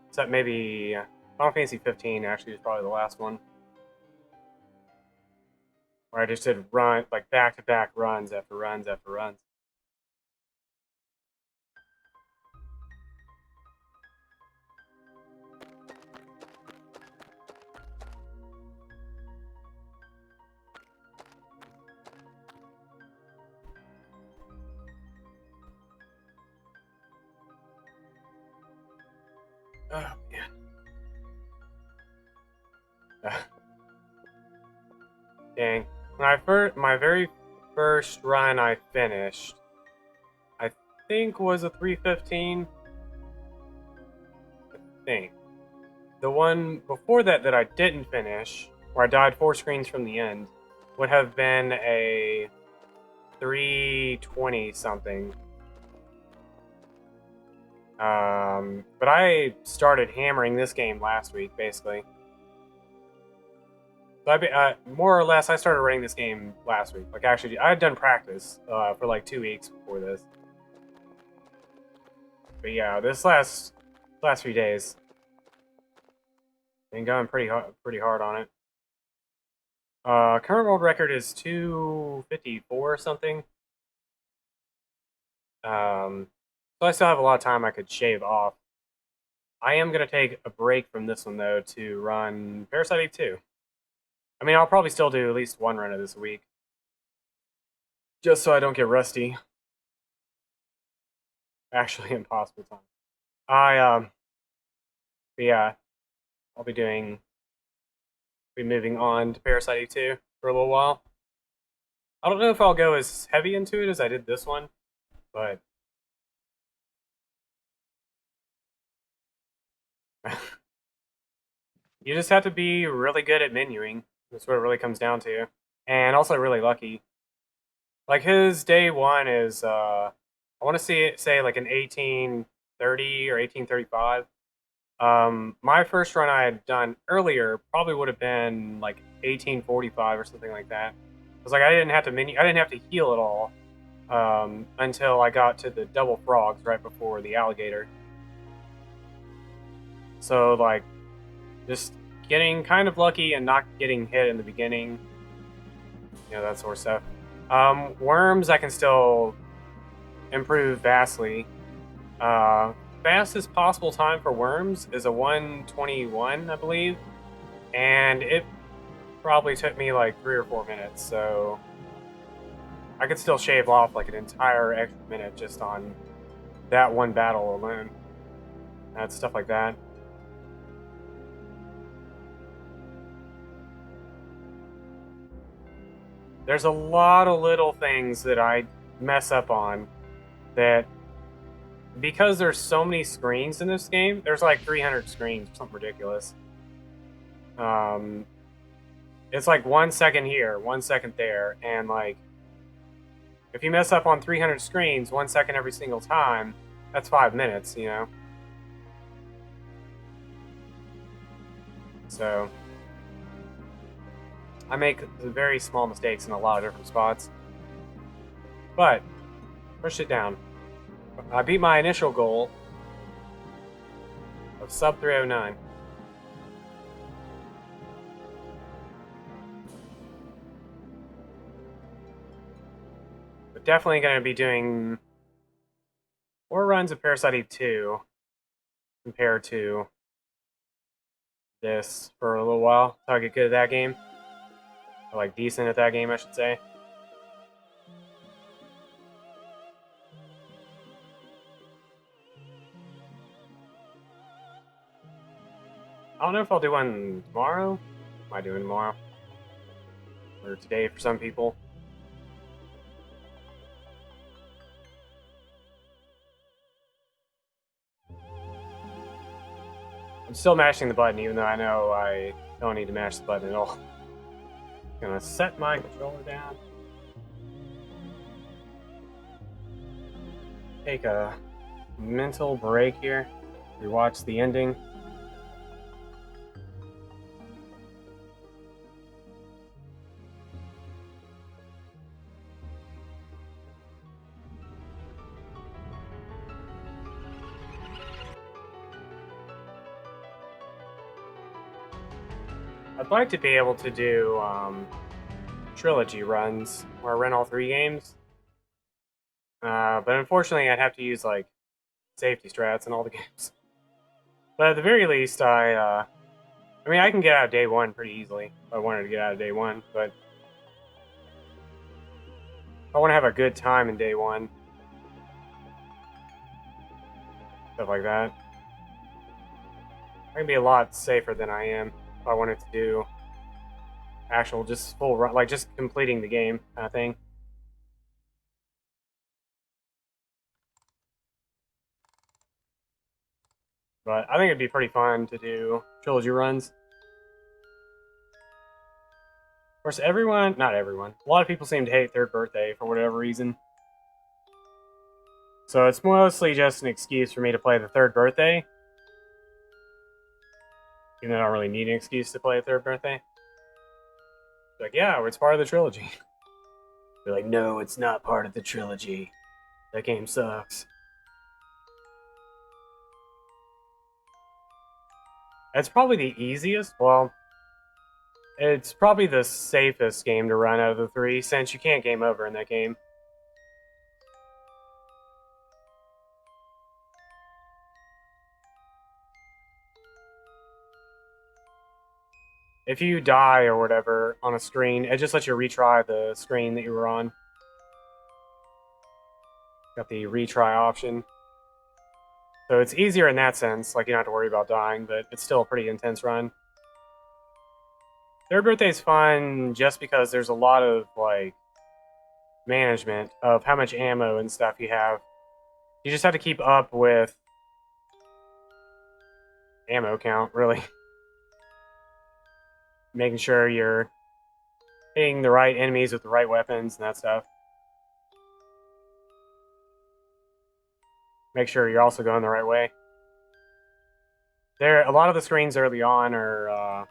S1: except maybe Final Fantasy 15 actually is probably the last one, where I just did back-to-back runs after runs after runs. Oh man. Dang. My very first run I finished, I think was a 315. I think. The one before that I didn't finish, where I died 4 screens from the end, would have been a 320 something. But I started hammering this game last week, basically. So more or less, I started running this game last week. Like, actually, I had done practice for like 2 weeks before this. But yeah, this last few days, been going pretty hard on it. Current world record is 254 or something. So I still have a lot of time I could shave off. I am going to take a break from this one, though, to run Parasite Eve 2. I mean, I'll probably still do at least one run of this week, just so I don't get rusty. Actually, impossible time. But yeah, I'll be moving on to Parasite Eve 2 for a little while. I don't know if I'll go as heavy into it as I did this one, but you just have to be really good at menuing. That's what it really comes down to. And also really lucky. Like his day one is, I want to say like an 1830 or 1835. My first run I had done earlier probably would have been like 1845 or something like that. It was like I didn't have to heal at all until I got to the double frogs right before the alligator. So like, just getting kind of lucky and not getting hit in the beginning, that sort of stuff. Worms I can still improve vastly. Fastest possible time for worms is a 121, I believe, and it probably took me like 3 or 4 minutes, so I could still shave off like an entire extra minute just on that one battle alone. And stuff like that. There's a lot of little things that I mess up on that because there's so many screens in this game, there's like 300 screens, something ridiculous. It's like 1 second here, 1 second there, and like if you mess up on 300 screens, 1 second every single time, that's 5 minutes, you know? So I make very small mistakes in a lot of different spots. But push it down. I beat my initial goal of sub 309. But definitely going to be doing more runs of Parasite Eve 2 compared to this for a little while. So I get good at that game. Or like decent at that game, I should say. I don't know if I'll do one tomorrow. Might do it tomorrow. Or today for some people. I'm still mashing the button, even though I know I don't need to mash the button at all. I'm gonna set my controller down. Take a mental break here. Rewatch the ending. I'd like to be able to do trilogy runs where I run all 3 games. But unfortunately, I'd have to use like safety strats in all the games. But at the very least, I mean, I can get out of day 1 pretty easily if I wanted to get out of day 1. But I want to have a good time in day 1. Stuff like that. I can be a lot safer than I am if I wanted to do actual just full run, like just completing the game kind of thing. But I think it'd be pretty fun to do trilogy runs. Of course, not everyone, a lot of people seem to hate Third Birthday for whatever reason. So it's mostly just an excuse for me to play the Third Birthday. Even though I don't really need an excuse to play a Third Birthday. Like, yeah, it's part of the trilogy. They're like, no, it's not part of the trilogy. That game sucks. It's probably the easiest. Well, it's probably the safest game to run out of the 3, since you can't game over in that game. If you die or whatever on a screen, it just lets you retry the screen that you were on. Got the retry option. So it's easier in that sense, like you don't have to worry about dying, but it's still a pretty intense run. Third Birthday's fun just because there's a lot of like management of how much ammo and stuff you have. You just have to keep up with ammo count, really. Making sure you're hitting the right enemies with the right weapons and that stuff. Make sure you're also going the right way. A lot of the screens early on are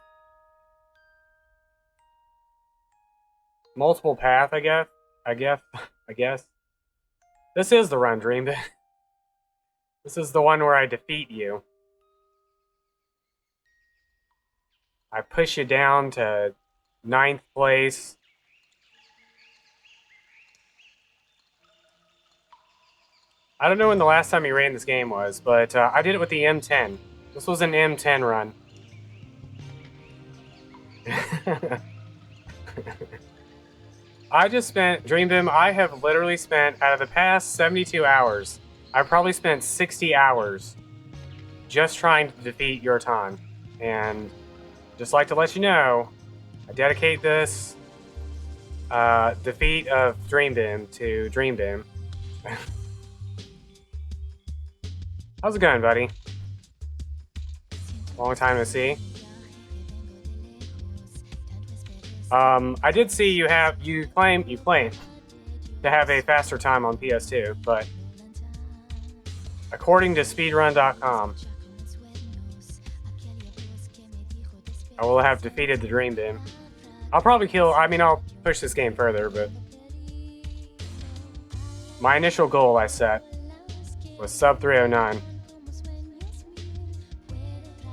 S1: multiple path, I guess. This is the run, Dream. This is the one where I defeat you. I push you down to 9th place. I don't know when the last time you ran this game was, but I did it with the M10. This was an M10 run. I just spent, Dreambim, I have literally spent, out of the past 72 hours, I've probably spent 60 hours just trying to defeat your time. And just like to let you know, I dedicate this defeat of Dreambim to Dreambim. How's it going, buddy? Long time to see. I did see you claim to have a faster time on PS2, but according to speedrun.com, I will have defeated the Dream Beam. I'll push this game further, but my initial goal I set was sub 309.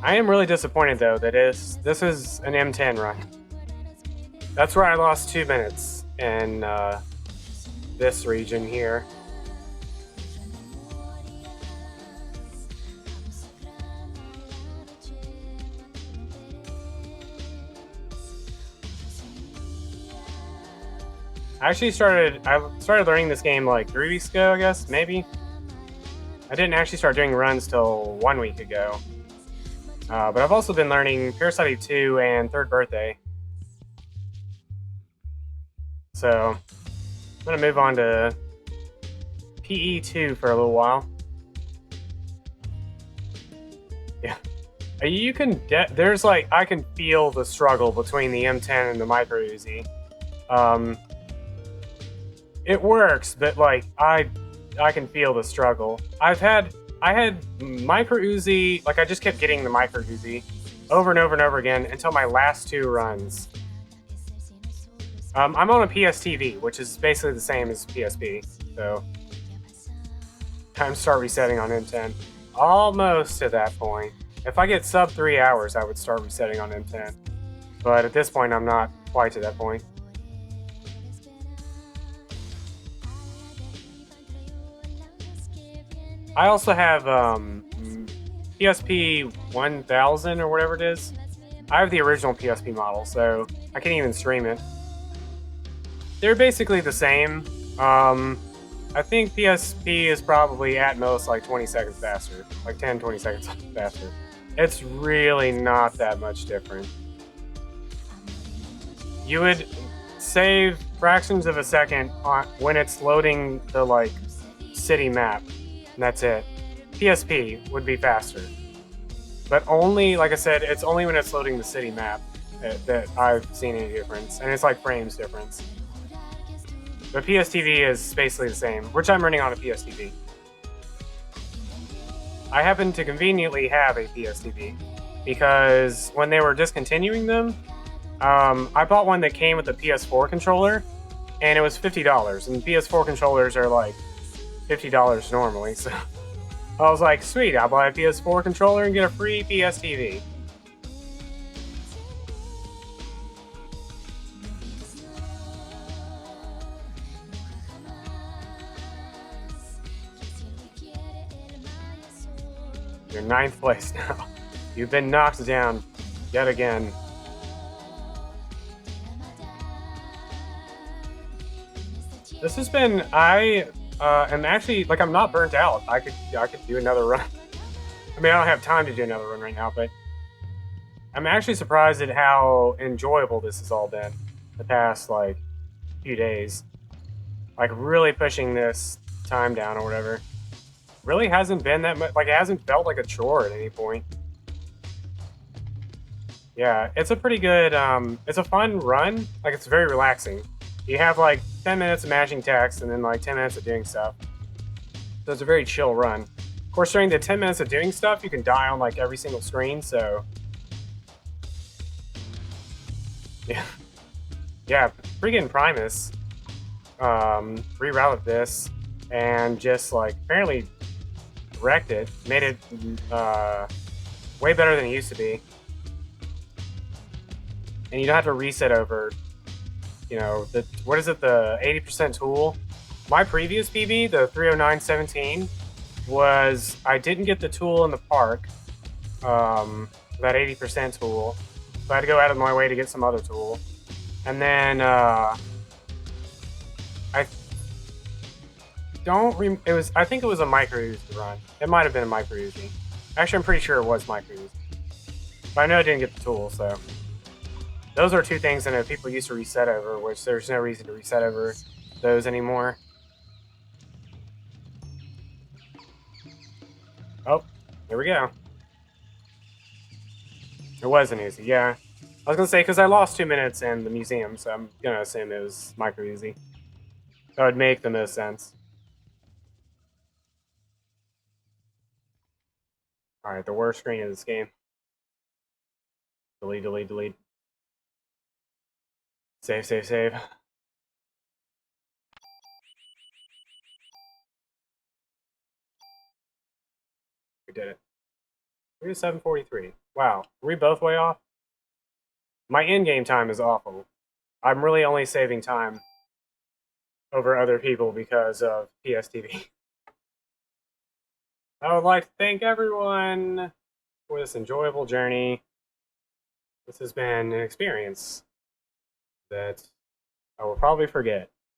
S1: I am really disappointed though that this is an M10 run. That's where I lost 2 minutes in this region here. I started learning this game like 3 weeks ago, I guess, maybe. I didn't actually start doing runs till 1 week ago. But I've also been learning Parasite Eve 2 and Third Birthday. So I'm gonna move on to PE2 for a little while. Yeah, you can there's like I can feel the struggle between the M10 and the Micro Uzi. It works, but like I can feel the struggle. I had Micro Uzi, like I just kept getting the Micro Uzi over and over and over again until my last 2 runs. I'm on a PSTV, which is basically the same as PSP, so time to start resetting on M10. Almost to that point. If I get sub 3 hours, I would start resetting on M10. But at this point, I'm not quite to that point. I also have PSP 1000 or whatever it is. I have the original PSP model, so I can't even stream it. They're basically the same. I think PSP is probably at most like 20 seconds faster, like 10, 20 seconds faster. It's really not that much different. You would save fractions of a second when it's loading the like city map, and that's it. PSP would be faster, but only, like I said, it's only when it's loading the city map that I've seen any difference, and it's like frames difference. But PSTV is basically the same, which I'm running on a PSTV. I happen to conveniently have a PSTV because when they were discontinuing them, I bought one that came with a PS4 controller, and it was $50, and PS4 controllers are like $50 normally, so I was like, sweet, I'll buy a PS4 controller and get a free PSTV. You're 9th place now. You've been knocked down yet again. This has been, I am actually, like, I'm not burnt out. I could do another run. I mean, I don't have time to do another run right now, but I'm actually surprised at how enjoyable this has all been the past, like, few days. Like, really pushing this time down or whatever. Really hasn't been that much, like, it hasn't felt like a chore at any point. Yeah, it's a pretty good, it's a fun run. Like, it's very relaxing. You have, like, 10 minutes of mashing text and then, like, 10 minutes of doing stuff. So it's a very chill run. Of course, during the 10 minutes of doing stuff, you can die on, like, every single screen, so... Yeah. Yeah, freaking Primus rerouted this and just, like, apparently wrecked it. Made it way better than it used to be. And you don't have to reset over, you know, the 80% tool? My previous PB, the 30917, was I didn't get the tool in the park, that 80% tool. So I had to go out of my way to get some other tool. And then I think it was a Micro Uzi run. It might have been a Micro Uzi. Actually, I'm pretty sure it was Micro Uzi. But I know I didn't get the tool, so... Those are 2 things I know people used to reset over, which there's no reason to reset over those anymore. Oh, here we go. It wasn't easy, yeah. I was gonna say, because I lost 2 minutes in the museum, so I'm gonna assume it was micro easy. That would make the most sense. Alright, the worst screen in this game. Delete, delete, delete. Save, save, save. We did it. We're at 7:43. Wow, were we both way off? My in-game time is awful. I'm really only saving time over other people because of PSTV. I would like to thank everyone for this enjoyable journey. This has been an experience that I will probably forget.